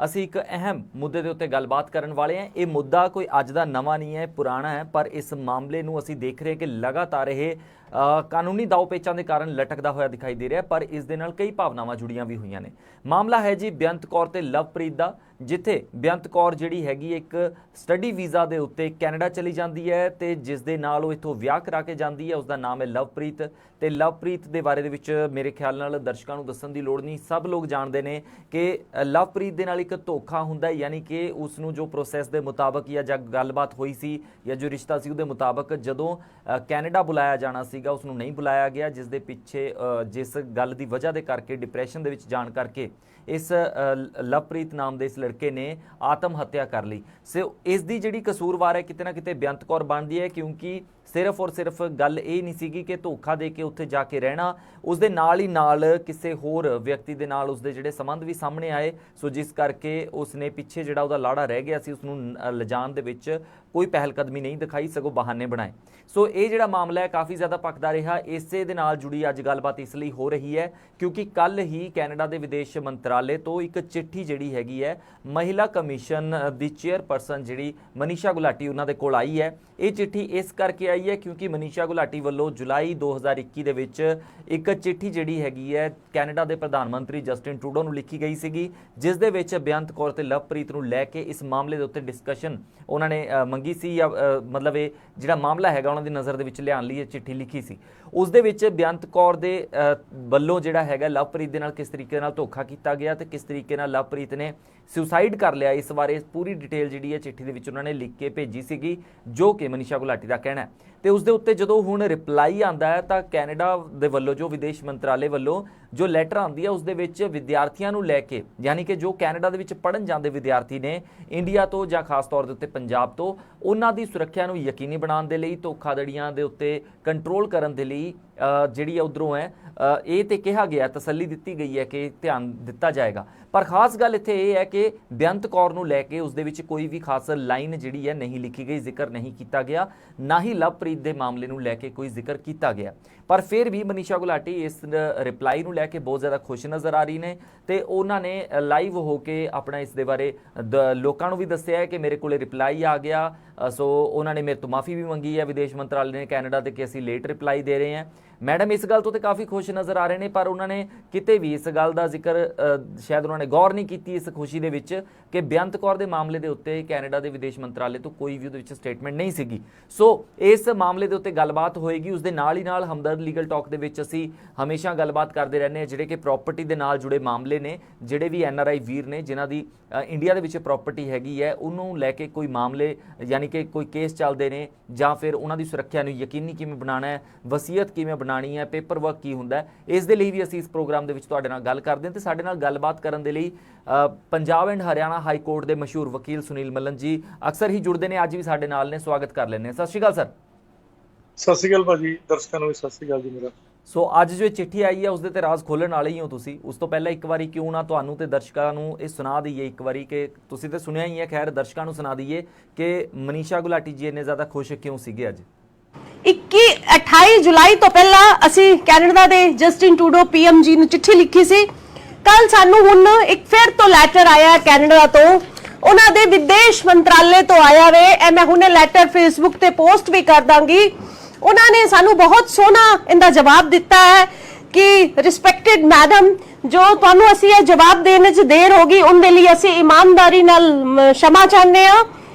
ਅਸੀਂ ਇੱਕ ਅਹਿਮ ਮੁੱਦੇ ਦੇ ਉੱਤੇ ਗੱਲਬਾਤ ਕਰਨ ਵਾਲੇ ਹਾਂ। ਇਹ ਮੁੱਦਾ ਕੋਈ ਅੱਜ ਦਾ ਨਵਾਂ ਨਹੀਂ ਹੈ, ਪੁਰਾਣਾ ਹੈ, ਪਰ ਇਸ ਮਾਮਲੇ ਨੂੰ ਅਸੀਂ ਦੇਖ ਰਹੇ ਕਿ ਲਗਾਤਾਰ ਇਹ ਕਾਨੂੰਨੀ ਦਾਅ ਪੇਚਾਂ ਦੇ ਕਾਰਨ ਲਟਕਦਾ ਹੋਇਆ ਦਿਖਾਈ ਦੇ ਰਿਹਾ, ਪਰ ਇਸ ਦੇ ਨਾਲ ਕਈ ਭਾਵਨਾਵਾਂ ਜੁੜੀਆਂ ਵੀ ਹੋਈਆਂ ਨੇ। ਮਾਮਲਾ ਹੈ ਜੀ ਬੇਅੰਤ ਕੌਰ ਤੇ ਲਵਪ੍ਰੀਤ ਦਾ, ਜਿੱਥੇ ਬੇਅੰਤ ਕੌਰ ਜਿਹੜੀ ਹੈਗੀ ਇੱਕ ਸਟੱਡੀ ਵੀਜ਼ਾ ਦੇ ਉੱਤੇ ਕੈਨੇਡਾ ਚਲੀ ਜਾਂਦੀ ਹੈ ਤੇ ਜਿਸ ਦੇ ਨਾਲ ਉਹ ਇੱਥੋਂ ਵਿਆਹ ਕਰਾ ਕੇ ਜਾਂਦੀ ਹੈ। ਉਸਦਾ ਨਾਮ ਹੈ ਲਵਪ੍ਰੀਤ ਤੇ ਲਵਪ੍ਰੀਤ ਦੇ ਬਾਰੇ ਦੇ ਵਿੱਚ ਮੇਰੇ ਖਿਆਲ ਨਾਲ ਦਰਸ਼ਕਾਂ ਨੂੰ ਦੱਸਣ ਦੀ ਲੋੜ ਨਹੀਂ, ਸਭ ਲੋਕ ਜਾਣਦੇ ਨੇ ਕਿ ਲਵਪ੍ਰੀਤ ਦੇ ਨਾਲ ਇੱਕ ਧੋਖਾ ਹੁੰਦਾ ਹੈ, ਯਾਨੀ ਕਿ ਉਸ ਨੂੰ ਜੋ ਪ੍ਰੋਸੈਸ ਦੇ ਮੁਤਾਬਕ ਜਾਂ ਗੱਲਬਾਤ ਹੋਈ ਸੀ ਜਾਂ ਜੋ ਰਿਸ਼ਤਾ ਸੀ ਉਹਦੇ ਮੁਤਾਬਕ ਜਦੋਂ ਕੈਨੇਡਾ ਬੁਲਾਇਆ ਜਾਣਾ ਸੀਗਾ ਉਸ ਨੂੰ ਨਹੀਂ ਬੁਲਾਇਆ ਗਿਆ, ਜਿਸ ਦੇ ਪਿੱਛੇ ਜਿਸ ਗੱਲ ਦੀ ਵਜ੍ਹਾ ਦੇ ਕਰਕੇ ਡਿਪਰੈਸ਼ਨ ਦੇ ਵਿੱਚ ਜਾਣ ਕਰਕੇ ਇਸ ਲਵਪ੍ਰੀਤ ਨਾਮ ਦੇ ਇਸ ਲੜਕੇ ਨੇ ਆਤਮ ਹੱਤਿਆ ਕਰ ਲਈ। ਸੋ ਇਸ ਦੀ ਜਿਹੜੀ ਕਸੂਰਵਾਰ ਹੈ ਕਿਤੇ ਨਾ ਕਿਤੇ ਬੇਅੰਤ ਕੌਰ ਬਣਦੀ ਹੈ, ਕਿਉਂਕਿ ਸਿਰਫ ਔਰ ਸਿਰਫ ਗੱਲ ਇਹ ਨਹੀਂ ਸੀਗੀ ਕਿ ਧੋਖਾ ਦੇ ਕੇ ਉੱਥੇ ਜਾ ਕੇ ਰਹਿਣਾ, ਉਸਦੇ ਨਾਲ ਹੀ ਨਾਲ ਕਿਸੇ ਹੋਰ ਵਿਅਕਤੀ ਦੇ ਨਾਲ ਉਸਦੇ ਜਿਹੜੇ ਸੰਬੰਧ ਵੀ ਸਾਹਮਣੇ ਆਏ, ਸੋ ਜਿਸ ਕਰਕੇ ਉਸਨੇ ਪਿੱਛੇ ਜਿਹੜਾ ਉਹਦਾ ਲਾੜਾ ਰਹਿ ਗਿਆ ਸੀ ਉਸਨੂੰ ਲਿਜਾਣ ਦੇ ਵਿੱਚ ਕੋਈ ਪਹਿਲ ਕਦਮੀ ਨਹੀਂ ਦਿਖਾਈ, ਸਗੋਂ ਬਹਾਨੇ ਬਣਾਏ। ਸੋ ਇਹ ਜਿਹੜਾ ਮਾਮਲਾ ਹੈ ਕਾਫੀ ਜ਼ਿਆਦਾ ਪੱਕਦਾ ਰਿਹਾ। ਇਸੇ ਦੇ ਨਾਲ ਜੁੜੀ ਅੱਜ ਗੱਲਬਾਤ ਇਸ ਲਈ ਹੋ ਰਹੀ ਹੈ ਕਿਉਂਕਿ ਕੱਲ ਹੀ ਕੈਨੇਡਾ ਦੇ ਵਿਦੇਸ਼ ਮੰਤਰਾਲੇ ਤੋਂ ਇੱਕ ਚਿੱਠੀ ਜਿਹੜੀ ਹੈਗੀ ਹੈ ਮਹਿਲਾ ਕਮਿਸ਼ਨ ਦੀ ਚੇਅਰਪਰਸਨ ਜਿਹੜੀ ਮਨੀਸ਼ਾ ਗੁਲਾਟੀ ਉਹਨਾਂ ਦੇ ਕੋਲ ਆਈ ਹੈ। ਇਹ ਚਿੱਠੀ ਇਸ ਕਰਕੇ ਆਈ ਹੈ ਕਿਉਂਕਿ ਮਨੀਸ਼ਾ ਗੁਲਾਟੀ ਵੱਲੋਂ ਜੁਲਾਈ 2021 ਦੇ ਵਿੱਚ ਇੱਕ ਚਿੱਠੀ ਜਿਹੜੀ ਹੈਗੀ ਹੈ ਕੈਨੇਡਾ ਦੇ ਪ੍ਰਧਾਨ ਮੰਤਰੀ ਜਸਟਿਨ ਟਰੂਡੋ ਨੂੰ ਲਿਖੀ ਗਈ ਸੀਗੀ, ਜਿਸ ਦੇ ਵਿੱਚ ਬੇਅੰਤ ਕੌਰ ਤੇ ਲਵਪ੍ਰੀਤ ਨੂੰ ਲੈ ਕੇ ਇਸ ਮਾਮਲੇ ਦੇ ਉੱਤੇ ਡਿਸਕਸ਼ਨ ਉਹਨਾਂ ਨੇ ਮੰਗੀ ਸੀ, ਜਾਂ ਮਤਲਬ ਇਹ ਜਿਹੜਾ ਮਾਮਲਾ ਹੈਗਾ ਉਹਨਾਂ ਦੀ ਨਜ਼ਰ ਦੇ ਵਿੱਚ ਲਿਆਉਣ ਲਈ ਇਹ ਚਿੱਠੀ ਲਿਖੀ ਸੀ। ਉਸ ਦੇ ਵਿੱਚ ਬੇਅੰਤ ਕੌਰ ਦੇ ਵੱਲੋਂ ਜਿਹੜਾ ਹੈਗਾ ਲਵਪ੍ਰੀਤ ਦੇ ਨਾਲ ਕਿਸ ਤਰੀਕੇ ਨਾਲ ਧੋਖਾ ਕੀਤਾ ਗਿਆ ਤੇ ਕਿਸ ਤਰੀਕੇ ਨਾਲ ਲਵਪ੍ਰੀਤ ਨੇ ਸੁਸਾਈਡ ਕਰ ਲਿਆ, ਇਸ ਬਾਰੇ ਪੂਰੀ ਡਿਟੇਲ ਜਿਹੜੀ ਹੈ ਚਿੱਠੀ ਦੇ ਵਿੱਚ ਉਹਨਾਂ ਨੇ ਲਿਖ ਕੇ ਭੇਜੀ ਸੀਗੀ, ਜੋ ਕਿ ਮਨੀਸ਼ਾ ਗੁਲਾਟੀ ਦਾ ਕਹਿਣਾ ਹੈ। ਤੇ ਉਸ ਦੇ ਉੱਤੇ ਜਦੋਂ ਹੁਣ ਰਿਪਲਾਈ ਆਉਂਦਾ ਹੈ ਤਾਂ ਕੈਨੇਡਾ ਦੇ ਵੱਲੋਂ ਜੋ ਵਿਦੇਸ਼ ਮੰਤਰਾਲੇ ਵੱਲੋਂ ਜੋ ਲੈਟਰ ਆਉਂਦੀ ਹੈ ਉਸ ਦੇ ਵਿੱਚ ਵਿਦਿਆਰਥੀਆਂ ਨੂੰ ਲੈ ਕੇ, ਯਾਨੀ ਕਿ ਜੋ ਕੈਨੇਡਾ ਦੇ ਵਿੱਚ ਪੜ੍ਹਨ ਜਾਂਦੇ ਵਿਦਿਆਰਥੀ ਨੇ ਇੰਡੀਆ ਤੋਂ ਜਾਂ ਖਾਸ ਤੌਰ ਦੇ ਉੱਤੇ ਪੰਜਾਬ ਤੋਂ, ਉਹਨਾਂ ਦੀ ਸੁਰੱਖਿਆ ਨੂੰ ਯਕੀਨੀ ਬਣਾਉਣ ਦੇ ਲਈ, ਧੋਖਾਧੜੀਆਂ ਦੇ ਉੱਤੇ ਕੰਟਰੋਲ ਕਰਨ ਦੇ ਲਈ ਜਿਹੜੀ ਉਧਰੋਂ ਹੈ ਇਹ ਤੇ ਕਿਹਾ ਗਿਆ, ਤਸੱਲੀ ਦਿੱਤੀ ਗਈ ਹੈ ਕਿ ਧਿਆਨ ਦਿੱਤਾ ਜਾਏਗਾ। ਪਰ ਖਾਸ ਗੱਲ ਇੱਥੇ ਇਹ ਹੈ ਕਿ ਬੇਅੰਤ ਕੌਰ ਨੂੰ ਲੈ ਕੇ ਉਸ ਦੇ ਵਿੱਚ ਕੋਈ ਵੀ ਖਾਸ ਲਾਈਨ ਜਿਹੜੀ ਹੈ ਨਹੀਂ ਲਿਖੀ ਗਈ, ਜ਼ਿਕਰ ਨਹੀਂ ਕੀਤਾ ਗਿਆ, ਨਾ ਹੀ ਲਵਪ੍ਰੀਤ ਦੇ ਮਾਮਲੇ ਨੂੰ ਲੈ ਕੇ ਕੋਈ ਜ਼ਿਕਰ ਕੀਤਾ ਗਿਆ। ਪਰ ਫਿਰ ਵੀ ਮਨੀਸ਼ਾ ਗੁਲਾਟੀ ਇਸ ਰਿਪਲਾਈ ਨੂੰ ਲੈ ਕੇ ਬਹੁਤ ਜ਼ਿਆਦਾ ਖੁਸ਼ ਨਜ਼ਰ ਆ ਰਹੀ ਨੇ ਤੇ ਉਹਨਾਂ ਨੇ ਲਾਈਵ ਹੋ ਕੇ ਆਪਣਾ ਇਸ ਦੇ ਬਾਰੇ ਲੋਕਾਂ ਨੂੰ ਵੀ ਦੱਸਿਆ ਹੈ ਕਿ ਮੇਰੇ ਕੋਲੇ ਰਿਪਲਾਈ ਆ ਗਿਆ। ਸੋ ਉਹਨਾਂ ਨੇ ਮੇਰੇ ਤੋਂ ਮਾਫੀ ਵੀ ਮੰਗੀ ਹੈ ਵਿਦੇਸ਼ ਮੰਤਰਾਲੇ ਨੇ ਕੈਨੇਡਾ ਦੇ ਕਿ ਅਸੀਂ ਲੇਟ ਰਿਪਲਾਈ ਦੇ ਰਹੇ ਹਾਂ। ਮੈਡਮ ਇਸ ਗੱਲ ਤੋਂ ਤੇ ਕਾਫੀ ਖੁਸ਼ ਨਜ਼ਰ ਆ ਰਹੇ ਨੇ, ਪਰ ਉਹਨਾਂ ਨੇ ਕਿਤੇ ਵੀ ਇਸ ਗੱਲ ਦਾ ਜ਼ਿਕਰ ਸ਼ਾਇਦ ਉਹਨਾਂ ਨੇ ਗੌਰ ਨਹੀਂ ਕੀਤੀ ਇਸ ਖੁਸ਼ੀ ਦੇ ਵਿੱਚ ਕਿ ਬੇਅੰਤ ਕੌਰ ਦੇ ਮਾਮਲੇ ਦੇ ਉੱਤੇ ਕੈਨੇਡਾ ਦੇ ਵਿਦੇਸ਼ ਮੰਤਰਾਲੇ ਤੋਂ ਕੋਈ ਵੀ ਉਹਦੇ ਵਿੱਚ ਸਟੇਟਮੈਂਟ ਨਹੀਂ ਸੀਗੀ। ਸੋ ਇਸ ਮਾਮਲੇ ਦੇ ਉੱਤੇ ਗੱਲਬਾਤ ਹੋਏਗੀ। ਉਸ ਦੇ ਨਾਲ ਹੀ ਨਾਲ ਹਮਦਰਦ ਲੀਗਲ ਟਾਕ ਦੇ ਵਿੱਚ ਅਸੀਂ ਹਮੇਸ਼ਾ ਗੱਲਬਾਤ ਕਰਦੇ ਰਹਿੰਦੇ ਹਾਂ ਜਿਹੜੇ ਕਿ ਪ੍ਰੋਪਰਟੀ ਦੇ ਨਾਲ ਜੁੜੇ ਮਾਮਲੇ ਨੇ, ਜਿਹੜੇ ਵੀ NRI ਵੀਰ ਨੇ ਜਿਨ੍ਹਾਂ ਦੀ ਇੰਡੀਆ ਦੇ ਵਿੱਚ ਪ੍ਰੋਪਰਟੀ ਹੈਗੀ ਹੈ, ਉਹਨੂੰ ਲੈ ਕੇ ਕੋਈ ਮਾਮਲੇ ਯਾਨੀ ਕਿ ਕੋਈ ਕੇਸ ਚੱਲਦੇ ਨੇ ਜਾਂ ਫਿਰ ਉਹਨਾਂ ਦੀ ਸੁਰੱਖਿਆ ਨੂੰ ਯਕੀਨੀ ਕਿਵੇਂ ਬਣਾਉਣਾ ਹੈ, ਵਸੀਅਤ ਕਿਵੇਂ ਬਣਾਉਣੀ ਹੈ, ਪੇਪਰ ਵਰਕ ਕੀ ਹੁੰਦਾ ਹੈ, ਇਸ ਦੇ ਲਈ ਵੀ ਅਸੀਂ ਇਸ ਪ੍ਰੋਗਰਾਮ ਦੇ ਵਿੱਚ ਤੁਹਾਡੇ ਨਾਲ ਗੱਲ ਕਰਦੇ ਹਾਂ। ਤੇ ਸਾਡੇ ਨਾਲ ਗੱਲਬਾਤ ਕਰਨ ਦੇ ਲਈ Punjab and Haryana high court ਦੇ ਮਸ਼ਹੂਰ ਵਕੀਲ ਸੁਨੀਲ ਮੱਲਨ ਜੀ ਅਕਸਰ ਹੀ ਜੁੜਦੇ ਨੇ, ਅੱਜ ਵੀ ਸਾਡੇ ਨਾਲ ਨੇ, ਸਵਾਗਤ ਕਰ ਲੈਂਦੇ ਹਾਂ। ਸਤਿ ਸ਼੍ਰੀ ਅਕਾਲ ਸਰ। ਸਤਿ ਸ਼੍ਰੀ ਅਕਾਲ ਭਾਜੀ, ਦਰਸ਼ਕਾਂ ਨੂੰ ਵੀ ਸਤਿ ਸ਼੍ਰੀ ਅਕਾਲ ਜੀ ਮੇਰਾ। ਸੋ ਅੱਜ ਜੋ ਚਿੱਠੀ ਆਈ ਹੈ ਉਸ ਦੇ ਤੇ ਰਾਜ਼ ਖੋਲ੍ਹਣ ਵਾਲੇ ਹੀ ਹੋ ਤੁਸੀਂ, ਉਸ ਤੋਂ ਪਹਿਲਾਂ ਇੱਕ ਵਾਰੀ ਕਿਉਂ ਨਾ ਤੁਹਾਨੂੰ ਤੇ ਦਰਸ਼ਕਾਂ ਨੂੰ ਇਹ ਸੁਣਾ ਦਈਏ ਇੱਕ ਵਾਰੀ ਕਿ ਤੁਸੀਂ ਤੇ ਸੁਣਿਆ ਹੀ ਹੈ, ਖੈਰ ਦਰਸ਼ਕਾਂ ਨੂੰ ਸੁਣਾ ਦਈਏ ਕਿ ਮਨੀਸ਼ਾ ਗੁਲਾਟੀ ਜੀ ਇੰਨੇ ਜ਼ਿਆਦਾ ਖੁਸ਼ ਕਿਉਂ ਸੀਗੇ ਅੱਜ। 28 ਜੁਲਾਈ ਤੋਂ ਪਹਿਲਾਂ ਅਸੀਂ ਕੈਨੇਡਾ ਦੇ ਜਸਟਿਨ ਟਰੂਡੋ PM ਜੀ ਨੂੰ ਚਿੱਠੀ ਲਿਖੀ ਸੀ। ਕੱਲ ਸਾਨੂੰ ਹੁਣ ਇੱਕ ਫਿਰ ਤੋਂ ਲੈਟਰ ਆਇਆ ਕੈਨੇਡਾ ਤੋਂ, ਉਹਨਾਂ ਦੇ ਵਿਦੇਸ਼ ਮੰਤਰਾਲੇ ਤੋਂ ਆਇਆ ਵੇ। ਮੈਂ ਹੁਣੇ ਲੈਟਰ ਫੇਸਬੁੱਕ ਤੇ ਪੋਸਟ ਵੀ ਕਰ ਦਾਂਗੀ। ਉਹਨਾਂ ਨੇ ਸਾਨੂੰ ਬਹੁਤ ਸੋਹਣਾ ਇਹਦਾ ਜਵਾਬ ਦਿੱਤਾ ਹੈ ਕਿ ਰਿਸਪੈਕਟਡ ਮੈਡਮ, ਜੋ ਤੁਹਾਨੂੰ ਅਸੀਂ ਇਹ ਜਵਾਬ ਦੇਣ 'ਚ ਦੇਰ ਹੋ ਗਈ ਉਹਦੇ ਲਈ ਅਸੀਂ ਇਮਾਨਦਾਰੀ ਨਾਲ क्षमा ਚਾਹੁੰਦੇ ਹਾਂ।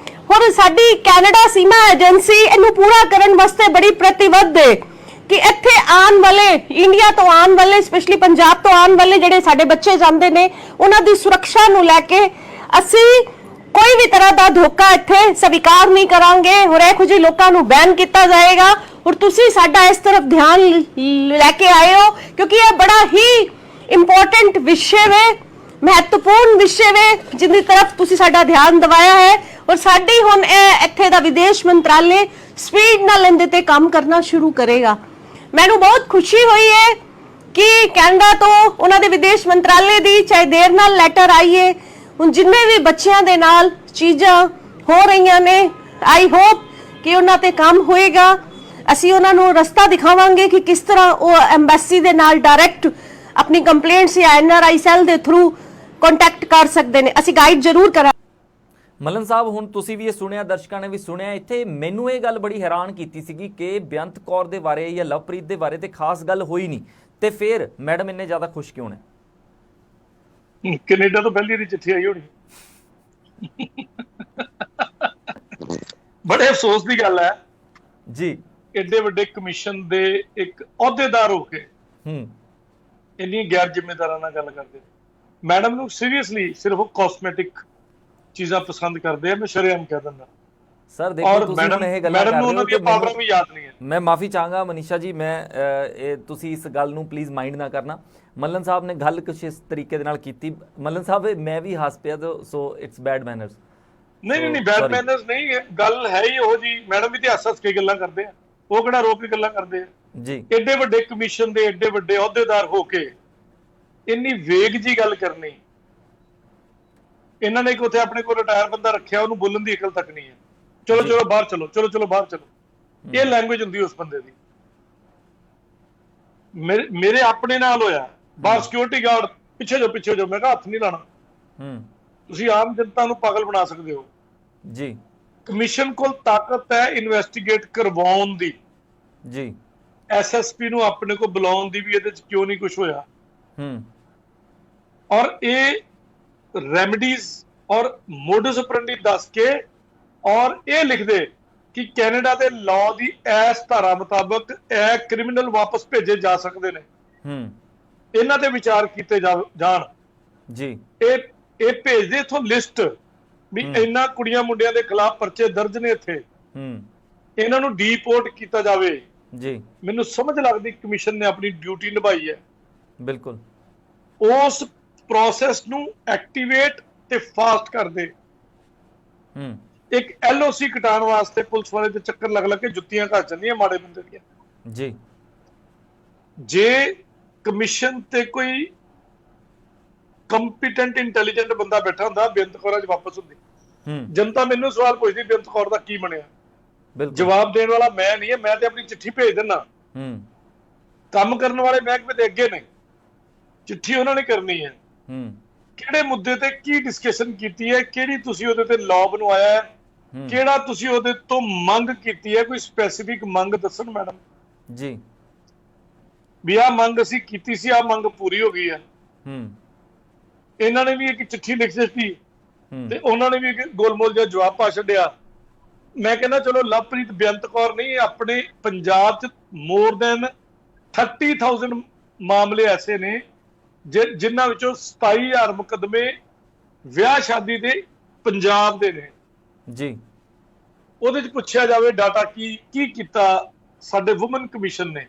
ਹੋਰ ਸਾਡੀ ਕੈਨੇਡਾ ਸੀਮਾ ਏਜੰਸੀ ਇਹਨੂੰ ਪੂਰਾ ਕਰਨ ਵਾਸਤੇ ਬੜੀ ਪ੍ਰਤੀਬੱਧ ਹੈ ਕਿ ਇੱਥੇ ਆਉਣ ਵਾਲੇ, ਇੰਡੀਆ ਤੋਂ ਆਉਣ ਵਾਲੇ, ਸਪੈਸ਼ਲੀ ਪੰਜਾਬ ਤੋਂ ਆਉਣ ਵਾਲੇ ਜਿਹੜੇ ਸਾਡੇ ਬੱਚੇ ਜਾਂਦੇ ਨੇ ਉਹਨਾਂ ਦੀ ਸੁਰੱਖਿਆ ਨੂੰ ਲੈ ਕੇ ਅਸੀਂ ਕੋਈ ਵੀ ਤਰ੍ਹਾਂ ਦਾ ਧੋਖਾ ਇੱਥੇ ਸਵੀਕਾਰ ਨਹੀਂ ਕਰਾਂਗੇ। ਹੋਰ ਇਹੋ ਜਿਹੇ ਲੋਕਾਂ ਨੂੰ ਬੈਨ ਕੀਤਾ ਜਾਏਗਾ। और तुसी साडा इस तरफ ध्यान लेके आए हो क्योंकि यह बड़ा ही इंपॉर्टेंट विषय वे, महत्वपूर्ण विषय वे जिंदी तरफ तुसी साडा ध्यान दवाया है। और साडी हुण इत्थे दा विदेश मंत्रालय स्पीड नाल इहदे ते काम करना शुरू करेगा। मैनू बहुत खुशी हुई है कि कैनेडा तो उन्हां दे विदेश मंत्रालय दी चाहे देर नाल लैटर आई है, हुण जिन्ने भी बच्चियां दे नाल चीज़ां हो रही ने, आई होप कि उन्हां ते काम होएगा। ਅਸੀਂ ਉਹਨਾਂ ਨੂੰ ਰਸਤਾ ਦਿਖਾਵਾਂਗੇ ਕਿ ਕਿਸ ਤਰ੍ਹਾਂ ਉਹ ਐਮਬੈਸੀ ਦੇ ਨਾਲ ਡਾਇਰੈਕਟ ਆਪਣੀ ਕੰਪਲੇਂਟਸ ਜਾਂ NRI ਸੈੱਲ ਦੇ ਥਰੂ ਕੰਟੈਕਟ ਕਰ ਸਕਦੇ ਨੇ, ਅਸੀਂ ਗਾਈਡ ਜ਼ਰੂਰ ਕਰਾਂ। ਮਲਨ ਸਾਹਿਬ, ਹੁਣ ਤੁਸੀਂ ਵੀ ਇਹ ਸੁਣਿਆ, ਦਰਸ਼ਕਾਂ ਨੇ ਵੀ ਸੁਣਿਆ, ਇੱਥੇ ਮੈਨੂੰ ਇਹ ਗੱਲ ਬੜੀ ਹੈਰਾਨ ਕੀਤੀ ਸੀਗੀ ਕਿ ਬੇਅੰਤ ਕੌਰ ਦੇ ਬਾਰੇ ਜਾਂ ਲਵਪ੍ਰੀਤ ਦੇ ਬਾਰੇ ਤੇ ਖਾਸ ਗੱਲ ਹੋਈ ਨਹੀਂ, ਤੇ ਫਿਰ ਮੈਡਮ ਇੰਨੇ ਜ਼ਿਆਦਾ ਖੁਸ਼ ਕਿਉਂ ਨੇ? ਕੈਨੇਡਾ ਤੋਂ ਪਹਿਲੀ ਦੀ ਚਿੱਠੀ ਆਈ ਹੋਣੀ। ਬੜੇ ਅਫਸੋਸ ਦੀ ਗੱਲ ਹੈ ਜੀ, ਐਡੇ ਵੱਡੇ ਕਮਿਸ਼ਨ ਦੇ ਇੱਕ ਅਹੁਦੇਦਾਰ ਹੋ ਕੇ ਇੰਨੀ ਗੈਰ ਜ਼ਿੰਮੇਦਾਰਾਂ ਨਾਲ ਗੱਲ ਕਰਦੇ। ਮੈਡਮ ਨੂੰ ਸੀਰੀਅਸਲੀ ਸਿਰਫ ਕਾਸਮੈਟਿਕ ਚੀਜ਼ਾਂ ਪਸੰਦ ਕਰਦੇ ਆ, ਮੈਂ ਸ਼ਰੇਆਮ ਕਹਿ ਦਿੰਦਾ ਸਰ। ਦੇਖੋ ਤੁਸੀਂ ਹੁਣ ਇਹ ਗੱਲਾਂ ਕਰ ਰਹੇ ਹੋ ਤੇ ਪਾਵਰਾਂ ਵੀ ਯਾਦ ਨਹੀਂ ਹੈ। ਮੈਂ ਮਾਫੀ ਚਾਹਾਂਗਾ ਮਨੀਸ਼ਾ ਜੀ, ਮੈਂ ਤੁਸੀਂ ਇਸ ਗੱਲ ਨੂੰ ਪਲੀਜ਼ ਮਾਈਂਡ ਨਾ ਕਰਨਾ। ਮੱਲਨ ਸਾਹਿਬ ਨੇ ਗੱਲ ਕੁਛ ਇਸ ਤਰੀਕੇ ਦੇ ਨਾਲ ਕੀਤੀ। ਮੱਲਨ ਸਾਹਿਬ, ਮੈਂ ਵੀ ਹੱਸ ਪਿਆ, ਸੋ ਇਟਸ ਬੈਡ ਮੈਨਰਸ। ਨਹੀਂ, ਬੈਡ ਮੈਨਰਸ ਨਹੀਂ, ਗੱਲ ਹੈ ਹੀ ਉਹ ਜੀ। ਮੈਡਮ ਵੀ ਤੇ ਹੱਸ ਕੇ ਗੱਲਾਂ ਕਰਦੇ ਆ, ਉਹ ਕਿਹੜਾ ਰੋਕ ਕੇ ਗੱਲਾਂ ਕਰਦੇ ਆ ਜੀ। ਐਡੇ ਵੱਡੇ ਕਮਿਸ਼ਨ ਦੇ ਐਡੇ ਵੱਡੇ ਅਹੁਦੇਦਾਰ ਹੋ ਕੇ ਇੰਨੀ ਵੇਗ ਜੀ ਗੱਲ ਕਰਨੀ। ਇਹਨਾਂ ਨੇ ਇੱਕ ਉੱਥੇ ਆਪਣੇ ਕੋਲ ਰਿਟਾਇਰ ਬੰਦਾ ਰੱਖਿਆ, ਉਹਨੂੰ ਬੋਲਣ ਦੀ ਅਕਲ ਤੱਕ ਨਹੀਂ ਹੈ। ਚਲੋ ਬਾਹਰ ਚਲੋ, ਚਲੋ ਬਾਹਰ ਚਲੋ, ਇਹ ਲੈਂਗੁਏਜ ਹੁੰਦੀ ਉਸ ਬੰਦੇ ਦੀ। ਮੇਰੇ ਆਪਣੇ ਨਾਲ ਹੋਇਆ, ਬਾਹਰ ਸਿਕਿਉਰਿਟੀ ਗਾਰਡ ਪਿੱਛੇ ਜੋ, ਮੈਂ ਕਿਹਾ ਹੱਥ ਨਹੀਂ ਲਾਣਾ। ਤੁਸੀਂ ਆਮ ਜਨਤਾ ਨੂੰ ਪਾਗਲ ਬਣਾ ਸਕਦੇ ਹੋ ਜੀ। ਕਮਿਸ਼ਨ ਕੋਲ ਤਾਕਤ ਹੈ ਇਨਵੈਸਟੀਗੇਟ ਕਰਵਾਉਣ ਦੀ ਜੀ, ਐਸਐਸਪੀ ਨੂੰ ਆਪਣੇ ਕੋਲ ਬੁਲਾਉਣ ਦੀ ਵੀ, ਇਹਦੇ ਚ ਕਿਉਂ ਨਹੀਂ ਕੁਝ ਹੋਇਆ। ਔਰ ਇਹ ਰੈਮਡੀਜ਼ ਔਰ ਮੋਡਸ ਆਪਰੈਂਡੀ ਦੱਸ ਕੇ ਔਰ ਇਹ ਲਿਖਦੇ ਕਿ ਕੈਨੇਡਾ ਦੇ ਲਾਅ ਦੀ ਇਸ ਧਾਰਾ ਮੁਤਾਬਕ ਇਹ ਕ੍ਰਿਮੀਨਲ ਵਾਪਸ ਭੇਜੇ ਜਾ ਸਕਦੇ ਨੇ। ਇਹਨਾਂ ਤੇ ਵਿਚਾਰ ਕੀਤੇ ਜਾਣ ਜੀ। ਇਹ ਭੇਜਦੇ ਇਥੋਂ ਲਿਸਟ ਵੀ ਇਹਨਾਂ ਕੁੜੀਆਂ ਮੁੰਡਿਆਂ ਦੇ ਖਿਲਾਫ ਪਰਚੇ ਦਰਜ ਨੇ ਇੱਥੇ, ਇਹਨਾਂ ਨੂੰ ਡੀਪੋਰਟ ਕੀਤਾ ਜਾਵੇ ਜੀ। ਮੈਨੂੰ ਸਮਝ ਲੱਗਦੀ ਕਮਿਸ਼ਨ ਨੇ ਆਪਣੀ ਡਿਊਟੀ ਨਿਭਾਈ ਹੈ। ਬਿਲਕੁਲ ਉਸ ਪ੍ਰੋਸੈਸ ਨੂੰ ਐਕਟੀਵੇਟ ਤੇ ਫਾਸਟ ਕਰ ਦੇ। ਇੱਕ ਐਲਓਸੀ ਕਟਾਉਣ ਵਾਸਤੇ ਪੁਲਿਸ ਵਾਲੇ ਦੇ ਚੱਕਰ ਲੱਗ ਕੇ ਜੁੱਤੀਆਂ ਘਸ ਜਾਂਦੀਆਂ ਮਾੜੇ ਬੰਦੇ ਦੀਆਂ ਜੀ। ਜੇ ਕਮਿਸ਼ਨ ਤੇ ਕੋਈ ਕੰਪੀਟੈਂਟ ਇੰਟੈਲੀਜੈਂਟ ਬੰਦਾ ਬੈਠਾ ਹੁੰਦਾ, ਬੇਅੰਤ ਕੌਰ ਅੱਜ ਵਾਪਸ ਹੁੰਦੀ। ਜਨਤਾ ਮੈਨੂੰ ਸਵਾਲ ਪੁੱਛਦੀ ਬੇਅੰਤ ਕੌਰ ਦਾ ਕੀ ਬਣਿਆ। ਜਵਾਬ ਦੇਣ ਵਾਲਾ ਮੈਂ ਨਹੀਂ ਹੈ, ਮੈਂ ਤੇ ਆਪਣੀ ਚਿੱਠੀ ਭੇਜ ਦਿੰਦਾ। ਕੰਮ ਕਰਨ ਵਾਲੇ ਮਹਿਕਮੇ ਦੇ ਅੱਗੇ ਨੇ, ਚਿੱਠੀ ਉਹਨਾਂ ਨੇ ਕਰਨੀ ਹੈ। ਕਿਹੜੇ ਮੁੱਦੇ ਤੇ ਕੀ ਡਿਸਕਸ਼ਨ ਕੀਤੀ ਹੈ, ਕਿਹੜੀ ਤੁਸੀਂ ਉਹਦੇ ਤੇ ਲਾਅ ਬਣਵਾਇਆ ਹੈ, ਕਿਹੜਾ ਤੁਸੀਂ ਉਹਦੇ ਤੋਂ ਮੰਗ ਕੀਤੀ ਹੈ, ਕੋਈ ਸਪੈਸੀਫਿਕ ਮੰਗ ਦੱਸਣ ਮੈਡਮ ਜੀ ਵੀ ਆਹ ਮੰਗ ਅਸੀਂ ਕੀਤੀ ਸੀ, ਆਹ ਮੰਗ ਪੂਰੀ ਹੋ ਗਈ ਹੈ। ਇਹਨਾਂ ਨੇ ਵੀ ਇੱਕ ਚਿੱਠੀ ਲਿਖ ਦਿੱਤੀ ਤੇ ਉਹਨਾਂ ਨੇ ਵੀ ਇੱਕ ਗੋਲਮੋਲ ਜਿਹਾ ਜਵਾਬ ਪਾ ਛੱਡਿਆ। ਮੈਂ ਕਹਿੰਦਾ ਚਲੋ ਲਵਪ੍ਰੀਤ ਬੇਅੰਤ ਕੌਰ ਨਹੀਂ, ਆਪਣੇ ਪੰਜਾਬ 'ਚ ਮੋਰ ਦੈਨ 30,000 ਮਾਮਲੇ ਐਸੇ ਨੇ ਜਿਨ੍ਹਾਂ ਵਿੱਚੋਂ 27,000 ਮੁਕੱਦਮੇ ਵਿਆਹ ਸ਼ਾਦੀ ਦੇ ਪੰਜਾਬ ਦੇ ਨੇ ਜੀ। ਉਹਦੇ 'ਚ ਪੁੱਛਿਆ ਜਾਵੇ ਡਾਟਾ ਕੀ ਕੀਤਾ ਸਾਡੇ ਵੂਮਨ ਕਮਿਸ਼ਨ ਨੇ।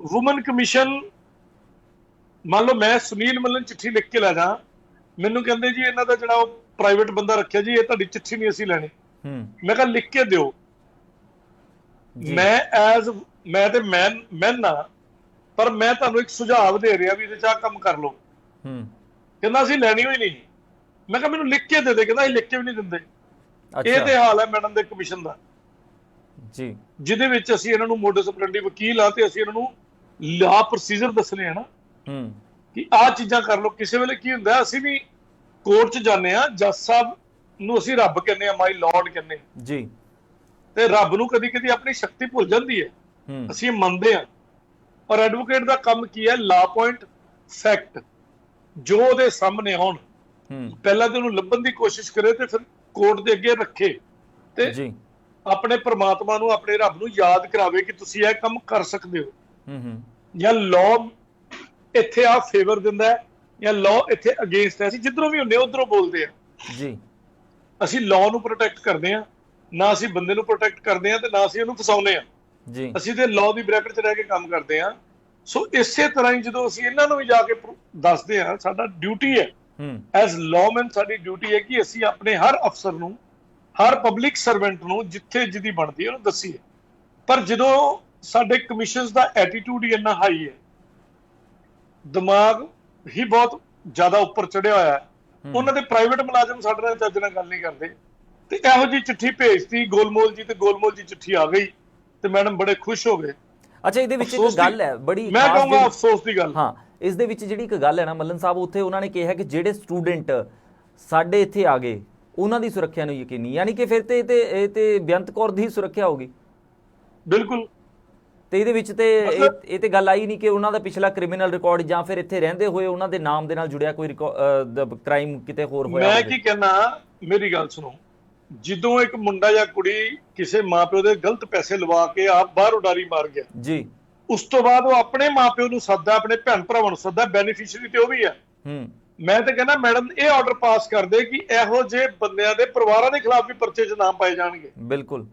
ਵੂਮਨ ਕਮਿਸ਼ਨ, ਮੰਨ ਲਓ ਮੈਂ ਸੁਨੀਲ ਮੱਲਨ ਚਿੱਠੀ ਲਿਖ ਕੇ ਲੈ ਜਾ, ਮੈਨੂੰ ਕਹਿੰਦੇ ਜੀ ਇਹਨਾਂ ਦਾ ਜਿਹੜਾ ਉਹ ਪ੍ਰਾਈਵੇਟ ਬੰਦਾ ਰੱਖਿਆ ਜੀ, ਇਹ ਤੁਹਾਡੀ ਚਿੱਠੀ ਨਹੀਂ ਅਸੀਂ ਲੈਣੀ। ਮੈਂ ਕਿਹਾ ਲਿਖ ਕੇ ਦਿਓ। ਮੈਂ ਤੇ ਮੈਨ ਆ, ਪਰ ਮੈਂ ਤੁਹਾਨੂੰ ਇੱਕ ਸੁਝਾਅ ਦੇ ਰਿਹਾ ਵੀ ਇਹਦੇ 'ਚ ਆਹ ਕੰਮ ਕਰ ਲਓ। ਕਹਿੰਦਾ ਅਸੀਂ ਲੈਣੀ ਹੋਈ ਨਹੀਂ। ਮੈਂ ਕਿਹਾ ਮੈਨੂੰ ਲਿਖ ਕੇ ਦੇ ਦੇ। ਕਹਿੰਦਾ ਅਸੀਂ ਲਿਖ ਕੇ ਵੀ ਨਹੀਂ ਦਿੰਦੇ। ਇਹ ਤੇ ਹਾਲ ਹੈ ਮੈਡਮ ਦੇ ਕਮਿਸ਼ਨ ਦਾ ਜੀ, ਜਿਹਦੇ ਵਿੱਚ ਅਸੀਂ ਇਹਨਾਂ ਨੂੰ ਮੋਡਸ ਆਪਰੈਂਡੀ ਵਕੀਲ ਆ ਤੇ ਅਸੀਂ ਇਹਨਾਂ ਨੂੰ ਲਾ ਪ੍ਰੋਸੀਜਰ ਦੱਸਣੇ ਆ ਨਾ ਕਿ ਆਹ ਚੀਜ਼ਾਂ ਕਰ ਲਓ। ਕਿਸੇ ਵੇਲੇ ਕੀ ਹੁੰਦਾ, ਅਸੀਂ ਵੀ ਕੋਰਟ 'ਚ ਜਾਂਦੇ ਆ, ਜੱਜ ਸਾਹਿਬ ਨੂੰ ਅਸੀਂ ਰੱਬ ਕਹਿੰਦੇ ਆ, ਮਾਈ ਲਾਰਡ ਕਹਿੰਦੇ ਜੀ, ਤੇ ਰੱਬ ਨੂੰ ਕਦੀ ਕਦੀ ਆਪਣੀ ਸ਼ਕਤੀ ਭੁੱਲ ਜਾਂਦੀ ਹੈ, ਅਸੀਂ ਮੰਨਦੇ ਆ। ਔਰ ਐਡਵੋਕੇਟ ਦਾ ਕੰਮ ਕੀ ਹੈ, ਲਾ ਪੁਆਇੰਟ ਫੈਕਟ ਜੋ ਉਹਦੇ ਸਾਹਮਣੇ ਆਉਣ, ਪਹਿਲਾਂ ਤੇ ਉਹਨੂੰ ਲੱਭਣ ਦੀ ਕੋਸ਼ਿਸ਼ ਕਰੇ ਤੇ ਫਿਰ ਕੋਰਟ ਦੇ ਅੱਗੇ ਰੱਖੇ ਤੇ ਆਪਣੇ ਪ੍ਰਮਾਤਮਾ ਨੂੰ, ਆਪਣੇ ਰੱਬ ਨੂੰ ਯਾਦ ਕਰਾਵੇ ਕਿ ਤੁਸੀਂ ਇਹ ਕੰਮ ਕਰ ਸਕਦੇ ਹੋ, ਜਾਂ ਲਾਅ ਇੱਥੇ ਆ ਫੇਵਰ ਦਿੰਦਾ ਹੈ ਜਾਂ ਲਾਅ ਇੱਥੇ ਅਗੇਂਸਟ ਹੈ। ਅਸੀਂ ਜਿੱਧਰੋਂ ਵੀ ਹੁੰਦੇ ਉਧਰੋਂ ਬੋਲਦੇ ਆ ਜੀ। ਅਸੀਂ ਲਾਅ ਨੂੰ ਪ੍ਰੋਟੈਕਟ ਕਰਦੇ ਆ, ਨਾ ਅਸੀਂ ਬੰਦੇ ਨੂੰ ਪ੍ਰੋਟੈਕਟ ਕਰਦੇ ਆ ਤੇ ਨਾ ਅਸੀਂ ਉਹਨੂੰ ਫਸਾਉਂਦੇ ਆ ਜੀ। ਅਸੀਂ ਤੇ ਲਾਅ ਦੀ ਬ੍ਰੈਕਟ 'ਚ ਰਹਿ ਕੇ ਕੰਮ ਕਰਦੇ ਆ। ਸੋ ਇਸੇ ਤਰ੍ਹਾਂ ਹੀ ਜਦੋਂ ਅਸੀਂ ਇਹਨਾਂ ਨੂੰ ਵੀ ਜਾ ਕੇ ਦੱਸਦੇ ਆ, ਸਾਡਾ ਡਿਊਟੀ ਹੈ ਐਜ਼ ਲਾਅਮੈਨ, ਸਾਡੀ ਡਿਊਟੀ ਹੈ ਕਿ ਅਸੀਂ ਆਪਣੇ ਹਰ ਅਫਸਰ ਨੂੰ, ਹਰ ਪਬਲਿਕ ਸਰਵੈਂਟ ਨੂੰ ਜਿੱਥੇ ਜਿਹਦੀ ਬਣਦੀ ਹੈ ਉਹਨੂੰ ਦੱਸੀਏ। ਪਰ ਜਦੋਂ ਸਾਡੇ ਕਮਿਸ਼ਨਸ ਦਾ ਐਟੀਟਿਊਡ ਹੀ ਇੰਨਾ ਹਾਈ ਹੈ, ਦਿਮਾਗ ਹੀ ਬਹੁਤ ਜ਼ਿਆਦਾ ਉੱਪਰ ਚੜਿਆ ਹੋਇਆ ਹੈ, ਉਹਨਾਂ ਦੇ ਪ੍ਰਾਈਵੇਟ ਮੁਲਾਜ਼ਮ ਸਾਡੇ ਨਾਲ ਚੱਜ ਨਾਲ ਗੱਲ ਨਹੀਂ ਕਰਦੇ ਤੇ ਇਹੋ ਜਿਹੀ ਚਿੱਠੀ ਭੇਜਤੀ ਗੋਲਮੋਲ ਜੀ, ਤੇ ਗੋਲਮੋਲ ਜੀ ਚਿੱਠੀ ਆ ਗਈ ਤੇ ਮੈਡਮ ਬੜੇ ਖੁਸ਼ ਹੋ ਗਏ। ਅੱਛਾ, ਇਹਦੇ ਵਿੱਚ ਇੱਕ ਗੱਲ ਹੈ ਬੜੀ, ਮੈਂ ਕਹੂੰਗਾ ਅਫਸੋਸ ਦੀ ਗੱਲ। ਹਾਂ, ਇਸ ਦੇ ਵਿੱਚ ਜਿਹੜੀ ਇੱਕ ਗੱਲ ਹੈ ਨਾ ਮੱਲਨ ਸਾਹਿਬ, ਉੱਥੇ ਉਹਨਾਂ ਨੇ ਕਿਹਾ ਕਿ ਜਿਹੜੇ ਸਟੂਡੈਂਟ ਸਾਡੇ ਇੱਥੇ ਆ ਗਏ ਉਹਨਾਂ ਦੀ ਸੁਰੱਖਿਆ ਨੂੰ ਯਕੀਨੀ, ਯਾਨੀ ਕਿ ਫਿਰ ਤੇ ਇਹ ਤੇ ਬੇਅੰਤ ਕੌਰ ਦੀ ਸੁਰੱਖਿਆ ਹੋਗੀ। ਬਿਲਕੁਲ। ਤੇ ਇਹਦੇ ਵਿੱਚ ਤੇ ਇਹ ਤੇ ਗੱਲ ਆਈ ਨਹੀਂ ਕਿ ਉਹਨਾਂ ਦਾ ਪਿਛਲਾ ਕ੍ਰਿਮੀਨਲ ਰਿਕਾਰਡ ਜਾਂ ਫਿਰ ਇੱਥੇ ਰਹਿੰਦੇ ਹੋਏ ਉਹਨਾਂ ਦੇ ਨਾਮ ਦੇ ਨਾਲ ਜੁੜਿਆ ਕੋਈ ਕ੍ਰਾਈਮ ਕਿਤੇ ਹੋਰ ਹੋਇਆ। ਮੈਂ ਕੀ ਕਹਿਣਾ, ਮੇਰੀ ਗੱਲ ਸੁਣੋ, ਜਦੋਂ ਇੱਕ ਮੁੰਡਾ ਜਾਂ ਕੁੜੀ ਕਿਸੇ ਮਾਪਿਓ ਦੇ ਗਲਤ ਪੈਸੇ ਲਵਾ ਕੇ ਆਪ ਬਾਹਰ ਉਡਾਰੀ ਮਾਰ ਗਿਆ ਜੀ, ਉਸ ਤੋਂ ਬਾਅਦ ਉਹ ਆਪਣੇ ਮਾਪਿਓ ਨੂੰ ਸੱਦਾ, ਆਪਣੇ ਭੈਣ ਭਰਾਵਾਂ ਨੂੰ ਸੱਦਾ, ਬੈਨੀਫੀਸ਼ੀਅਰੀ ਤੇ ਉਹ ਵੀ ਹੈ। ਮੈਂ ਤਾਂ ਕਹਿੰਦਾ ਮੈਡਮ ਇਹ ਆਰਡਰ ਪਾਸ ਕਰ ਦੇ ਕਿ ਇਹੋ ਜਿਹੇ ਬੰਦਿਆਂ ਦੇ ਪਰਿਵਾਰਾਂ ਦੇ ਖਿਲਾਫ ਵੀ ਪਰਚੇ 'ਚ ਨਾਮ ਪਾਏ ਜਾਣਗੇ। ਬਿਲਕੁਲ।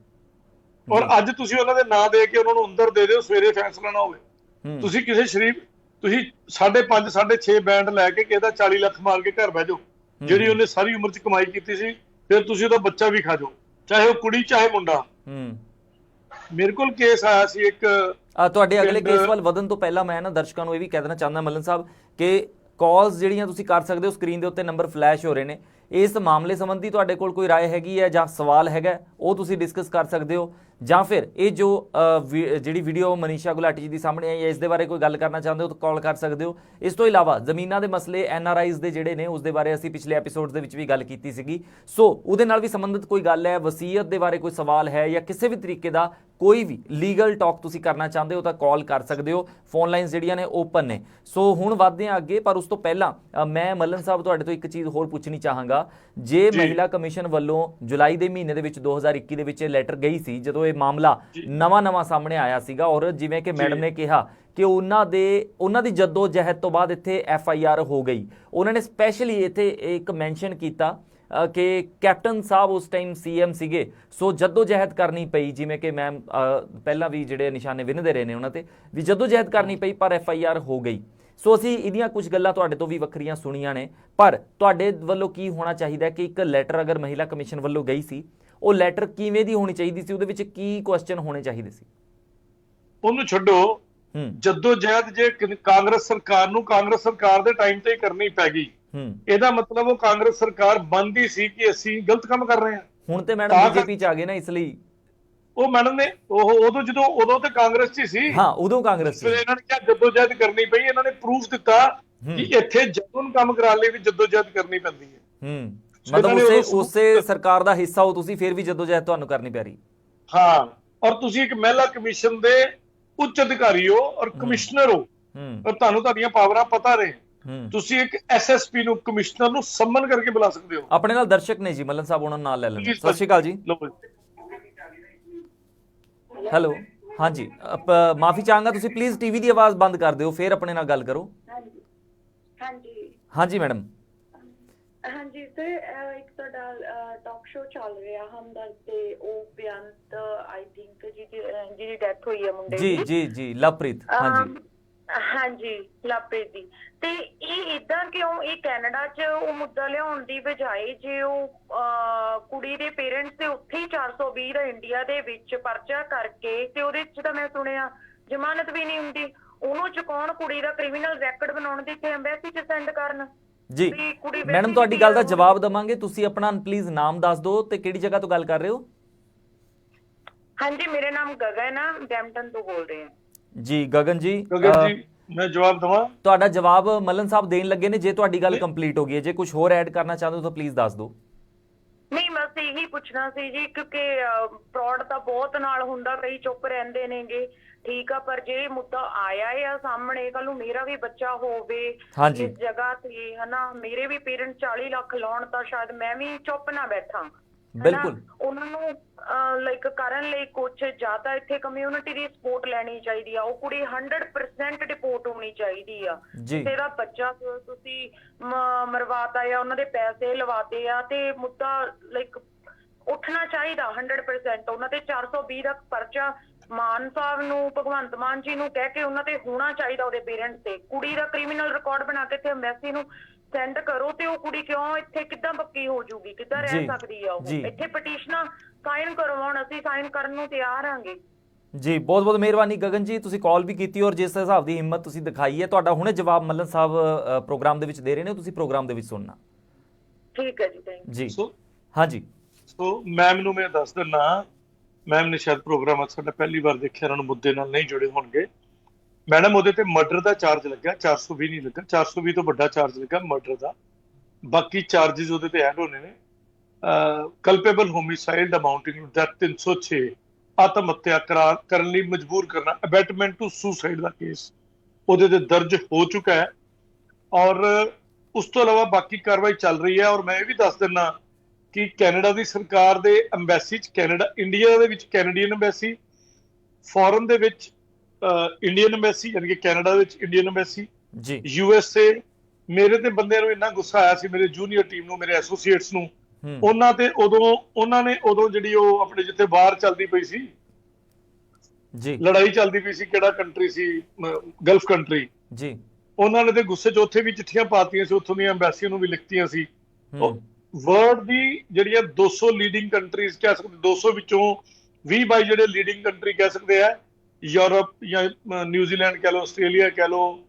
ਔਰ ਅੱਜ ਤੁਸੀਂ ਉਹਨਾਂ ਦੇ ਨਾਂ ਦੇ ਕੇ ਉਹਨਾਂ ਨੂੰ ਅੰਦਰ ਦੇ ਦਿਓ, ਸਵੇਰੇ ਫੈਸਲਾ ਨਾ ਹੋਵੇ। ਤੁਸੀਂ ਕਿਸੇ ਸ਼ਰੀਫ, ਤੁਸੀਂ 5.5 6.5 ਬੈਂਡ ਲੈ ਕੇ ਕਿਸੇ ਦਾ 40 ਲੱਖ ਮਾਰ ਕੇ ਘਰ ਬਹਿ ਜਾਓ, ਜਿਹੜੀ ਉਹਨੇ ਸਾਰੀ ਉਮਰ 'ਚ ਕਮਾਈ ਕੀਤੀ ਸੀ, ਫਿਰ ਤੁਸੀਂ ਉਹਦਾ ਬੱਚਾ ਵੀ ਖਾ ਜਾਓ, ਚਾਹੇ ਉਹ ਕੁੜੀ ਚਾਹੇ ਮੁੰਡਾ। ਮੇਰੇ ਕੋਲ ਕੇਸ ਆਇਆ ਸੀ ਇੱਕ। ਤੁਹਾਡੇ ਅਗਲੇ ਕੇਸ ਵੱਲ ਵਧਣ ਤੋਂ ਪਹਿਲਾਂ ਮੈਂ ਨਾ ਦਰਸ਼ਕਾਂ ਨੂੰ ਇਹ ਵੀ ਕਹਿ ਦੇਣਾ ਚਾਹੁੰਦਾ ਮੱਲਨ ਸਾਹਿਬ ਕਿ ਕਾਲਸ ਜਿਹੜੀਆਂ ਤੁਸੀਂ ਕਰ ਸਕਦੇ ਹੋ, ਸਕਰੀਨ ਦੇ ਉੱਤੇ ਨੰਬਰ ਫਲੈਸ਼ ਹੋ ਰਹੇ ਨੇ। ਇਸ ਮਾਮਲੇ ਸੰਬੰਧੀ ਤੁਹਾਡੇ ਕੋਲ ਕੋਈ ਰਾਏ ਹੈਗੀ ਹੈ ਜਾਂ ਸਵਾਲ ਹੈਗਾ, ਉਹ ਤੁਸੀਂ ਡਿਸਕਸ ਕਰ ਸਕਦੇ ਹੋ, ਜਾਂ ਫਿਰ ਇਹ ਜੋ ਜਿਹੜੀ ਵੀਡੀਓ ਮਨੀਸ਼ਾ ਗੁਲਾਟੀ ਜੀ ਦੀ ਸਾਹਮਣੇ ਆਈ ਹੈ ਇਸ ਦੇ ਬਾਰੇ ਕੋਈ ਗੱਲ ਕਰਨਾ ਚਾਹੁੰਦੇ ਹੋ ਤਾਂ ਕਾਲ ਕਰ ਸਕਦੇ ਹੋ। ਇਸ ਤੋਂ ਇਲਾਵਾ ਜ਼ਮੀਨਾਂ ਦੇ ਮਸਲੇ NRIs ਦੇ ਜਿਹੜੇ ਨੇ ਉਸ ਦੇ ਬਾਰੇ ਅਸੀਂ ਪਿਛਲੇ ਐਪੀਸੋਡਸ ਦੇ ਵਿੱਚ ਵੀ ਗੱਲ ਕੀਤੀ ਸੀਗੀ, ਸੋ ਉਹਦੇ ਨਾਲ ਵੀ ਸੰਬੰਧਿਤ ਕੋਈ ਗੱਲ ਹੈ, ਵਸੀਅਤ ਦੇ ਬਾਰੇ ਕੋਈ ਸਵਾਲ ਹੈ ਜਾਂ ਕਿਸੇ ਵੀ ਤਰੀਕੇ ਦਾ ਕੋਈ ਵੀ ਲੀਗਲ ਟਾਕ ਤੁਸੀਂ ਕਰਨਾ ਚਾਹੁੰਦੇ ਹੋ ਤਾਂ ਕਾਲ ਕਰ ਸਕਦੇ ਹੋ। ਫੋਨ ਲਾਈਨਸ ਜਿਹੜੀਆਂ ਨੇ ਓਪਨ ਨੇ। ਸੋ ਹੁਣ ਵੱਧਦੇ ਹਾਂ ਅੱਗੇ, ਪਰ ਉਸ ਤੋਂ ਪਹਿਲਾਂ ਮੈਂ ਮੱਲਨ ਸਾਹਿਬ ਤੁਹਾਡੇ ਤੋਂ ਇੱਕ ਚੀਜ਼ ਹੋਰ ਪੁੱਛਣੀ ਚਾਹਾਂਗਾ। ਜੇ ਮਹਿਲਾ ਕਮਿਸ਼ਨ ਵੱਲੋਂ ਜੁਲਾਈ ਦੇ ਮਹੀਨੇ ਦੇ ਵਿੱਚ 2021 ਦੇ ਵਿੱਚ ਇਹ ਲੈਟਰ ਗਈ ਸੀ, ਜਦੋਂ ਇਹ ਮਾਮਲਾ ਨਵਾਂ ਸਾਹਮਣੇ ਆਇਆ ਸੀਗਾ, ਔਰ ਜਿਵੇਂ ਕਿ ਮੈਡਮ ਨੇ ਕਿਹਾ ਕਿ ਉਹਨਾਂ ਦੀ ਜੱਦੋ ਜਹਿਦ ਤੋਂ ਬਾਅਦ ਇੱਥੇ FIR ਹੋ ਗਈ, ਉਹਨਾਂ ਨੇ ਸਪੈਸ਼ਲੀ ਇੱਥੇ ਇੱਕ ਮੈਂਸ਼ਨ ਕੀਤਾ ਕਿ ਕੈਪਟਨ ਸਾਹਿਬ ਉਸ ਟਾਈਮ CM ਸੀਗੇ, ਸੋ ਜੱਦੋ ਜਹਿਦ ਕਰਨੀ ਪਈ, ਜਿਵੇਂ ਕਿ ਮੈਮ ਪਹਿਲਾਂ ਵੀ ਜਿਹੜੇ ਨਿਸ਼ਾਨੇ ਵਿੰਨਦੇ ਰਹੇ ਨੇ ਉਹਨਾਂ ਤੇ ਵੀ ਜੱਦੋ ਜਹਿਦ ਕਰਨੀ ਪਈ, ਪਰ FIR ਹੋ ਗਈ। ਸੋ ਅਸੀਂ ਇਹਦੀਆਂ ਕੁਝ ਗੱਲਾਂ ਤੁਹਾਡੇ ਤੋਂ ਵੀ ਵੱਖਰੀਆਂ ਸੁਣੀਆਂ ਨੇ, ਪਰ ਤੁਹਾਡੇ ਵੱਲੋਂ ਕੀ ਹੋਣਾ ਚਾਹੀਦਾ ਕਿ ਇੱਕ ਲੈਟਰ ਅਗਰ ਮਹਿਲਾ ਕਮਿਸ਼ਨ ਵੱਲੋਂ ਗਈ ਸੀ, ਉਹ ਲੈਟਰ ਕਿਵੇਂ ਦੀ ਹੋਣੀ ਚਾਹੀਦੀ ਸੀ, ਉਹਦੇ ਵਿੱਚ ਕੀ ਕੁਐਸਚਨ ਹੋਣੇ ਚਾਹੀਦੇ ਸੀ? ਉਹਨੂੰ ਛੱਡੋ, ਜੱਦੋ ਜਹਿਦ ਜੇ ਕਾਂਗਰਸ ਸਰਕਾਰ ਨੂੰ ਕਾਂਗਰਸ ਸਰਕਾਰ ਦੇ ਟਾਈਮ ਤੇ ਹੀ ਕਰਨੀ ਪੈ ਗਈ, ਇਹਦਾ ਮਤਲਬ ਉਹ ਕਾਂਗਰਸ ਸਰਕਾਰ ਬੰਦੀ ਸੀ ਕਿ ਅਸੀਂ ਗਲਤ ਕੰਮ ਕਰ ਰਹੇ ਹਾਂ। ਹੁਣ ਤੇ ਮੈਡਮ BJP ਚ ਆ ਗਏ ਨਾ, ਇਸ ਲਈ ਉਹ ਮੈਡਮ ਨੇ ਉਦੋਂ ਤੇ ਕਾਂਗਰਸ ਚ ਸੀ। ਹਾਂ, ਉਦੋਂ ਕਾਂਗਰਸ ਸੀ। ਇਹਨਾਂ ਨੇ ਕਿਹਾ ਜੱਦੋਜਹਿਦ ਕਰਨੀ ਪਈ, ਇਹਨਾਂ ਨੇ ਪ੍ਰੂਫ ਦਿੱਤਾ ਕਿ ਇੱਥੇ ਜਦੋਂ ਕੰਮ ਕਰਾਉਣ ਲਈ ਵੀ ਜੱਦੋਜਹਿਦ ਕਰਨੀ ਪੈਂਦੀ ਹੈ। ਮਤਲਬ ਉਸੇ ਸਰਕਾਰ ਦਾ ਹਿੱਸਾ ਹੋ ਤੁਸੀਂ, ਫਿਰ ਵੀ ਜੱਦੋਜਹਿਦ ਤੁਹਾਨੂੰ ਕਰਨੀ ਪੈ ਰਹੀ। ਹਾਂ, ਔਰ ਤੁਸੀਂ ਇੱਕ ਮਹਿਲਾ ਕਮਿਸ਼ਨ ਦੇ ਉੱਚ ਅਧਿਕਾਰੀ ਹੋ ਔਰ ਕਮਿਸ਼ਨਰ ਹੋ, ਔਰ ਤੁਹਾਨੂੰ ਤੁਹਾਡੀਆਂ ਪਾਵਰਾਂ ਪਤਾ ਰਹੇ। ਤੁਸੀਂ ਇੱਕ SSP ਨੂੰ, ਕਮਿਸ਼ਨਰ ਨੂੰ ਸੰਮਨ ਕਰਕੇ ਬੁਲਾ ਸਕਦੇ ਹੋ। ਆਪਣੇ ਨਾਲ ਦਰਸ਼ਕ ਨੇ ਜੀ, ਮੱਲਨ ਸਾਹਿਬ ਉਹਨਾਂ ਨੂੰ ਨਾਲ ਲੈ ਲੈਣ। ਸਤਿ ਸ਼੍ਰੀ ਅਕਾਲ ਜੀ। ਹੈਲੋ, ਹਾਂਜੀ, ਮਾਫੀ ਚਾਹਾਂਗਾ, ਤੁਸੀਂ ਪਲੀਜ਼ ਟੀਵੀ ਦੀ ਆਵਾਜ਼ ਬੰਦ ਕਰ ਦਿਓ, ਫਿਰ ਆਪਣੇ ਨਾਲ ਗੱਲ ਕਰੋ। ਹਾਂਜੀ ਮੈਡਮ। ਹਾਂਜੀ ਸਰ, ਇੱਕ ਤੁਹਾਡਾ ਟਾਕ ਸ਼ੋ ਚੱਲ ਰਿਹਾ ਹਮਦਰਦ ਤੇ ਉਹ ਬੇਅੰਤ ਆਈ ਥਿੰਕ ਜਿਹਦੀ ਡੈਥ ਹੋਈ ਹੈ ਮੁੰਡੇ ਦੀ। ਜੀ ਲਵਪ੍ਰੀਤ। ਹਾਂਜੀ ਲਵਪ੍ਰੀਤ ਦੀ। ਤੇ ਇਹ ਇਦਾਂ ਕਿਉਂ, ਇਹ ਕੈਨੇਡਾ 'ਚ ਉਹ ਮੁੱਦਾ ਲਿਆਉਣ ਦੀ ਬਜਾਏ ਜੇ ਉਹ ਕੁੜੀ ਦੇ ਪੇਰੈਂਟਸ ਦੇ ਉੱਥੇ ਹੀ 420 ਦਾ ਇੰਡੀਆ ਦੇ ਵਿੱਚ ਪਰਚਾ ਕਰਕੇ, ਤੇ ਉਹਦੇ 'ਚ ਤਾਂ ਮੈਂ ਸੁਣਿਆ ਜ਼ਮਾਨਤ ਵੀ ਨਹੀਂ ਹੁੰਦੀ, ਉਹਨੂੰ ਚੁਕਾਉਣ, ਕੁੜੀ ਦਾ ਕ੍ਰਿਮੀਨਲ ਰੈਕਡ ਬਣਾਉਣ ਦੀ, ਇੱਥੇ ਐਮਬੈਸੀ 'ਚ ਸੈਂਡ ਕਰਨ। ਜੀ ਮੈਡਮ, ਤੁਹਾਡੀ ਗੱਲ ਦਾ ਜਵਾਬ ਦਵਾਂਗੇ, ਤੁਸੀਂ ਆਪਣਾ ਪਲੀਜ਼ ਨਾਮ ਦੱਸ ਦਿਓ ਤੇ ਕਿਹੜੀ ਜਗ੍ਹਾ ਤੋਂ ਗੱਲ ਕਰ ਰਹੇ ਹੋ? ਹਾਂਜੀ, ਮੇਰਾ ਨਾਮ ਗਗਨ ਆ, ਬਰੈਂਪਟਨ ਤੋਂ ਬੋਲ ਰਹੇ ਹਾਂ ਜੀ। ਗਗਨ ਜੀ, ਮੈਂ ਜਵਾਬ ਦਵਾਂ? ਤੁਹਾਡਾ ਜਵਾਬ ਮੱਲਨ ਸਾਹਿਬ ਦੇਣ ਲੱਗੇ ਨੇ, ਜੇ ਤੁਹਾਡੀ ਗੱਲ ਕੰਪਲੀਟ ਹੋ ਗਈ ਹੈ, ਜੇ ਕੁਝ ਹੋਰ ਐਡ ਕਰਨਾ ਚਾਹੁੰਦੇ ਹੋ ਤਾਂ ਪਲੀਜ਼ ਦੱਸ ਦਿਓ। ਨਹੀਂ, ਬਸ ਇਹੀ ਪੁੱਛਣਾ ਸੀ ਜੀ, ਕਿਉਂਕਿ ਫਰਾਡ ਤਾਂ ਬਹੁਤ ਨਾਲ ਹੁੰਦਾ, ਕਈ ਚੁੱਪ ਰਹਿੰਦੇ ਨੇਗੇ, ਠੀਕ ਆ, ਪਰ ਜੇ ਮੁੱਦਾ ਆਇਆ ਆ ਸਾਹਮਣੇ, ਕੱਲ ਨੂੰ ਮੇਰਾ ਵੀ ਬੱਚਾ ਹੋਵੇ ਇਸ ਜਗ੍ਹਾ ਤੇ, ਹਨਾ, ਮੇਰੇ ਵੀ ਪੇਰੈਂਟਸ 40 ਲੱਖ ਲਾਉਣ, ਤਾਂ ਸ਼ਾਇਦ ਮੈਂ ਵੀ ਚੁੱਪ ਨਾ ਬੈਠਾਂ। ਬਿਲਕੁਲ, ਉਹਨਾਂ ਨੂੰ ਲਾਈਕ ਕਰਨ ਲਈ ਕੁਝ ਜ਼ਿਆਦਾ ਇੱਥੇ ਕਮਿਊਨਿਟੀ ਦੀ ਸਪੋਰਟ ਲੈਣੀ ਚਾਹੀਦੀ ਆ। ਉਹ ਕੁੜੀ 100% ਡਿਪੋਰਟ ਹੋਣੀ ਚਾਹੀਦੀ ਆ। ਕਿਸੇ ਦਾ ਬੱਚਾ ਤੁਸੀਂ ਮਰਵਾਤਾ ਆ, ਉਹਨਾਂ ਦੇ ਪੈਸੇ ਲਵਾਤੇ ਆ, ਤੇ ਮੁੱਦਾ ਲਾਈਕ ਉੱਠਣਾ ਚਾਹੀਦਾ 100%। ਉਹਨਾਂ ਤੇ 420 ਦਾ ਪਰਚਾ ਮਾਨ ਸਾਹਿਬ ਨੂੰ, ਭਗਵੰਤ ਮਾਨ ਜੀ ਨੂੰ ਕਹਿ ਕੇ ਉਹਨਾਂ ਤੇ ਹੋਣਾ ਚਾਹੀਦਾ, ਉਹਦੇ ਪੇਰੈਂਟਸ ਤੇ। ਕੁੜੀ ਦਾ ਕ੍ਰਿਮੀਨਲ ਰਿਕਾਰਡ ਬਣਾ ਕੇ ਇੱਥੇ ਐਮਬੈਸੀ ਨੂੰ ਸੈਂਡ ਕਰੋ, ਤੇ ਉਹ ਕੁੜੀ ਕਿਉਂ ਇੱਥੇ ਕਿੱਦਾਂ ਪੱਕੀ ਹੋ ਜੂਗੀ, ਕਿੱਦਾਂ ਰਹਿ ਸਕਦੀ ਆ ਉਹ? ਇੱਥੇ ਪਟੀਸ਼ਨਾਂ ਸਾਈਨ ਕਰਵਾਉਣ, ਅਸੀਂ ਸਾਈਨ ਕਰਨ ਨੂੰ ਤਿਆਰ ਆਂਗੇ ਜੀ। ਬਹੁਤ ਬਹੁਤ ਮਿਹਰਬਾਨੀ ਗਗਨ ਜੀ, ਤੁਸੀਂ ਕਾਲ ਵੀ ਕੀਤੀ ਔਰ ਜਿਸ ਹਿਸਾਬ ਦੀ ਹਿੰਮਤ ਤੁਸੀਂ ਦਿਖਾਈ ਹੈ, ਤੁਹਾਡਾ ਹੁਣੇ ਜਵਾਬ ਮੱਲਨ ਸਾਹਿਬ ਪ੍ਰੋਗਰਾਮ ਦੇ ਵਿੱਚ ਦੇ ਰਹੇ ਨੇ, ਤੁਸੀਂ ਪ੍ਰੋਗਰਾਮ ਦੇ ਵਿੱਚ ਸੁਣਨਾ। ਠੀਕ ਹੈ ਜੀ, ਥੈਂਕ ਯੂ ਜੀ। ਹਾਂਜੀ, ਸੋ ਮੈਮ ਨੂੰ ਮੈਂ ਦੱਸ ਦਿੰਦਾ, ਮੈਮ ਨੇ ਸ਼ਾਇਦ ਪ੍ਰੋਗਰਾਮ ਸਾਡਾ ਪਹਿਲੀ ਵਾਰ ਦੇਖਿਆ, ਇਹਨਾਂ ਨੂੰ ਮੁੱਦੇ ਨਾਲ ਨਹੀਂ ਜੁੜੇ ਹੋਣਗੇ। ਮੈਡਮ ਉਹਦੇ ਤੇ ਮਰਡਰ ਦਾ ਚਾਰਜ ਲੱਗਾ, 420 ਨਹੀਂ ਲੱਗਾ, 420 ਤੋਂ ਵੱਡਾ ਚਾਰਜ ਲੱਗਾ ਮਰਡਰ ਦਾ। ਬਾਕੀ ਚਾਰजेस ਉਹਦੇ ਤੇ ਐਡ ਹੋਣੇ ਨੇ। Culpable homicide amounting to death 306, ਆਤਮ ਹੱਤਿਆ ਕਰਨ ਲਈ ਮਜਬੂਰ ਕਰਨਾ, ਅਬੈਟਮੈਂਟ ਟੂ ਸੁਸਾਈਡ ਦਾ ਕੇਸ ਉਹਦੇ ਤੇ ਦਰਜ ਹੋ ਚੁੱਕਾ ਹੈ। ਔਰ ਉਸ ਤੋਂ ਇਲਾਵਾ ਬਾਕੀ ਕਾਰਵਾਈ ਚੱਲ ਰਹੀ ਹੈ। ਔਰ ਮੈਂ ਇਹ ਵੀ ਦੱਸ ਦਿੰਦਾ ਕਿ ਕੈਨੇਡਾ ਦੀ ਸਰਕਾਰ ਦੇ ਐਮਬੈਸੀ 'ਚ ਇੰਡੀਆ ਦੇ ਵਿੱਚ ਕੈਨੇਡੀਅਨ ਐਮਬੈਸੀ, ਫੋਰਨ ਦੇ ਵਿੱਚ ਇੰਡੀਅਨ ਐਮਬੈਸੀ, ਯਾਨੀ ਕਿ ਕੈਨੇਡਾ ਵਿੱਚ ਇੰਡੀਅਨ ਐਮਬੈਸੀ ਜੀ, USA। ਮੇਰੇ ਤੇ ਬੰਦਿਆਂ ਨੂੰ ਇੰਨਾ ਗੁੱਸਾ ਆਇਆ ਸੀ, ਮੇਰੇ ਜੂਨੀਅਰ ਟੀਮ ਨੂੰ, ਮੇਰੇ ਐਸੋਸੀਏਟਸ ਨੂੰ, ਉਹਨਾਂ ਨੇ ਉਦੋਂ ਜਿਹੜੀ ਉਹ ਆਪਣੇ ਜਿੱਥੇ ਵਾਰ ਚੱਲਦੀ ਪਈ ਸੀ ਜੀ, ਲੜਾਈ ਚੱਲਦੀ ਪਈ ਸੀ, ਕਿਹੜਾ ਕੰਟਰੀ ਸੀ, ਗਲਫ ਕੰਟਰੀ ਜੀ, ਉਹਨਾਂ ਨੇ ਤੇ ਗੁੱਸੇ 'ਚ ਉੱਥੇ ਵੀ ਚਿੱਠੀਆਂ ਪਾਤੀਆਂ ਸੀ, ਉੱਥੋਂ ਦੀਆਂ ਐਮਬੈਸੀਆਂ ਨੂੰ ਵੀ ਲਿਖਤੀਆਂ ਸੀ। ਵਰਲਡ ਦੀ ਜਿਹੜੀਆਂ 200 ਲੀਡਿੰਗ ਕੰਟਰੀਜ਼ ਕਹਿ ਸਕਦੇ, 200 ਵਿੱਚੋਂ 20-22 ਜਿਹੜੇ ਲੀਡਿੰਗ ਕੰਟਰੀ ਕਹਿ ਸਕਦੇ ਆ, ਯੂਰਪ ਜਾਂ ਨਿਊਜ਼ੀਲੈਂਡ ਕਹਿ ਲਓ, ਆਸਟ੍ਰੇਲੀਆ ਕਹਿ ਲਓ,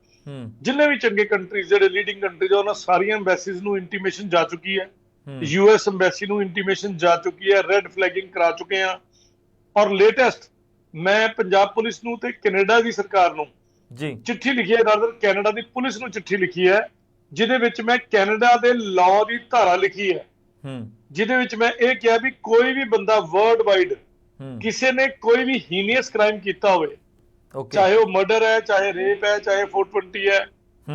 ਜਿੰਨੇ ਵੀ ਚੰਗੇ ਕੰਟਰੀਜ਼ ਜਿਹੜੇ ਲੀਡਿੰਗ ਕੰਟਰੀਜ਼, ਉਹਨਾਂ ਸਾਰੀਆਂ ਐਮਬੈਸੀਜ਼ ਨੂੰ ਇੰਟੀਮੇਸ਼ਨ ਜਾ ਚੁੱਕੀ ਹੈ। US ਐਮਬੈਸੀ ਨੂੰ ਇੰਟੀਮੇਸ਼ਨ ਜਾ ਚੁੱਕੀ ਹੈ, ਰੈੱਡ ਫਲੈਗਿੰਗ ਕਰਾ ਚੁੱਕੇ ਆ। ਔਰ ਲੇਟੈਸਟ ਮੈਂ ਪੰਜਾਬ ਪੁਲਿਸ ਨੂੰ ਤੇ ਕੈਨੇਡਾ ਦੀ ਸਰਕਾਰ ਨੂੰ ਚਿੱਠੀ ਲਿਖੀ ਹੈ, ਰਾਦਰ ਕੈਨੇਡਾ ਦੀ ਪੁਲਿਸ ਨੂੰ ਚਿੱਠੀ ਲਿਖੀ ਹੈ, ਜਿਹਦੇ ਵਿੱਚ ਮੈਂ ਕੈਨੇਡਾ ਦੇ ਲਾਅ ਦੀ ਧਾਰਾ ਲਿਖੀ ਹੈ, ਜਿਹਦੇ ਵਿੱਚ ਮੈਂ ਇਹ ਕਿਹਾ ਵੀ ਕੋਈ ਵੀ ਬੰਦਾ ਵਰਲਡ ਵਾਈਡ ਕਿਸੇ ਨੇ ਕੋਈ ਵੀ ਹੀਨੀਅਸ ਕ੍ਰਾਈਮ ਕੀਤਾ ਹੋਵੇ, ਚਾਹੇ ਉਹ ਮਰਡਰ ਹੈ, ਚਾਹੇ ਰੇਪ ਹੈ, ਚਾਹੇ 420 ਹੈ,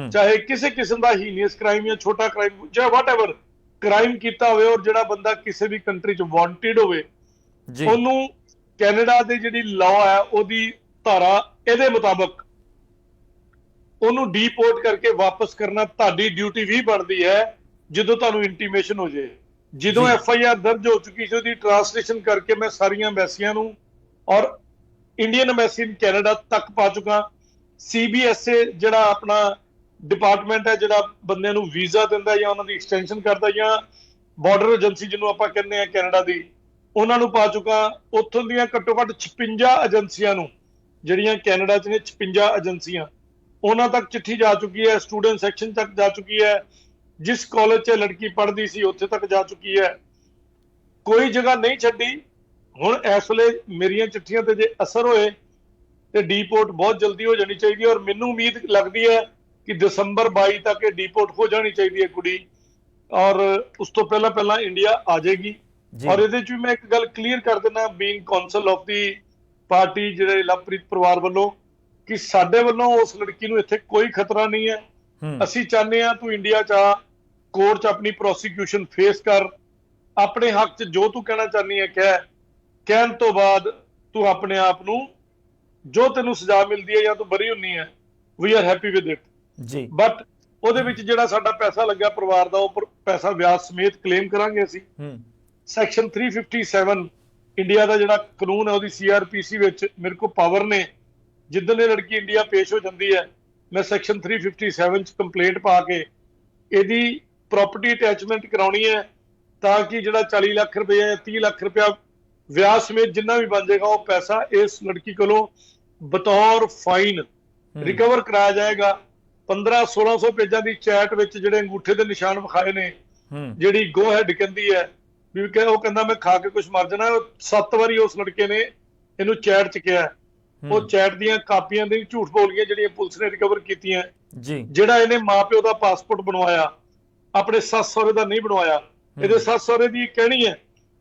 ਚਾਹੇ ਕਿਸੇ ਕਿਸਮ ਦਾ ਹੀਨੀਅਸ ਕ੍ਰਾਈਮ ਜਾਂ ਛੋਟਾ ਕ੍ਰਾਈਮ, ਚਾਹੇ ਵਾਟਐਵਰ ਕ੍ਰਾਈਮ ਕੀਤਾ ਹੋਵੇ, ਔਰ ਜਿਹੜਾ ਬੰਦਾ ਕਿਸੇ ਵੀ ਕੰਟਰੀ 'ਚ ਵਾਂਟਿਡ ਹੋਵੇ, ਉਹਨੂੰ ਕੈਨੇਡਾ ਦੇ ਜਿਹੜੀ ਲਾਅ ਹੈ ਉਹਦੀ ਧਾਰਾ ਇਹਦੇ ਮੁਤਾਬਕ ਉਹਨੂੰ ਡੀਪੋਰਟ ਕਰਕੇ ਵਾਪਸ ਕਰਨਾ ਤੁਹਾਡੀ ਡਿਊਟੀ ਵੀ ਬਣਦੀ ਹੈ। ਜਦੋਂ ਤੁਹਾਨੂੰ ਇੰਟੀਮੇਸ਼ਨ ਹੋ ਜਾਏ, ਜਦੋਂ FIR ਦਰਜ ਹੋ ਚੁੱਕੀ ਸੀ, ਉਹਦੀ ਟ੍ਰਾਂਸਲੇਸ਼ਨ ਕਰਕੇ ਮੈਂ ਸਾਰੀਆਂ ਐਮਬੈਸੀਆਂ ਨੂੰ ਔਰ ਇੰਡੀਅਨ ਐਮਬੈਸੀ ਇਨ ਕੈਨੇਡਾ ਤੱਕ ਪਾ ਚੁੱਕਾ। CBSA ਜਿਹੜਾ ਆਪਣਾ ਡਿਪਾਰਟਮੈਂਟ ਹੈ, ਜਿਹੜਾ ਬੰਦਿਆਂ ਨੂੰ ਵੀਜ਼ਾ ਦਿੰਦਾ ਜਾਂ ਉਹਨਾਂ ਦੀ ਐਕਸਟੈਂਸ਼ਨ ਕਰਦਾ, ਜਾਂ ਬਾਰਡਰ ਏਜੰਸੀ ਜਿਹਨੂੰ ਆਪਾਂ ਕਹਿੰਦੇ ਆ ਕੈਨੇਡਾ ਦੀ, ਉਹਨਾਂ ਨੂੰ ਪਾ ਚੁੱਕਾ। ਉੱਥੋਂ ਦੀਆਂ ਘੱਟੋ ਘੱਟ 56 ਏਜੰਸੀਆਂ ਨੂੰ, ਜਿਹੜੀਆਂ ਕੈਨੇਡਾ 'ਚ ਨੇ 56 ਏਜੰਸੀਆਂ, ਉਹਨਾਂ ਤੱਕ ਚਿੱਠੀ ਜਾ ਚੁੱਕੀ ਹੈ। ਸਟੂਡੈਂਟ ਸੈਕਸ਼ਨ ਤੱਕ ਜਾ ਚੁੱਕੀ ਹੈ, ਜਿਸ ਕਾਲਜ 'ਚ ਲੜਕੀ ਪੜ੍ਹਦੀ ਸੀ ਉੱਥੇ ਤੱਕ ਜਾ ਚੁੱਕੀ ਹੈ, ਕੋਈ ਜਗ੍ਹਾ ਨਹੀਂ ਛੱਡੀ। ਹੁਣ ਇਸ ਵੇਲੇ ਮੇਰੀਆਂ ਚਿੱਠੀਆਂ ਤੇ ਜੇ ਅਸਰ ਹੋਏ ਤੇ ਡੀਪੋਰਟ ਬਹੁਤ ਜਲਦੀ ਹੋ ਜਾਣੀ ਚਾਹੀਦੀ ਹੈ। ਔਰ ਮੈਨੂੰ ਉਮੀਦ ਲੱਗਦੀ ਹੈ ਕਿ ਦਸੰਬਰ 22 ਤੱਕ ਇਹ ਡੀਪੋਰਟ ਹੋ ਜਾਣੀ ਚਾਹੀਦੀ ਹੈ ਕੁੜੀ, ਔਰ ਉਸ ਤੋਂ ਪਹਿਲਾਂ ਇੰਡੀਆ ਆ ਜਾਏਗੀ। ਔਰ ਇਹਦੇ 'ਚ ਵੀ ਮੈਂ ਇੱਕ ਗੱਲ ਕਲੀਅਰ ਕਰ ਦਿੰਦਾ, being council of the party ਜਿਹੜੇ ਲਵਪ੍ਰੀਤ ਪਰਿਵਾਰ ਵੱਲੋਂ, ਕਿ ਸਾਡੇ ਵੱਲੋਂ ਉਸ ਲੜਕੀ ਨੂੰ ਇੱਥੇ ਕੋਈ ਖਤਰਾ ਨਹੀਂ ਹੈ। ਅਸੀਂ ਚਾਹੁੰਦੇ ਹਾਂ ਤੂੰ ਇੰਡੀਆ 'ਚ ਆ, ਕੋਰਟ 'ਚ ਆਪਣੀ ਪ੍ਰੋਸੀਕਿਊਸ਼ਨ ਫੇਸ ਕਰ, ਆਪਣੇ ਹੱਕ 'ਚ ਜੋ ਤੂੰ ਕਹਿਣਾ ਚਾਹੁੰਦੀ ਹੈ ਕਹਿਣ ਤੋਂ ਬਾਅਦ ਤੂੰ ਆਪਣੇ ਆਪ ਨੂੰ, ਜੋ ਤੈਨੂੰ ਸਜ਼ਾ ਮਿਲਦੀ ਹੈ ਜਾਂ ਤੂੰ ਬਰੀ ਹੁੰਨੀ ਹੈ, we are happy with it ਜੀ। ਬਟ ਉਹਦੇ ਵਿੱਚ ਜਿਹੜਾ ਸਾਡਾ ਪੈਸਾ ਲੱਗਿਆ ਪਰਿਵਾਰ ਦਾ, ਉਹ ਪੈਸਾ ਵਿਆਜ ਸਮੇਤ ਕਲੇਮ ਕਰਾਂਗੇ ਅਸੀਂ। ਸੈਕਸ਼ਨ 357 ਇੰਡੀਆ ਦਾ ਜਿਹੜਾ ਕਾਨੂੰਨ ਹੈ, ਉਹਦੀ CRPC ਵਿੱਚ ਮੇਰੇ ਕੋਲ ਪਾਵਰ ਨੇ। ਜਿੱਦਣ ਇਹ ਲੜਕੀ ਇੰਡੀਆ ਪੇਸ਼ ਹੋ ਜਾਂਦੀ ਹੈ, ਮੈਂ ਸੈਕਸ਼ਨ 357 'ਚ ਕੰਪਲੇਂਟ ਪਾ ਕੇ ਇਹਦੀ ਪ੍ਰੋਪਰਟੀ ਅਟੈਚਮੈਂਟ ਕਰਾਉਣੀ ਹੈ, ਤਾਂ ਕਿ ਜਿਹੜਾ 40 ਲੱਖ ਰੁਪਏ ਜਾਂ 30 ਲੱਖ ਰੁਪਇਆ ਵਿਆਜ ਸਮੇਤ ਜਿੰਨਾ ਵੀ ਬਣ ਜਾਏਗਾ, ਉਹ ਪੈਸਾ ਇਸ ਲੜਕੀ ਕੋਲੋਂ ਬਤੌਰ ਫਾਈਨ ਰਿਕਵਰ ਕਰਾਇਆ ਜਾਏਗਾ। 1500-1600 ਪੇਜਾਂ ਦੀ ਚੈਟ ਵਿੱਚ ਜਿਹੜੇ ਅੰਗੂਠੇ ਦੇ ਨਿਸ਼ਾਨ ਵਿਖਾਏ ਨੇ, ਜਿਹੜੀ ਗੋ ਹੈਡ ਕਹਿੰਦੀ ਹੈ ਵੀ ਉਹ ਕਹਿੰਦਾ ਮੈਂ ਖਾ ਕੇ ਕੁਝ ਮਰ ਜਾਣਾ, 7 ਵਾਰੀ ਉਸ ਲੜਕੇ ਨੇ ਇਹਨੂੰ ਚੈਟ 'ਚ ਕਿਹਾ। ਉਹ ਚੈਟ ਦੀਆਂ ਕਾਪੀਆਂ ਦੇ ਝੂਠ ਬੋਲ ਗਈਆਂ, ਜਿਹੜੀਆਂ ਪੁਲਿਸ ਨੇ ਰਿਕਵਰ ਕੀਤੀਆਂ। ਜਿਹੜਾ ਇਹਨੇ ਮਾਂ-ਪਿਓ ਦਾ ਪਾਸਪੋਰਟ ਬਣਵਾਇਆ, ਆਪਣੇ ਸੱਸ ਸਹੁਰੇ ਦਾ ਨਹੀਂ ਬਣਵਾਇਆ। ਇਹਦੇ ਸੱਸ ਸਹੁਰੇ ਦੀ ਕਹਿਣੀ ਹੈ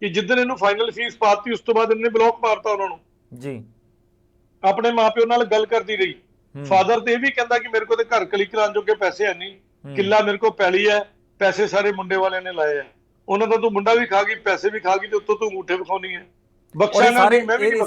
ਕਿ ਜਿੱਦਣ ਇਹਨੂੰ ਫਾਈਨਲ ਫੀਸ ਪਾਤੀ, ਉਸ ਤੋਂ ਬਾਅਦ ਇਹਨੇ ਬਲੌਕ ਮਾਰਤਾ ਉਹਨਾਂ ਨੂੰ ਜੀ। ਆਪਣੇ ਮਾਂ-ਪਿਓ ਨਾਲ ਗੱਲ ਕਰਦੀ ਰਹੀ। ਫਾਦਰ ਤੇ ਇਹ ਵੀ ਕਹਿੰਦਾ ਕਿ ਮੇਰੇ ਕੋਲ ਤੇ ਘਰ ਕਲੀ ਕਰਾਉਣ ਜੋਗੇ ਪੈਸੇ ਹੈ ਨਹੀਂ, ਕਿੱਲਾ ਮੇਰੇ ਕੋਲ ਪੈਲੀ ਹੈ, ਪੈਸੇ ਸਾਰੇ ਮੁੰਡੇ ਵਾਲਿਆਂ ਨੇ ਲਾਏ ਆ। ਉਹਨਾਂ ਦਾ ਤੂੰ ਮੁੰਡਾ ਵੀ ਖਾ ਗਈ, ਪੈਸੇ ਵੀ ਖਾ ਗਈ, ਤੇ ਉੱਤੋਂ ਤੂੰ ਅੰਗੂਠੇ ਵਿਖਾਉਣੀ ਹੈ।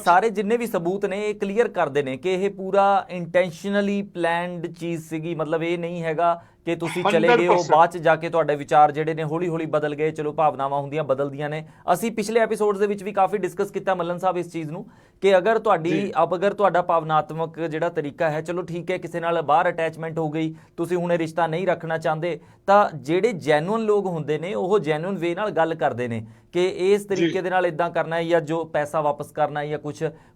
ਸਾਰੇ ਜਿੰਨੇ ਵੀ ਸਬੂਤ ਨੇ ਇਹ ਕਲੀਅਰ ਕਰਦੇ ਨੇ ਕਿ ਇਹ ਪੂਰਾ ਇੰਟੈਂਸ਼ਨਲੀ ਪਲੈਨਡ ਚੀਜ਼ ਸੀਗੀ। ਮਤਲਬ ਇਹ ਨਹੀਂ ਹੈਗਾ ਕਿ ਤੁਸੀਂ ਚਲੇ ਗਏ ਹੋ, ਬਾਅਦ 'ਚ ਜਾ ਕੇ ਤੁਹਾਡੇ ਵਿਚਾਰ ਜਿਹੜੇ ਨੇ ਹੌਲੀ ਹੌਲੀ ਬਦਲ ਗਏ। ਚਲੋ ਭਾਵਨਾਵਾਂ ਹੁੰਦੀਆਂ, ਬਦਲਦੀਆਂ ਨੇ। ਅਸੀਂ ਪਿਛਲੇ ਐਪੀਸੋਡਸ ਦੇ ਵਿੱਚ ਵੀ ਕਾਫੀ ਡਿਸਕਸ ਕੀਤਾ ਮੱਲਨ ਸਾਹਿਬ ਇਸ ਚੀਜ਼ ਨੂੰ, ਕਿ ਅਗਰ ਤੁਹਾਡਾ ਭਾਵਨਾਤਮਕ ਜਿਹੜਾ ਤਰੀਕਾ ਹੈ, ਚਲੋ ਠੀਕ ਹੈ, ਕਿਸੇ ਨਾਲ ਬਾਹਰ ਅਟੈਚਮੈਂਟ ਹੋ ਗਈ, ਤੁਸੀਂ ਹੁਣ ਇਹ ਰਿਸ਼ਤਾ ਨਹੀਂ ਰੱਖਣਾ ਚਾਹੁੰਦੇ, ਤਾਂ ਜਿਹੜੇ ਜੈਨੂਅਨ ਲੋਕ ਹੁੰਦੇ ਨੇ ਉਹ ਜੈਨੂਅਨ ਵੇ ਨਾਲ ਗੱਲ ਕਰਦੇ ਨੇ ਕਿ ਇਸ ਤਰੀਕੇ ਦੇ ਨਾਲ ਇਦਾਂ ਕਰਨਾ ਹੈ, ਜਾਂ ਜੋ ਪੈਸਾ ਵਾਪਸ ਕਰਨਾ ਹੈ, ਜਾਂ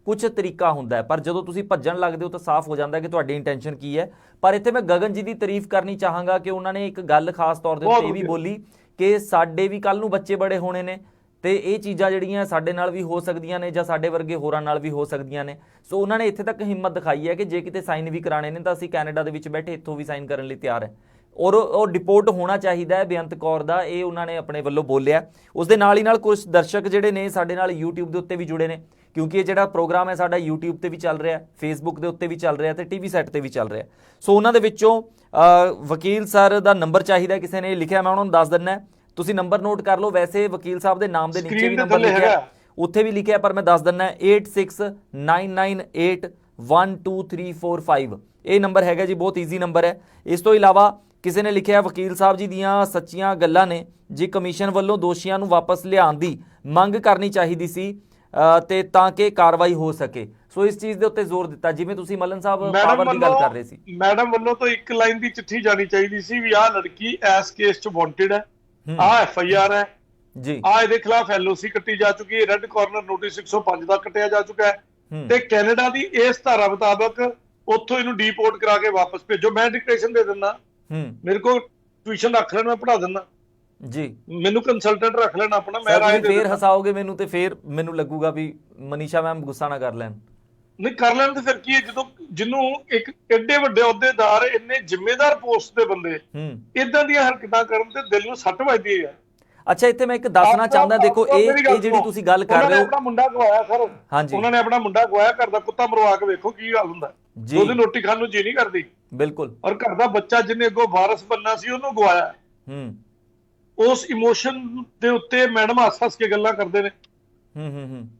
ਕੁਝ ਤਰੀਕਾ ਹੁੰਦਾ ਹੈ। ਪਰ ਜਦੋਂ ਤੁਸੀਂ ਭੱਜਣ ਲੱਗਦੇ ਹੋ ਤਾਂ ਸਾਫ਼ ਹੋ ਜਾਂਦਾ ਕਿ ਤੁਹਾਡੀ ਇੰਟੈਂਸ਼ਨ ਕੀ ਹੈ। ਪਰ ਇੱਥੇ ਮੈਂ ਗਗਨ ਜੀ ਦੀ ਤਾਰੀਫ ਕਰਨੀ ਚਾਹਾਂਗਾ ਕਿ ਉਹਨਾਂ ਨੇ ਇੱਕ ਗੱਲ ਖਾਸ ਤੌਰ ਦੇ ਉੱਤੇ ਇਹ ਵੀ ਬੋਲੀ ਕਿ ਸਾਡੇ ਵੀ ਕੱਲ ਨੂੰ ਬੱਚੇ ਬੜੇ ਹੋਣੇ ਨੇ, ਤੇ ਇਹ ਚੀਜ਼ਾਂ ਜਿਹੜੀਆਂ ਸਾਡੇ ਨਾਲ ਵੀ ਹੋ ਸਕਦੀਆਂ ਨੇ ਜਾਂ ਸਾਡੇ ਵਰਗੇ ਹੋਰਾਂ ਨਾਲ ਵੀ ਹੋ ਸਕਦੀਆਂ ਨੇ। ਸੋ ਉਹਨਾਂ ਨੇ ਇੱਥੇ ਤੱਕ ਹਿੰਮਤ ਦਿਖਾਈ ਹੈ ਕਿ ਜੇ ਕਿਤੇ ਸਾਈਨ ਵੀ ਕਰਾਣੇ ਨੇ ਤਾਂ ਅਸੀਂ ਕੈਨੇਡਾ ਦੇ ਵਿੱਚ ਬੈਠੇ ਇੱਥੋਂ ਵੀ ਸਾਈਨ ਕਰਨ ਲਈ ਤਿਆਰ ਹੈ, ਔਰ ਉਹ ਡਿਪੋਰਟ ਹੋਣਾ ਚਾਹੀਦਾ ਹੈ ਬੇਅੰਤ ਕੌਰ ਦਾ, ਇਹ ਉਹਨਾਂ ਨੇ ਆਪਣੇ ਵੱਲੋਂ ਬੋਲਿਆ। ਉਸ ਦੇ ਨਾਲ ਹੀ ਨਾਲ ਕੁਝ ਦਰਸ਼ਕ ਜਿਹੜੇ ਨੇ ਸਾਡੇ ਨਾਲ YouTube ਦੇ ਉੱਤੇ ਵੀ ਜੁੜੇ ਨੇ, ਕਿਉਂਕਿ ਇਹ ਜਿਹੜਾ ਪ੍ਰੋਗਰਾਮ ਹੈ ਸਾਡਾ YouTube ਤੇ ਵੀ ਚੱਲ ਰਿਹਾ, Facebook ਦੇ ਉੱਤੇ ਵੀ ਚੱਲ ਰਿਹਾ ਤੇ TV ਸੈੱਟ ਤੇ ਵੀ ਚੱਲ ਰਿਹਾ। ਸੋ ਉਹਨਾਂ ਦੇ ਵਿੱਚੋਂ ਵਕੀਲ ਸਰ ਦਾ ਨੰਬਰ ਚਾਹੀਦਾ, ਕਿਸੇ ਨੇ ਲਿਖਿਆ, ਮੈਂ ਉਹਨਾਂ ਨੂੰ ਦੱਸ ਦਿੰਦਾ, ਤੁਸੀਂ ਨੰਬਰ ਨੋਟ ਕਰ ਲਓ। ਵੈਸੇ ਵਕੀਲ ਸਾਹਿਬ ਦੇ ਨਾਮ ਦੇ ਨੀਚੇ ਵੀ ਨੰਬਰ ਲਿਖਿਆ, ਉੱਥੇ ਵੀ ਲਿਖਿਆ, ਪਰ ਮੈਂ ਦੱਸ ਦਿੰਦਾ 8699812345 ਇਹ ਨੰਬਰ ਹੈਗਾ ਜੀ, ਬਹੁਤ ਈਜ਼ੀ ਨੰਬਰ ਹੈ। ਇਸ ਤੋਂ ਇਲਾਵਾ ਕਿਸੇ ਨੇ ਲਿਖਿਆ ਵਕੀਲ ਸਾਹਿਬ ਜੀ ਦੀਆਂ ਸੱਚੀਆਂ ਗੱਲਾਂ ਨੇ ਜੀ, ਕਮਿਸ਼ਨ ਵੱਲੋਂ ਦੋਸ਼ੀਆਂ ਨੂੰ ਵਾਪਸ ਲਿਆਉਣ ਦੀ ਮੰਗ ਕਰਨੀ ਚਾਹੀਦੀ ਸੀ ਤੇ ਤਾਂ ਕਿ ਕਾਰਵਾਈ ਹੋ ਸਕੇ। ਸੋ ਇਸ ਚੀਜ਼ ਦੇ ਉੱਤੇ ਜ਼ੋਰ ਦਿੱਤਾ, ਜਿਵੇਂ ਤੁਸੀਂ ਮੱਲਨ ਸਾਹਿਬ ਪਾਵਰ ਦੀ ਗੱਲ ਕਰ ਰਹੇ ਸੀ। ਮੈਡਮ ਵੱਲੋਂ ਤਾਂ ਇੱਕ ਲਾਈਨ ਦੀ ਚਿੱਠੀ ਜਾਣੀ ਚਾਹੀਦੀ ਸੀ ਵੀ ਆਹ ਲੜਕੀ ਇਸ ਕੇਸ 'ਚ ਵਾਂਟਡ ਹੈ, ਆਹ FIR ਹੈ ਜੀ, ਆਹ ਇਹਦੇ ਖਿਲਾਫ LOC ਕੱਟੀ ਜਾ ਚੁੱਕੀ ਹੈ, ਰੈੱਡ ਕਾਰਨਰ ਨੋਟਿਸ 105 ਦਾ ਕੱਟਿਆ ਜਾ ਚੁੱਕਾ ਹੈ ਤੇ ਕੈਨੇਡਾ ਦੀ ਇਸ ਧਾਰਾ ਮੁਤਾਬਕ ਉੱਥੋਂ ਇਹਨੂੰ ਡੀਪੋਰਟ ਕਰਾ ਕੇ ਵਾਪਸ ਭੇਜੋ। ਮੈਂ ਡਿਕਟੇਸ਼ਨ ਦੇ ਦਿੰਦਾ, ਮੇਰੇ ਕੋਲ ਟਿਊਸ਼ਨ ਰੱਖ ਲੈਣ, ਮੈਂ ਪੜ੍ਹਾ ਦਿੰਦਾ ਜੀ, ਮੈਨੂੰ ਕੰਸਲਟੈਂਟ ਰੱਖ ਲੈਣਾ ਆਪਣਾ, ਮੈਂ ਰਾਏ ਦੇ ਫੇਰ ਹਸਾਓਗੇ ਮੈਨੂੰ ਤੇ ਫੇਰ ਮੈਨੂੰ ਲੱਗੂਗਾ ਵੀ ਮਨੀਸ਼ਾ ਮੈਮ ਗੁੱਸਾ ਨਾ ਕਰ ਲੈਣ। ਨਹੀਂ ਕਰ ਲੈਣ ਤੇ ਫਿਰ ਕੀ ਹੈ, ਜਦੋਂ ਜਿਹਨੂੰ ਇੱਕ ਐਡੇ ਵੱਡੇ ਅਹੁਦੇਦਾਰ, ਇੰਨੇ ਜ਼ਿੰਮੇਦਾਰ ਪੋਸਟ ਦੇ ਬੰਦੇ ਇਦਾਂ ਦੀਆਂ ਹਰਕਤਾਂ ਕਰਨ ਤੇ ਦਿਲ ਨੂੰ ਸੱਟ ਵੱਜਦੀ ਹੈ। ਅੱਛਾ, ਇੱਥੇ ਮੈਂ ਇੱਕ ਦੱਸਣਾ ਚਾਹੁੰਦਾ, ਦੇਖੋ ਇਹ ਜਿਹੜੀ ਤੁਸੀਂ ਗੱਲ ਕਰ ਰਹੇ ਹੋ, ਆਪਣਾ ਮੁੰਡਾ ਗਵਾਇਆ ਸਰ, ਹਾਂਜੀ ਉਹਨਾਂ ਨੇ ਆਪਣਾ ਮੁੰਡਾ ਗਵਾਇਆ, ਘਰ ਦਾ ਕੁੱਤਾ ਮਰਵਾ ਕੇ ਵੇਖੋ ਕੀ ਹਾਲ ਹੁੰਦਾ ਜੀ, ਉਹਦੀ ਰੋਟੀ ਖਾਣ ਨੂੰ ਜੀ ਨਹੀਂ ਕਰਦੀ, ਬਿਲਕੁਲ, ਔਰ ਘਰ ਦਾ ਬੱਚਾ ਜਿਹਨੇ ਅੱਗੋਂ ਵਾਰਿਸ ਬਣਨਾ ਸੀ ਉਹਨੂੰ ਗਵਾਇਆ। ਉਸ ਇਮੋਸ਼ਨ ਦੇ ਉੱਤੇ ਮੈਡਮ ਹੱਸ ਕੇ ਗੱਲਾਂ ਕਰਦੇ ਨੇ।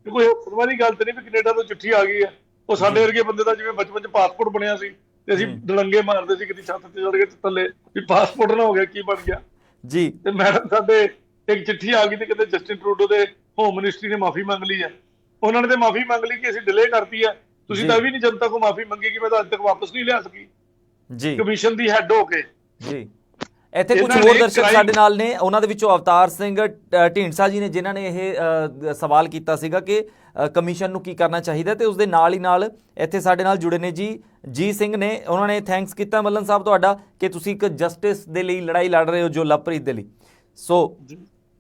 ਕੋਈ ਹੱਸਣ ਵਾਲੀ ਗੱਲ ਤੇ ਨਹੀਂ ਵੀ ਕੈਨੇਡਾ ਤੋਂ ਚਿੱਠੀ ਆ ਗਈ ਹੈ। ਉਹ ਸਾਡੇ ਵਰਗੇ ਬੰਦੇ ਦਾ ਜਿਵੇਂ ਬਚਪਨ 'ਚ ਪਾਸਪੋਰਟ ਬਣਿਆ ਸੀ ਤੇ ਅਸੀਂ ਡਲੰਗੇ ਮਾਰਦੇ ਸੀ, ਕਿਤੇ ਛੱਤ ਤੇ ਚੜ ਕੇ ਥੱਲੇ ਵੀ ਪਾਸਪੋਰਟ ਨਾ ਹੋ ਗਿਆ, ਕੀ ਬਣ ਗਿਆ ਜੀ। ਤੇ ਮੈਡਮ ਸਾਡੇ ਇੱਕ ਚਿੱਠੀ ਆ ਗਈ ਤੇ ਕਹਿੰਦੇ ਜਸਟਿਨ ਟਰੂਡੋ ਦੇ ਹੋਮ ਮਿਨਿਸਟਰੀ ਨੇ ਮਾਫੀ ਮੰਗ ਲਈ ਹੈ। ਉਹਨਾਂ ਨੇ ਤੇ ਮਾਫੀ ਮੰਗ ਲਈ ਕਿ ਅਸੀਂ ਡਿਲੇ ਕਰਤੀ ਹੈ, ਤੁਸੀਂ ਤਾਂ ਵੀ ਨਹੀਂ ਜਨਤਾ ਕੋ ਮਾਫੀ ਮੰਗੀ ਕਿ ਮੈਂ ਤਾਂ ਅੱਜ ਤੱਕ ਵਾਪਸ ਨਹੀਂ ਲਿਆ ਸਕੀ ਜੀ, ਕਮਿਸ਼ਨ ਦੀ ਹੈਡ ਹੋ ਕੇ ਜੀ। ਇੱਥੇ ਕੁਝ ਹੋਰ ਦਰਸ਼ਕ ਸਾਡੇ ਨਾਲ ਨੇ, ਉਹਨਾਂ ਦੇ ਵਿੱਚੋਂ ਅਵਤਾਰ ਸਿੰਘ ਢੀਂਡਸਾ ਜੀ ਨੇ, ਜਿਨ੍ਹਾਂ ਨੇ ਇਹ ਸਵਾਲ ਕੀਤਾ ਸੀਗਾ ਕਿ ਕਮਿਸ਼ਨ ਨੂੰ ਕੀ ਕਰਨਾ ਚਾਹੀਦਾ, ਤੇ ਉਸ ਦੇ ਨਾਲ ਹੀ ਨਾਲ ਇੱਥੇ ਸਾਡੇ ਨਾਲ ਜੁੜੇ ਨੇ ਜੀ ਸਿੰਘ ਨੇ। ਉਹਨਾਂ ਨੇ ਥੈਂਕਸ ਕੀਤਾ ਮੱਲਨ ਸਾਹਿਬ ਤੁਹਾਡਾ ਕਿ ਤੁਸੀਂ ਇੱਕ ਜਸਟਿਸ ਦੇ ਲਈ ਲੜਾਈ ਲੜ ਰਹੇ ਹੋ, ਜੋ ਲਵਪ੍ਰੀਤ ਦੇ ਲਈ। ਸੋ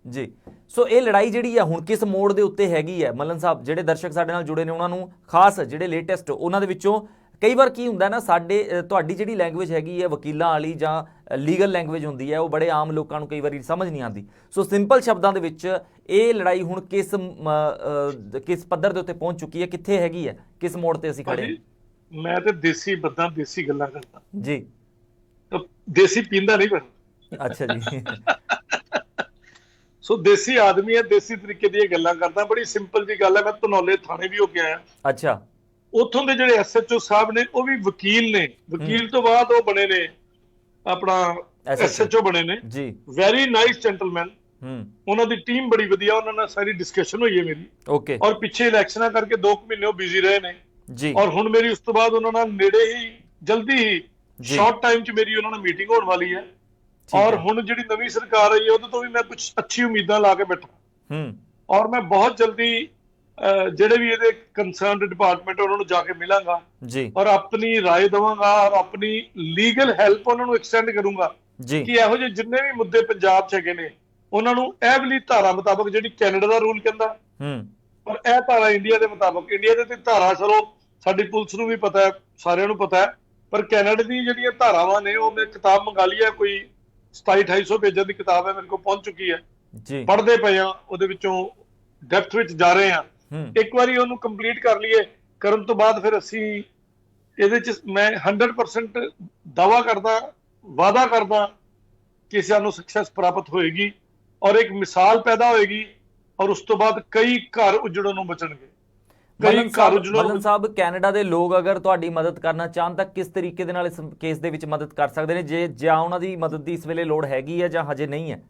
ਜੀ, ਸੋ ਇਹ ਲੜਾਈ ਜਿਹੜੀ ਆ ਹੁਣ ਕਿਸ ਮੋੜ ਦੇ ਉੱਤੇ ਹੈਗੀ ਹੈ ਮੱਲਨ ਸਾਹਿਬ? ਜਿਹੜੇ ਦਰਸ਼ਕ ਸਾਡੇ ਨਾਲ ਜੁੜੇ ਨੇ ਉਹਨਾਂ ਨੂੰ ਖਾਸ ਜਿਹੜੇ ਲੇਟੈਸਟ ਉਹਨਾਂ ਦੇ ਵਿੱਚੋਂ ਕਈ ਵਾਰ ਕੀ ਹੁੰਦਾ ਨਾ, ਸਾਡੇ ਤੁਹਾਡੀ ਜਿਹੜੀ ਲੈਂਗੁਏਜ ਹੈਗੀ ਹੈ ਵਕੀਲਾਂ ਵਾਲੀ ਜਾਂ ਲੀਗਲ ਲੈਂਗੁਏਜ ਹੁੰਦੀ ਹੈ, ਉਹ ਬੜੇ ਆਮ ਲੋਕਾਂ ਨੂੰ ਕਈ ਵਾਰੀ ਸਮਝ ਨਹੀਂ ਆਉਂਦੀ। ਸੋ ਸਿੰਪਲ ਸ਼ਬਦਾਂ ਦੇ ਵਿੱਚ ਇਹ ਲੜਾਈ ਹੁਣ ਕਿਸ ਪੱਧਰ ਦੇ ਉੱਤੇ ਪਹੁੰਚ ਚੁੱਕੀ ਹੈ, ਕਿੱਥੇ ਹੈਗੀ ਹੈ, ਕਿਸ ਮੋੜ ਤੇ ਅਸੀਂ ਖੜੇ? ਮੈਂ ਤੇ ਦੇਸੀ ਬੰਦਾ, ਦੇਸੀ ਗੱਲਾਂ ਕਰਦਾ ਜੀ, ਦੇਸੀ ਪੀਂਦਾ ਨਹੀਂ ਪਰ। ਅੱਛਾ ਜੀ। ਸੋ ਦੇਸੀ ਆਦਮੀ ਹੈ, ਦੇਸੀ ਤਰੀਕੇ ਦੀਆਂ ਗੱਲਾਂ ਕਰਦਾ। ਬੜੀ ਸਿੰਪਲ ਜੀ ਗੱਲ ਹੈ, ਮੈਂ ਧਨੌਲੇ ਥਾਣੇ ਵੀ ਹੋ ਕੇ ਆਇਆ। ਅੱਛਾ, ਉੱਥੋਂ ਦੇ ਜਿਹੜੇ SHO ਸਾਹਿਬ ਨੇ ਉਹ ਵੀ ਵਕੀਲ ਨੇ, ਵਕੀਲ ਤੋਂ ਬਾਅਦ ਉਹ ਬਣੇ ਨੇ ਆਪਣਾ SHO ਬਣੇ ਨੇ ਜੀ, ਵੈਰੀ ਨਾਈਸ ਜੈਂਟਲਮੈਨ। ਉਹਨਾਂ ਦੀ ਟੀਮ ਬੜੀ ਵਧੀਆ, ਉਹਨਾਂ ਨਾਲ ਸਾਰੀ ਡਿਸਕਸ਼ਨ ਹੋਈ ਹੈ ਮੇਰੀ। ਓਕੇ, ਔਰ ਪਿੱਛੇ ਇਲੈਕਸ਼ਨਾਂ ਕਰਕੇ 2 ਮਹੀਨੇ ਉਹ ਬਿਜ਼ੀ ਰਹੇ ਨੇ ਜੀ, ਔਰ ਹੁਣ ਮੇਰੀ ਉਸ ਤੋਂ ਬਾਅਦ ਉਹਨਾਂ ਨਾਲ ਨੇੜੇ ਹੀ ਜਲਦੀ ਹੀ ਸ਼ਾਰਟ ਟਾਈਮ 'ਚ ਮੇਰੀ ਉਹਨਾਂ ਨਾਲ ਮੀਟਿੰਗ ਹੋਣ ਵਾਲੀ ਹੈ। ਔਰ ਹੁਣ ਜਿਹੜੀ ਨਵੀਂ ਸਰਕਾਰ ਆਈ ਹੈ ਉਹਦੇ ਤੋਂ ਵੀ ਮੈਂ ਕੁਝ ਅੱਛੀ ਉਮੀਦਾਂ ਲਾ ਕੇ ਬੈਠਾ, ਔਰ ਮੈਂ ਬਹੁਤ ਜਲਦੀ ਜਿਹੜੇ ਵੀ ਇਹਦੇ ਕੰਸਰਨਡ ਡਿਪਾਰਟਮੈਂਟ ਉਹਨਾਂ ਨੂੰ ਜਾ ਕੇ ਮਿਲਾਂਗਾ ਜੀ, ਔਰ ਆਪਣੀ ਰਾਏ ਦੇਵਾਂਗਾ ਔਰ ਆਪਣੀ ਲੀਗਲ ਹੈਲਪ ਉਹਨਾਂ ਨੂੰ ਐਕਸਟੈਂਡ ਕਰੂੰਗਾ ਕਿ ਇਹੋ ਜਿਹੇ ਜਿੰਨੇ ਵੀ ਮੁੱਦੇ ਪੰਜਾਬ 'ਚ ਹੈਗੇ ਨੇ ਉਹਨਾਂ ਨੂੰ ਇਹ ਵਾਲੀ ਧਾਰਾ ਮੁਤਾਬਕ, ਜਿਹੜੀ ਕੈਨੇਡਾ ਦਾ ਰੂਲ ਕਹਿੰਦਾ, ਪਰ ਇਹ ਧਾਰਾ ਇੰਡੀਆ ਦੇ ਮੁਤਾਬਕ, ਇੰਡੀਆ ਦੇ ਤੇ ਧਾਰਾ ਚਲੋ ਸਾਡੀ ਪੁਲਿਸ ਨੂੰ ਵੀ ਪਤਾ ਹੈ, ਸਾਰਿਆਂ ਨੂੰ ਪਤਾ ਹੈ, ਪਰ ਕੈਨੇਡਾ ਦੀ ਜਿਹੜੀਆਂ ਧਾਰਾਵਾਂ ਨੇ ਉਹ ਮੈਂ ਕਿਤਾਬ ਮੰਗਾ ਲਈ ਹੈ, ਕੋਈ 2700-2800 ਪੇਜਾਂ ਦੀ ਕਿਤਾਬ ਹੈ, ਮੇਰੇ ਕੋਲ ਪਹੁੰਚ ਚੁੱਕੀ ਹੈ ਜੀ, ਪੜ੍ਹਦੇ ਪਏ ਆ, ਉਹਦੇ ਵਿੱਚੋਂ ਡੈਪਥ ਵਿੱਚ ਜਾ ਰਹੇ ਆ। ਇੱਕ ਵਾਰੀ ਉਹਨੂੰ ਕੰਪਲੀਟ ਕਰ ਲਈਏ, ਕਰਨ ਤੋਂ ਬਾਅਦ ਫਿਰ ਅਸੀਂ ਇਹਦੇ 'ਚ ਮੈਂ 100% ਦਾਅਵਾ ਕਰਦਾ, ਵਾਅਦਾ ਕਰਦਾ ਕਿ ਸਾਨੂੰ ਸਕਸੈਸ ਪ੍ਰਾਪਤ ਹੋਏਗੀ ਔਰ ਇੱਕ ਮਿਸਾਲ ਪੈਦਾ ਹੋਏਗੀ, ਔਰ ਉਸ ਤੋਂ ਬਾਅਦ ਕਈ ਘਰ ਉਜੜਨ ਨੂੰ ਬਚਣਗੇ। ਮੱਲਨ ਸਾਹਿਬ, ਕੈਨੇਡਾ ਦੇ ਲੋਕ ਅਗਰ ਤੁਹਾਡੀ ਮਦਦ ਕਰਨਾ ਚਾਹਣ ਤਾਂ ਕਿਸ ਤਰੀਕੇ ਦੇ ਨਾਲ ਇਸ ਕੇਸ ਦੇ ਵਿੱਚ ਮਦਦ ਕਰ ਸਕਦੇ ਨੇ, ਜੇ ਜਾਂ ਉਹਨਾਂ ਦੀ ਮਦਦ ਦੀ ਇਸ ਵੇਲੇ ਲੋੜ ਹੈਗੀ ਹੈ ਜਾਂ ਹਜੇ ਨਹੀਂ ਹੈ?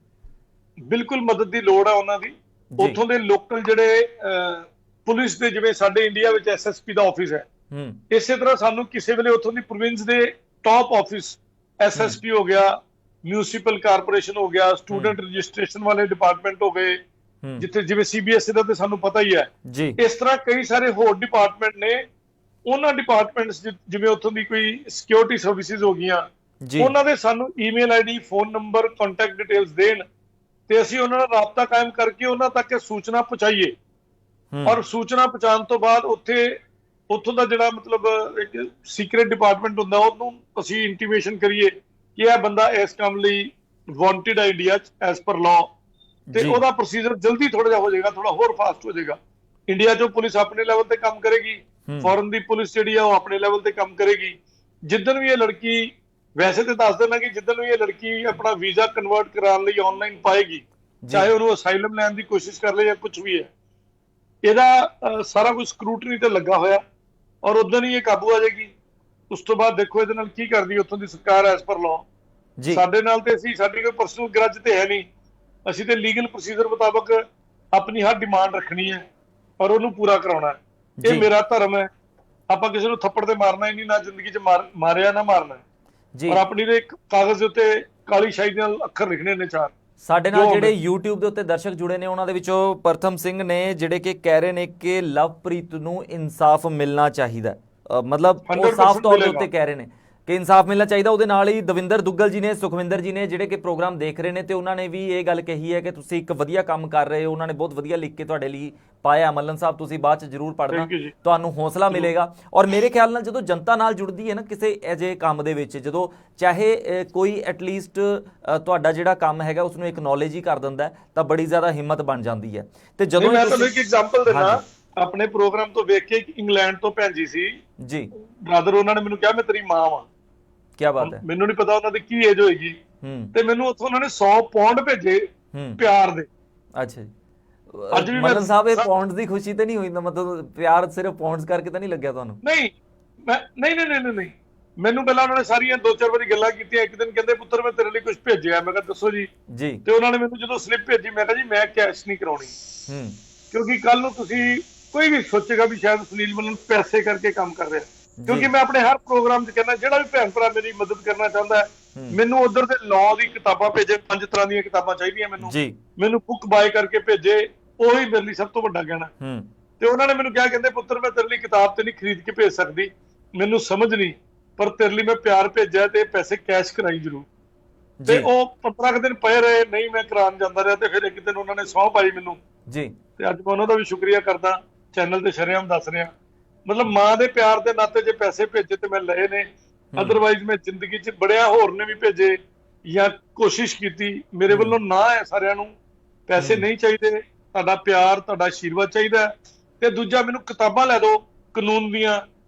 ਬਿਲਕੁਲ ਮਦਦ ਦੀ ਲੋੜ ਹੈ ਉਹਨਾਂ ਦੀ। ਉੱਥੋਂ ਦੇ ਲੋਕਲ ਜਿਹੜੇ ਪੁਲਿਸ ਦੇ, ਜਿਵੇਂ ਸਾਡੇ ਇੰਡੀਆ ਵਿੱਚ SSP ਦਾ ਆਫਿਸ ਹੈ, ਇਸੇ ਤਰ੍ਹਾਂ ਸਾਨੂੰ ਕਿਸੇ ਵੇਲੇ ਉੱਥੋਂ ਦੀ ਪ੍ਰੋਵਿੰਸ ਦੇ ਟਾਪ ਆਫਿਸ, SSP ਹੋ ਗਿਆ, ਮਿਊਨਿਸਪਲ ਕਾਰਪੋਰੇਸ਼ਨ ਹੋ ਗਿਆ, ਸਟੂਡੈਂਟ ਰਜਿਸਟ੍ਰੇਸ਼ਨ ਵਾਲੇ ਡਿਪਾਰਟਮੈਂਟ ਹੋ ਗਏ, ਜਿੱਥੇ ਜਿਵੇਂ CBSE ਦਾ ਤੇ ਸਾਨੂੰ ਪਤਾ ਹੀ ਹੈ, ਇਸ ਤਰ੍ਹਾਂ ਕਈ ਸਾਰੇ ਹੋਰ ਡਿਪਾਰਟਮੈਂਟ ਨੇ। ਉਹਨਾਂ ਡਿਪਾਰਟਮੈਂਟਸ ਜਿਵੇਂ ਉੱਥੋਂ ਦੀ ਕੋਈ ਸਿਕਿਉਰਿਟੀ ਸਰਵਿਸਿਜ਼ ਹੋ ਗਈਆਂ, ਉਹਨਾਂ ਦੇ ਸਾਨੂੰ email ID, phone number, contact details ਦੇਣ ਤੇ ਅਸੀਂ ਉਹਨਾਂ ਨਾਲ ਰਾਬਤਾ ਕਾਇਮ ਕਰਕੇ ਉਹਨਾਂ ਤੱਕ ਇਹ ਸੂਚਨਾ ਪਹੁੰਚਾਈਏ ਔਰ ਸੂਚਨਾ ਪਹੁੰਚਾਉਣ ਤੋਂ ਬਾਅਦ ਉੱਥੋਂ ਦਾ ਜਿਹੜਾ ਮਤਲਬ ਇੱਕ ਸੀਕ੍ਰੇਟ ਡਿਪਾਰਟਮੈਂਟ ਹੁੰਦਾ ਉਹਨੂੰ ਅਸੀਂ ਇੰਟੀਮੇਸ਼ਨ ਕਰੀਏ ਕਿ ਇਹ ਬੰਦਾ ਇਸ ਕੰਮ ਲਈ ਵਾਂਟਡ ਹੈ ਇੰਡੀਆ 'ਚ ਐਸ ਪਰ ਲਾਅ, ਤੇ ਉਹਦਾ ਪ੍ਰੋਸੀਜਰ ਜਲਦੀ ਥੋੜਾ ਜਿਹਾ ਹੋ ਜਾਏਗਾ, ਥੋੜਾ ਹੋਰ ਫਾਸਟ ਹੋ ਜਾਏਗਾ। ਇੰਡੀਆ 'ਚੋਂ ਪੁਲਿਸ ਆਪਣੇ ਲੈਵਲ ਤੇ ਕੰਮ ਕਰੇਗੀ, ਫੋਰਨ ਦੀ ਪੁਲਿਸ ਜਿਹੜੀ ਆ ਉਹ ਆਪਣੇ ਲੈਵਲ ਤੇ ਕੰਮ ਕਰੇਗੀ। ਜਿੱਦਣ ਵੀ ਇਹ ਲੜਕੀ, ਵੈਸੇ ਤੇ ਦੱਸ ਦੇਣਾ ਕਿ ਜਿੱਦਣ ਵੀ ਇਹ ਲੜਕੀ ਆਪਣਾ ਵੀਜ਼ਾ ਕਨਵਰਟ ਕਰਾਉਣ ਲਈ ਆਨਲਾਈਨ ਪਾਏਗੀ, ਚਾਹੇ ਉਹਨੂੰ ਅਸਾਈਲਮ ਲੈਣ ਦੀ ਕੋਸ਼ਿਸ਼ ਕਰ ਲੇ ਜਾਂ ਕੁਝ ਵੀ ਹੈ, ਇਹਦਾ ਸਾਰਾ ਕੁਝ ਸਕਰੂਟਨੀ ਤੇ ਲੱਗਾ ਹੋਇਆ ਔਰ ਉਦੋਂ ਹੀ ਇਹ ਕਾਬੂ ਆ ਜਾਏਗੀ। ਉਸ ਤੋਂ ਬਾਅਦ ਦੇਖੋ ਇਹਦੇ ਨਾਲ ਕੀ ਕਰਦੀ ਉੱਥੋਂ ਦੀ ਸਰਕਾਰ ਐਸ ਪਰ ਲਾਅ। ਸਾਡੇ ਨਾਲ ਤੇ ਸਾਡੀ ਕੋਈ ਪਰਸਨਲ ਗਰਜ ਤੇ ਹੈ ਨਹੀਂ, ਅਸੀਂ ਤੇ ਲੀਗਲ ਪ੍ਰੋਸੀਜਰ ਮੁਤਾਬਕ ਆਪਣੀ ਹਰ ਡਿਮਾਂਡ ਰੱਖਣੀ ਹੈ ਔਰ ਉਹਨੂੰ ਪੂਰਾ ਕਰਾਉਣਾ ਹੈ। ਇਹ ਮੇਰਾ ਧਰਮ ਹੈ, ਆਪਾਂ ਕਿਸੇ ਨੂੰ ਥੱਪੜ ਤੇ ਮਾਰਨਾ ਹੀ ਨਹੀਂ, ਨਾ ਜ਼ਿੰਦਗੀ 'ਚ ਮਾਰਿਆ ਨਾ ਮਾਰਨਾ ਔਰ ਆਪਣੀ ਦੇ ਇੱਕ ਕਾਗਜ਼ ਦੇ ਉੱਤੇ ਕਾਲੀ ਸ਼ਾਹੀ ਦੇ ਨਾਲ ਅੱਖਰ ਲਿਖਣੇ ਨੇ 4। ਸਾਡੇ ਨਾਲ ਜਿਹੜੇ YouTube ਦੇ ਉੱਤੇ ਦਰਸ਼ਕ ਜੁੜੇ ਨੇ ਉਹਨਾਂ ਦੇ ਵਿੱਚੋਂ ਪ੍ਰਥਮ ਸਿੰਘ ਨੇ, ਜਿਹੜੇ ਕਿ ਕਹਿ ਰਹੇ ਨੇ ਕਿ ਲਵਪ੍ਰੀਤ ਨੂੰ ਇਨਸਾਫ ਮਿਲਣਾ ਚਾਹੀਦਾ, ਮਤਲਬ ਉਹ ਸਾਫ਼ ਤੌਰ ਦੇ ਉੱਤੇ ਕਹਿ ਰਹੇ ਨੇ ਕਿ ਇਨਸਾਫ ਮਿਲਣਾ ਚਾਹੀਦਾ। ਉਹਦੇ ਨਾਲ ਹੀ ਦਵਿੰਦਰ ਦੁੱਗਲ ਜੀ ਨੇ, ਸੁਖਵਿੰਦਰ ਜੀ ਨੇ, ਜਿਹੜੇ ਕਿ ਪ੍ਰੋਗਰਾਮ ਦੇਖ ਰਹੇ ਨੇ, ਤੇ ਉਹਨਾਂ ਨੇ ਵੀ ਇਹ ਗੱਲ ਕਹੀ ਹੈ ਕਿ ਤੁਸੀਂ ਇੱਕ ਵਧੀਆ ਕੰਮ ਕਰ ਰਹੇ ਹੋ। ਉਹਨਾਂ ਨੇ ਬਹੁਤ ਵਧੀਆ ਲਿਖ ਕੇ ਤੁਹਾਡੇ ਲਈ ਪਾਇਆ। ਮੱਲਨ ਸਾਹਿਬ ਤੁਸੀਂ ਬਾਅਦ 'ਚ ਜ਼ਰੂਰ ਪੜ੍ਹਨਾ, ਤੁਹਾਨੂੰ ਹੌਸਲਾ ਮਿਲੇਗਾ। ਔਰ ਮੇਰੇ ਖਿਆਲ ਨਾਲ ਜਦੋਂ ਜਨਤਾ ਨਾਲ ਜੁੜਦੀ ਹੈ ਨਾ ਕਿਸੇ ਅਜਿਹੇ ਕੰਮ ਦੇ ਵਿੱਚ, ਜਦੋਂ ਚਾਹੇ ਕੋਈ ਐਟਲੀਸਟ ਤੁਹਾਡਾ ਜਿਹੜਾ ਕੰਮ ਹੈਗਾ ਉਸਨੂੰ ਐਕਨੋਲੇਜ ਹੀ ਕਰ ਦਿੰਦਾ ਤਾਂ ਬੜੀ ਜ਼ਿਆਦਾ ਹਿੰਮਤ ਬਣ ਜਾਂਦੀ ਹੈ। ਤੇ ਜਦੋਂ ਮੈਂ ਤੁਹਾਨੂੰ ਇੱਕ ਐਗਜ਼ਾਮਪਲ ਦੇਣਾ, ਆਪਣੇ ਪ੍ਰੋਗਰਾਮ ਤੋਂ ਵੇਖ ਕੇ ਇੰਗਲੈਂਡ ਤੋਂ ਭੈਣ ਜੀ ਸੀ ਜੀ, ਬ੍ਰਦਰ, ਉਹਨਾਂ ਨੇ ਮੈਨੂੰ ਕਿਹਾ ਮੈਂ ਤੇਰੀ ਮਾਂ ਵਾਂ। ਕੀ ਬਾਤ ਹੈ। ਮੈਨੂੰ ਨਹੀਂ ਪਤਾ ਉਹਨਾਂ ਦੀ ਕੀ ਏਜ ਹੋਏਗੀ, ਤੇ ਮੈਨੂੰ ਉੱਥੋਂ ਉਹਨਾਂ ਨੇ 100 ਪਾਉਂਡ ਭੇਜੇ ਪਿਆਰ ਦੇ। ਅੱਛਾ ਜੀ, ਅੱਜ ਵੀ ਮਤਲਬ ਸਾਹਿਬ ਇਹ ਪਾਉਂਡਸ ਦੀ ਖੁਸ਼ੀ ਤੇ ਨਹੀਂ ਹੋਈ, ਮਤਲਬ ਪਿਆਰ ਸਿਰਫ ਪਾਉਂਡਸ ਕਰਕੇ ਤਾਂ ਨਹੀਂ ਲੱਗਿਆ ਤੁਹਾਨੂੰ? ਨਹੀਂ, ਨਹੀਂ, ਮੈਨੂੰ ਪਹਿਲਾਂ ਉਹਨਾਂ ਨੇ ਸਾਰੀਆਂ 2-4 ਵਾਰੀ ਗੱਲਾਂ ਕੀਤੀਆਂ। ਇੱਕ ਦਿਨ ਕਹਿੰਦੇ ਪੁੱਤਰ ਮੈਂ ਤੇਰੇ ਲਈ ਕੁਝ ਭੇਜਿਆ, ਮੈਂ ਕਿਹਾ ਦੱਸੋ ਜੀ। ਤੇ ਉਹਨਾਂ ਨੇ ਮੈਨੂੰ ਜਦੋਂ ਸਲਿੱਪ ਭੇਜੀ, ਮੈਂ ਕਿਹਾ ਜੀ ਮੈਂ ਕੈਸ਼ ਨਹੀਂ ਕਰਾਉਣੀ, ਕਿਉਂਕਿ ਕੱਲ ਨੂੰ ਤੁਸੀਂ ਕੋਈ ਵੀ ਸੋਚੇਗਾ ਵੀ ਸ਼ਾਇਦ ਸੁਨੀਲ ਮੱਲਨ ਪੈਸੇ ਕਰਕੇ ਕੰਮ ਕਰ ਰਿਹਾ, ਕਿਉਂਕਿ ਮੈਂ ਆਪਣੇ ਹਰ ਪ੍ਰੋਗਰਾਮ 'ਚ ਕਹਿੰਦਾ ਜਿਹੜਾ ਵੀ ਭੈਣ ਭਰਾ ਮੇਰੀ ਮਦਦ ਕਰਨਾ ਚਾਹੁੰਦਾ ਹੈ, ਮੈਨੂੰ ਉਧਰ ਦੇ ਲਾਅ ਦੀ ਕਿਤਾਬਾਂ ਭੇਜੇ, 5 ਤਰ੍ਹਾਂ ਦੀਆਂ ਕਿਤਾਬਾਂ ਚਾਹੀਦੀਆਂ ਮੈਨੂੰ ਬੁੱਕ ਬਾਏ ਕਰਕੇ ਭੇਜੇ, ਉਹੀ ਮੇਰੇ ਲਈ ਸਭ ਤੋਂ ਵੱਡਾ ਕਹਿਣਾ। ਤੇ ਉਹਨਾਂ ਨੇ ਮੈਨੂੰ ਕਿਹਾ, ਕਹਿੰਦੇ ਪੁੱਤਰ ਮੈਂ ਤੇਰੇ ਲਈ ਕਿਤਾਬ ਤੇ ਨਹੀਂ ਖਰੀਦ ਕੇ ਭੇਜ ਸਕਦੀ, ਮੈਨੂੰ ਸਮਝ ਨਹੀਂ, ਪਰ ਤੇਰੇ ਲਈ ਮੈਂ ਪਿਆਰ ਭੇਜਿਆ ਤੇ ਪੈਸੇ ਕੈਸ਼ ਕਰਾਈ ਜ਼ਰੂਰ। ਤੇ ਉਹ 15 ਦਿਨ ਪਏ ਰਹੇ, ਨਹੀਂ ਮੈਂ ਕਰਾਉਣ ਜਾਂਦਾ ਰਿਹਾ। ਤੇ ਫਿਰ ਇੱਕ ਦਿਨ ਉਹਨਾਂ ਨੇ ਸਹੁੰ ਪਾਈ ਮੈਨੂੰ ਜੀ, ਤੇ ਅੱਜ ਮੈਂ ਉਹਨਾਂ ਦਾ ਵੀ ਸ਼ੁਕਰੀਆ ਕਰਦਾ, ਚੈਨਲ ਤੇ ਸ਼ਰੇਆਮ ਦੱਸ ਰਿਹਾ। ਮਤਲਬ ਮਾਂ ਦੇ ਪਿਆਰ ਦੇ ਨਾਤੇ ਜੇ ਪੈਸੇ ਭੇਜੇ ਤੇ ਮੈਂ ਲਏ ਨੇ, ਅਦਰਵਾਈਜ਼ ਮੈਂ ਜ਼ਿੰਦਗੀ 'ਚ ਬੜਿਆ ਹੋਰ ਨੇ ਵੀ ਭੇਜੇ ਜਾਂ ਕੋਸ਼ਿਸ਼ ਕੀਤੀ। ਮੇਰੇ ਵੱਲੋਂ ਨਾ ਹੈ ਸਾਰਿਆਂ ਨੂੰ, ਪੈਸੇ ਨਹੀਂ ਚਾਹੀਦੇ, ਤੁਹਾਡਾ ਪਿਆਰ, ਤੁਹਾਡਾ ਆਸ਼ੀਰਵਾਦ ਚਾਹੀਦਾ। ਤੇ ਦੂਜਾ, ਮੈਨੂੰ ਕਿਤਾਬਾਂ ਲੈ ਦਿਓ ਕਾਨੂੰਨ ਦੀਆਂ,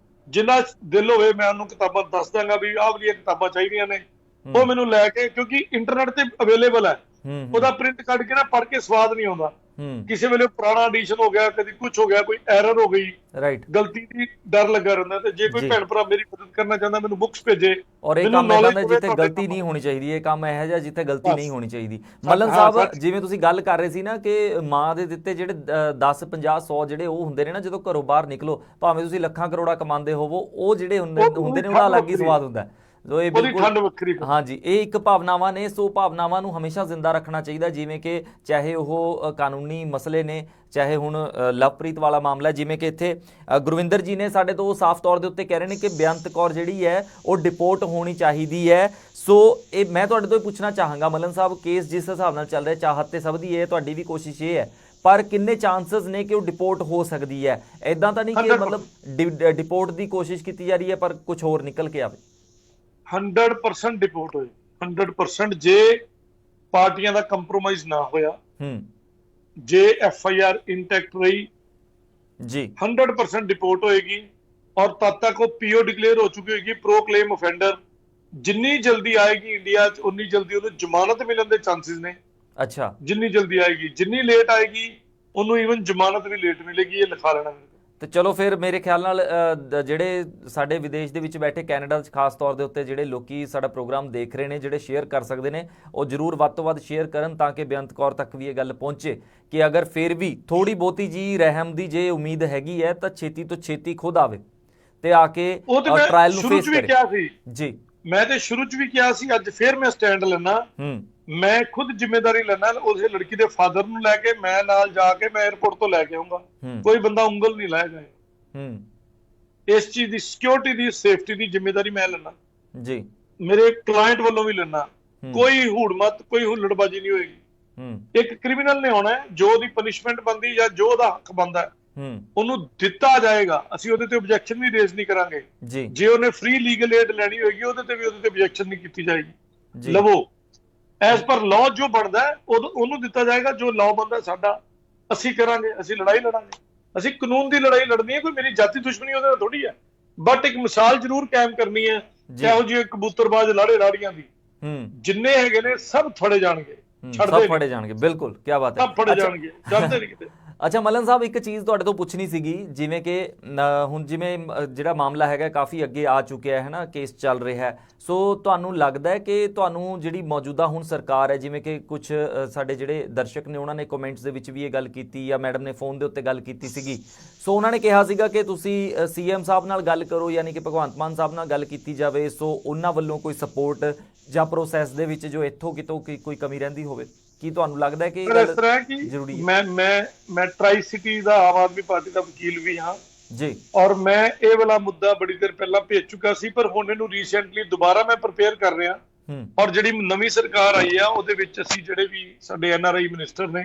ਜਿੰਨਾ ਦਿਲ ਹੋਵੇ ਮੈਂ ਉਹਨੂੰ ਕਿਤਾਬਾਂ ਦੱਸ ਦਾਂਗਾ ਵੀ ਆਹ ਵਾਲੀਆਂ ਕਿਤਾਬਾਂ ਚਾਹੀਦੀਆਂ ਨੇ, ਉਹ ਮੈਨੂੰ ਲੈ ਕੇ, ਕਿਉਂਕਿ ਇੰਟਰਨੈਟ ਤੇ ਅਵੇਲੇਬਲ ਹੈ, ਉਹਦਾ ਪ੍ਰਿੰਟ ਕੱਢ ਕੇ ਨਾ ਪੜ੍ਹ ਕੇ ਸਵਾਦ ਨਹੀਂ ਆਉਂਦਾ। ਕਿਸੇ ਵੇਲੇ ਪੁਰਾਣਾ ਐਡੀਸ਼ਨ ਹੋ ਗਿਆ, ਕਦੀ ਕੁਝ ਹੋ ਗਿਆ, ਕੋਈ ਐਰਰ ਹੋ ਗਈ, ਗਲਤੀ ਦੀ ਡਰ ਲੱਗਾ ਰਹਿੰਦਾ। ਤੇ ਜੇ ਕੋਈ ਭੈਣ ਭਰਾ ਮੇਰੀ ਮਦਦ ਕਰਨਾ ਚਾਹੁੰਦਾ, ਮੈਨੂੰ ਬੁੱਕਸ ਭੇਜੇ। ਔਰ ਇਹ ਕੰਮ ਇਹਦਾ ਜਿੱਥੇ ਗਲਤੀ ਨਹੀਂ ਹੋਣੀ ਚਾਹੀਦੀ, ਇਹ ਕੰਮ ਇਹੋ ਜਿਹਾ ਜਿੱਥੇ ਗਲਤੀ ਨਹੀਂ ਹੋਣੀ ਚਾਹੀਦੀ। ਮੱਲਨ ਸਾਹਿਬ, ਜਿਵੇਂ ਤੁਸੀਂ ਗੱਲ ਕਰ ਰਹੇ ਸੀ ਨਾ ਕਿ ਮਾਂ ਦੇ ਦਿੱਤੇ ਜਿਹੜੇ 10, 50, 100 ਜਿਹੜੇ ਉਹ ਹੁੰਦੇ ਨੇ ਨਾ, ਜਦੋਂ ਘਰੋਂ ਬਾਹਰ ਨਿਕਲੋ, ਭਾਵੇਂ ਤੁਸੀਂ ਲੱਖਾਂ ਕਰੋੜਾਂ ਕਮਾਉਂਦੇ ਹੋਵੋ, ਉਹ ਜਿਹੜੇ ਹੁੰਦੇ ਨੇ ਉਹਦਾ ਅਲੱਗ ਹੀ ਸਵਾਦ ਹੁੰਦਾ। ਜੋ ਇਹ ਬਿਲਕੁਲ ਹਾਂਜੀ, ਇਹ ਇੱਕ ਭਾਵਨਾਵਾਂ ਨੇ, ਸੋ ਭਾਵਨਾਵਾਂ ਨੂੰ ਹਮੇਸ਼ਾ ਜ਼ਿੰਦਾ ਰੱਖਣਾ ਚਾਹੀਦਾ। ਜਿਵੇਂ ਕਿ ਚਾਹੇ ਉਹ ਕਾਨੂੰਨੀ ਮਸਲੇ ਨੇ, ਚਾਹੇ ਹੁਣ ਲਵਪ੍ਰੀਤ ਵਾਲਾ ਮਾਮਲਾ, ਜਿਵੇਂ ਕਿ ਇੱਥੇ ਗੁਰਵਿੰਦਰ ਜੀ ਨੇ ਸਾਡੇ ਤੋਂ ਸਾਫ਼ ਤੌਰ ਦੇ ਉੱਤੇ ਕਹਿ ਰਹੇ ਨੇ ਕਿ ਬੇਅੰਤ ਕੌਰ ਜਿਹੜੀ ਹੈ ਉਹ ਡਿਪੋਰਟ ਹੋਣੀ ਚਾਹੀਦੀ ਹੈ। ਸੋ ਇਹ ਮੈਂ ਤੁਹਾਡੇ ਤੋਂ ਪੁੱਛਣਾ ਚਾਹਾਂਗਾ ਮੱਲਨ ਸਾਹਿਬ, ਕੇਸ ਜਿਸ ਹਿਸਾਬ ਨਾਲ ਚੱਲ ਰਿਹਾ, ਚਾਹਤ ਤੇ ਸਭ ਦੀ ਹੈ, ਤੁਹਾਡੀ ਵੀ ਕੋਸ਼ਿਸ਼ ਇਹ ਹੈ, ਪਰ ਕਿੰਨੇ ਚਾਂਸਸ ਨੇ ਕਿ ਉਹ ਡਿਪੋਰਟ ਹੋ ਸਕਦੀ ਹੈ? ਇਦਾਂ ਤਾਂ ਨਹੀਂ ਕਿ ਮਤਲਬ ਡਿਪੋਰਟ ਦੀ ਕੋਸ਼ਿਸ਼ ਕੀਤੀ ਜਾ ਰਹੀ ਹੈ ਪਰ ਕੁਝ ਹੋਰ ਨਿਕਲ ਕੇ ਆਵੇ? 100% ਡਿਪੋਰਟ ਹੋਏ, 100%, ਜੇ ਪਾਰਟੀਆਂ ਦਾ ਕੰਪਰੋਮਾਈਜ਼ ਨਾ ਹੋਇਆ, ਜੇ FIR ਇੰਟੈਕਟ ਰਹੀ ਜੀ, 100% ਡਿਪੋਰਟ ਹੋਏਗੀ। ਔਰ ਤਦ ਤੱਕ ਉਹ PO ਡਿਕਲੇਅਰ ਹੋ ਚੁੱਕੀ ਹੋਏਗੀ, ਪ੍ਰੋ ਕਲੇਮ ਅਫੈਂਡਰ। ਜਿੰਨੀ ਜਲਦੀ ਆਏਗੀ ਇੰਡੀਆ 'ਚ, ਉਨੀ ਜਲਦੀ ਉਹਨੂੰ ਜ਼ਮਾਨਤ ਮਿਲਣ ਦੇ ਚਾਂਸਸ ਨੇ। ਅੱਛਾ, ਜਿੰਨੀ ਜਲਦੀ ਆਏਗੀ, ਜਿੰਨੀ ਲੇਟ ਆਏਗੀ ਉਹਨੂੰ ਈਵਨ ਜ਼ਮਾਨਤ ਵੀ ਲੇਟ ਮਿਲੇਗੀ, ਇਹ ਲਿਖਾ ਲੈਣਾ। ਤੇ ਚਲੋ ਫਿਰ ਮੇਰੇ ਖਿਆਲ ਨਾਲ ਜਿਹੜੇ ਸਾਡੇ ਵਿਦੇਸ਼ ਦੇ ਵਿੱਚ ਬੈਠੇ, ਕੈਨੇਡਾ 'ਚ ਖਾਸ ਤੌਰ ਦੇ ਉੱਤੇ ਜਿਹੜੇ ਲੋਕੀ ਸਾਡਾ ਪ੍ਰੋਗਰਾਮ ਦੇਖ ਰਹੇ ਨੇ, ਜਿਹੜੇ ਸ਼ੇਅਰ ਕਰ ਸਕਦੇ ਨੇ, ਉਹ ਜ਼ਰੂਰ ਵੱਧ ਤੋਂ ਵੱਧ ਸ਼ੇਅਰ ਕਰਨ ਤਾਂ ਕਿ ਬੇਅੰਤ ਕੌਰ ਤੱਕ ਵੀ ਇਹ ਗੱਲ ਪਹੁੰਚੇ ਕਿ ਅਗਰ ਫਿਰ ਵੀ ਥੋੜੀ ਬਹੁਤੀ ਜੀ ਰਹਿਮ ਦੀ ਜੇ ਉਮੀਦ ਹੈਗੀ ਹੈ ਤਾਂ ਛੇਤੀ ਤੋਂ ਛੇਤੀ ਖੁਦ ਆਵੇ ਤੇ ਆ ਕੇ ਟ੍ਰਾਇਲ ਨੂੰ ਫੇਸ ਕਰੇ। ਜੀ, ਮੈਂ ਤੇ ਸ਼ੁਰੂ 'ਚ ਵੀ ਕਿਹਾ ਸੀ, ਅੱਜ ਫਿਰ ਮੈਂ ਸਟੈਂਡ ਲੈਣਾ, ਮੈਂ ਖੁਦ ਜ਼ਿੰਮੇਵਾਰੀ ਲੈਣਾ। ਉਸੇ ਲੜਕੀ ਦੇ ਫਾਦਰ ਨੂੰ ਲੈ ਕੇ ਮੈਂ ਨਾਲ ਜਾ ਕੇ ਮੈਂ 에ਅਰਪੋਰਟ ਤੋਂ ਲੈ ਕੇ ਆਉਂਗਾ, ਕੋਈ ਬੰਦਾ ਉਂਗਲ ਨਹੀਂ ਲਾਏਗਾ। ਇਸ ਚੀਜ਼ ਦੀ ਸਿਕਿਉਰਿਟੀ ਦੀ, ਸੇਫਟੀ ਦੀ ਜ਼ਿੰਮੇਵਾਰੀ ਮੈਂ ਲੈਣਾ ਜੀ, ਮੇਰੇ ਕਲਾਇੰਟ ਵੱਲੋਂ ਵੀ ਲੈਣਾ। ਕੋਈ ਹੂੜ ਮਤ, ਕੋਈ ਹੁੱਲੜਬਾਜ਼ੀ ਨਹੀਂ ਹੋਏਗੀ। ਇੱਕ ਕ੍ਰਿਮੀਨਲ ਨੇ ਆਉਣਾ, ਜੋ ਉਹਦੀ ਪਨਿਸ਼ਮੈਂਟ ਬਣਦੀ ਜਾਂ ਜੋ ਉਹਦਾ ਹੱਕ ਬਣਦਾ ਉਹਨੂੰ ਦਿੱਤਾ ਜਾਏਗਾ। ਅਸੀਂ ਉਹਦੇ ਤੇ ਆਬਜੈਕਸ਼ਨ ਵੀ ਰੇਜ਼ ਨਹੀਂ ਕਰਾਂਗੇ। ਜੇ ਉਹਨੇ ਫ੍ਰੀ ਲੀਗਲ ਏਡ ਲੈਣੀ ਹੋਏਗੀ ਉਹਦੇ ਤੇ ਆਬਜੈਕਸ਼ਨ ਨਹੀਂ ਕੀਤੀ ਜਾਏਗੀ। ਲਵੋ ਐਸ ਪਰ ਲਾਅ ਜੋ ਬਣਦਾ ਉਹਨੂੰ ਦਿੱਤਾ ਜਾਏਗਾ। ਜੋ ਲਾਅ ਬਣਦਾ ਸਾਡਾ ਅਸੀਂ ਕਰਾਂਗੇ, ਅਸੀਂ ਲੜਾਈ ਲੜਾਂਗੇ। ਅਸੀਂ ਕਾਨੂੰਨ ਦੀ ਲੜਾਈ ਲੜਨੀ ਹੈ, ਕੋਈ ਮੇਰੀ ਜਾਤੀ ਦੁਸ਼ਮਣੀ ਉਹਦੇ ਨਾਲ ਥੋੜੀ ਹੈ। ਬਟ ਇੱਕ ਮਿਸਾਲ ਜ਼ਰੂਰ ਕਾਇਮ ਕਰਨੀ ਹੈ ਇਹੋ ਜਿਹੇ ਕਬੂਤਰਬਾਜ਼ ਲਾੜੇ ਲਾੜੀਆਂ ਦੀ, ਜਿੰਨੇ ਹੈਗੇ ਨੇ ਸਭ ਫੜੇ ਜਾਣਗੇ, ਸਭ ਫੜੇ ਜਾਣਗੇ। ਬਿਲਕੁਲ, ਕੀ ਬਾਤ ਹੈ, ਸਭ ਫੜੇ ਜਾਣਗੇ, ਜਾਂਦੇ ਨਹੀਂ ਕਿਤੇ। ਅੱਛਾ ਮਲਨ ਸਾਹਿਬ, ਇੱਕ ਚੀਜ਼ ਤੁਹਾਡੇ ਤੋਂ ਪੁੱਛਣੀ ਸੀਗੀ, ਜਿਵੇਂ ਕਿ ਹੁਣ ਜਿਵੇਂ ਜਿਹੜਾ ਮਾਮਲਾ ਹੈਗਾ ਕਾਫੀ ਅੱਗੇ ਆ ਚੁੱਕਿਆ ਹੈ ਨਾ, ਕੇਸ ਚੱਲ ਰਿਹਾ ਹੈ, ਸੋ ਤੁਹਾਨੂੰ ਲੱਗਦਾ ਹੈ ਕਿ ਤੁਹਾਨੂੰ ਜਿਹੜੀ ਮੌਜੂਦਾ ਹੁਣ ਸਰਕਾਰ ਹੈ, ਜਿਵੇਂ ਕਿ ਕੁਝ ਸਾਡੇ ਜਿਹੜੇ ਦਰਸ਼ਕ ਨੇ ਉਹਨਾਂ ਨੇ ਕਮੈਂਟਸ ਦੇ ਵਿੱਚ ਵੀ ਇਹ ਗੱਲ ਕੀਤੀ ਜਾਂ ਮੈਡਮ ਨੇ ਫੋਨ ਦੇ ਉੱਤੇ ਗੱਲ ਕੀਤੀ ਸੀਗੀ, ਸੋ ਉਹਨਾਂ ਨੇ ਕਿਹਾ ਸੀਗਾ ਕਿ ਤੁਸੀਂ ਸੀਐਮ ਸਾਹਿਬ ਨਾਲ ਗੱਲ ਕਰੋ, ਯਾਨੀ ਕਿ ਭਗਵੰਤ ਮਾਨ ਸਾਹਿਬ ਨਾਲ ਗੱਲ ਕੀਤੀ ਜਾਵੇ, ਸੋ ਉਹਨਾਂ ਵੱਲੋਂ ਕੋਈ ਸਪੋਰਟ ਜਾਂ ਪ੍ਰੋਸੈਸ ਦੇ ਵਿੱਚ ਜੋ ਇੱਥੋਂ ਕਿਤੋਂ ਕੋਈ ਕਮੀ ਰਹਿੰਦੀ ਹੋਵੇ। ਕੀ ਤੁਹਾਨੂੰ ਲੱਗਦਾ ਹੈ ਕਿ ਇਹ ਇਸ ਤਰ੍ਹਾਂ ਕਿ ਜ਼ਰੂਰੀ ਹੈ? ਮੈਂ ਟਰਾਈ ਸਿਟੀ ਦਾ ਆਮ ਆਦਮੀ ਪਾਰਟੀ ਦਾ ਵਕੀਲ ਵੀ ਹਾਂ ਜੀ, ਔਰ ਮੈਂ ਇਹ ਵਾਲਾ ਮੁੱਦਾ ਬੜੀ ਦੇਰ ਪਹਿਲਾਂ ਭੇਜ ਚੁੱਕਾ ਸੀ, ਪਰ ਹੁਣ ਇਹਨੂੰ ਰੀਸੈਂਟਲੀ ਦੁਬਾਰਾ ਮੈਂ ਪ੍ਰਪੇਅਰ ਕਰ ਰਿਹਾ। ਔਰ ਜਿਹੜੀ ਨਵੀਂ ਸਰਕਾਰ ਆਈ ਆ ਉਹਦੇ ਵਿੱਚ ਅਸੀਂ ਜਿਹੜੇ ਵੀ ਸਾਡੇ NRI ਮਿਨਿਸਟਰ ਨੇ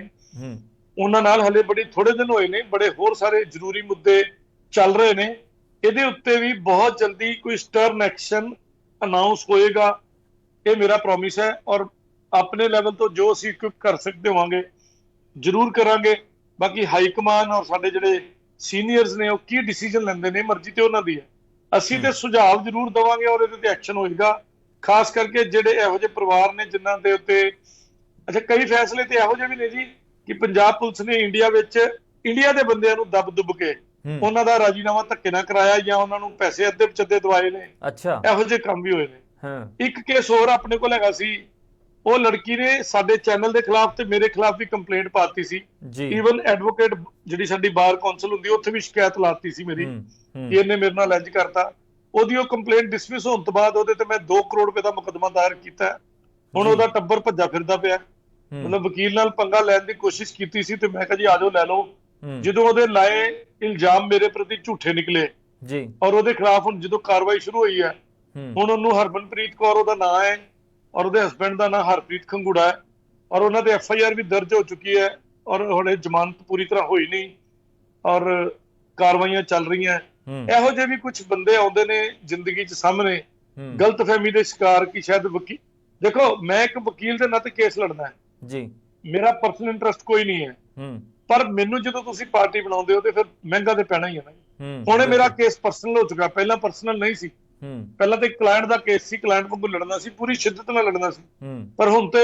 ਉਹਨਾਂ ਨਾਲ ਹਲੇ ਬੜੇ ਥੋੜੇ ਦਿਨ ਹੋਏ ਨੇ, ਬੜੇ ਹੋਰ ਸਾਰੇ ਜ਼ਰੂਰੀ ਮੁੱਦੇ ਚੱਲ ਰਹੇ ਨੇ। ਇਹਦੇ ਉੱਤੇ ਵੀ ਬਹੁਤ ਜਲਦੀ ਕੋਈ ਸਟਰਨ ਐਕਸ਼ਨ ਅਨਾਉਂਸ ਹੋਏਗਾ, ਇਹ ਮੇਰਾ ਪ੍ਰੋਮਿਸ ਹੈ। ਔਰ ਆਪਣੇ ਲੈਵਲ ਤੋਂ ਜੋ ਅਸੀਂ ਕਰ ਸਕਦੇ ਹੋਵਾਂਗੇ ਜ਼ਰੂਰ ਕਰਾਂਗੇ। ਬਾਕੀ ਹਾਈ ਕਮਾਨ ਔਰ ਸਾਡੇ ਜਿਹੜੇ ਸੀਨੀਅਰਸ ਨੇ ਉਹ ਕੀ ਡਿਸੀਜਨ ਲੈਂਦੇ ਨੇ, ਮਰਜ਼ੀ ਤੇ ਉਹਨਾਂ ਦੀ ਹੈ। ਅਸੀਂ ਤੇ ਸੁਝਾਅ ਜ਼ਰੂਰ ਦੇਵਾਂਗੇ ਔਰ ਇਹਦੇ ਤੇ ਐਕਸ਼ਨ ਹੋਏਗਾ। ਖਾਸ ਕਰਕੇ ਜਿਹੜੇ ਇਹੋ ਜਿਹੇ ਪਰਿਵਾਰ ਨੇ ਜਿਨ੍ਹਾਂ ਦੇ ਉੱਤੇ ਕਈ ਫੈਸਲੇ ਤੇ ਇਹੋ ਜਿਹੇ ਵੀ ਨੇ ਜੀ ਕਿ ਪੰਜਾਬ ਪੁਲਿਸ ਨੇ ਇੰਡੀਆ ਵਿੱਚ ਇੰਡੀਆ ਦੇ ਬੰਦਿਆਂ ਨੂੰ ਦੱਬ ਦੁੱਬ ਕੇ ਉਹਨਾਂ ਦਾ ਰਾਜੀਨਾਮਾ ਧੱਕੇ ਨਾਲ ਕਰਾਇਆ ਜਾਂ ਉਹਨਾਂ ਨੂੰ ਪੈਸੇ ਅੱਧੇ ਪਚੱਧੇ ਦਵਾਏ ਨੇ। ਇਹੋ ਜਿਹੇ ਕੰਮ ਵੀ ਹੋਏ ਨੇ। ਇੱਕ ਕੇਸ ਹੋਰ ਆਪਣੇ ਕੋਲ ਹੈਗਾ ਸੀ, ਉਹ ਲੜਕੀ ਨੇ ਸਾਡੇ ਚੈਨਲ ਦੇ ਖਿਲਾਫ ਤੇ ਮੇਰੇ ਖਿਲਾਫ ਵੀ ਕੰਪਲੇਂਟ ਪਾਤੀ ਸੀ। ਈਵਨ ਐਡਵੋਕੇਟ ਜਿਹੜੀ ਸਾਡੀ ਬਾਰ ਕੌਂਸਲ ਹੁੰਦੀ ਉੱਥੇ ਵੀ ਸ਼ਿਕਾਇਤ ਲਾਤੀ ਸੀ ਮੇਰੀ ਕਿ ਇਹਨੇ ਮੇਰੇ ਨਾਲ ਇੰਜ ਕਰਤਾ। ਉਹਦੀ ਉਹ ਕੰਪਲੇਂਟ ਡਿਸਮਿਸ ਹੋਣ ਤੋਂ ਬਾਅਦ ਉਹਦੇ ਤੇ ਮੈਂ 2 ਕਰੋੜ ਰੁਪਏ ਦਾ ਮੁਕੱਦਮਾ ਦਾਇਰ ਕੀਤਾ। ਹੁਣ ਉਹਦਾ ਟੱਬਰ ਭੱਜਾ ਫਿਰਦਾ ਪਿਆ। ਮਤਲਬ ਵਕੀਲ ਨਾਲ ਪੰਗਾ ਲੈਣ ਦੀ ਕੋਸ਼ਿਸ਼ ਕੀਤੀ ਸੀ ਤੇ ਮੈਂ ਕਿਹਾ ਜੀ ਆ ਜਾਓ ਲੈ ਲਓ। ਜਦੋਂ ਉਹਦੇ ਲਾਏ ਇਲਜ਼ਾਮ ਮੇਰੇ ਪ੍ਰਤੀ ਝੂਠੇ ਨਿਕਲੇ ਔਰ ਉਹਦੇ ਖਿਲਾਫ ਹੁਣ ਜਦੋਂ ਕਾਰਵਾਈ ਸ਼ੁਰੂ ਹੋਈ ਹੈ, ਹੁਣ ਉਹਨੂੰ ਹਰਮਨਪ੍ਰੀਤ ਕੌਰ ਉਹਦਾ ਨਾਂ ਹੈ ਔਰ ਉਹਦੇ ਹਸਬੈਂਡ ਦਾ ਨਾਂ ਹਰਪ੍ਰੀਤ ਖੰਗੂੜਾ ਹੈ ਔਰ ਉਹਨਾਂ ਤੇ FIR ਵੀ ਦਰਜ ਹੋ ਚੁੱਕੀ ਹੈ ਔਰ ਹੁਣੇ ਜ਼ਮਾਨਤ ਪੂਰੀ ਤਰ੍ਹਾਂ ਹੋਈ ਨਹੀਂ ਔਰ ਕਾਰਵਾਈਆਂ ਚੱਲ ਰਹੀਆਂ। ਇਹੋ ਜਿਹੇ ਵੀ ਕੁਝ ਬੰਦੇ ਆਉਂਦੇ ਨੇ ਜ਼ਿੰਦਗੀ 'ਚ ਸਾਹਮਣੇ, ਗਲਤਫਹਿਮੀ ਦੇ ਸ਼ਿਕਾਰ ਕਿ ਸ਼ਾਇਦ ਵਕੀਲ, ਦੇਖੋ ਮੈਂ ਇੱਕ ਵਕੀਲ ਦੇ ਨਾਤੇ ਕੇਸ ਲੜਨਾ ਹੈ ਜੀ, ਮੇਰਾ ਪਰਸਨਲ ਇੰਟਰਸਟ ਕੋਈ ਨਹੀਂ ਹੈ, ਪਰ ਮੈਨੂੰ ਜਦੋਂ ਤੁਸੀਂ ਪਾਰਟੀ ਬਣਾਉਂਦੇ ਹੋ ਤੇ ਫਿਰ ਮਹਿੰਗਾ ਤੇ ਪੈਣਾ ਹੀ ਹੈ ਨਾ। ਹੁਣ ਮੇਰਾ ਕੇਸ ਪਰਸਨਲ ਹੋ ਚੁੱਕਾ, ਪਹਿਲਾਂ ਪਰਸਨਲ ਨਹੀਂ ਸੀ। ਪਹਿਲਾਂ ਤੇ ਕਲਾਇੰਟ ਦਾ ਕੇਸ ਸੀ, ਕਲਾਇੰਟ ਵਾਂਗੂ ਲੜਨਾ ਸੀ, ਪੂਰੀ ਸ਼ਿੱਦਤ ਨਾਲ ਲੜਨਾ ਸੀ, ਪਰ ਹੁਣ ਤੇ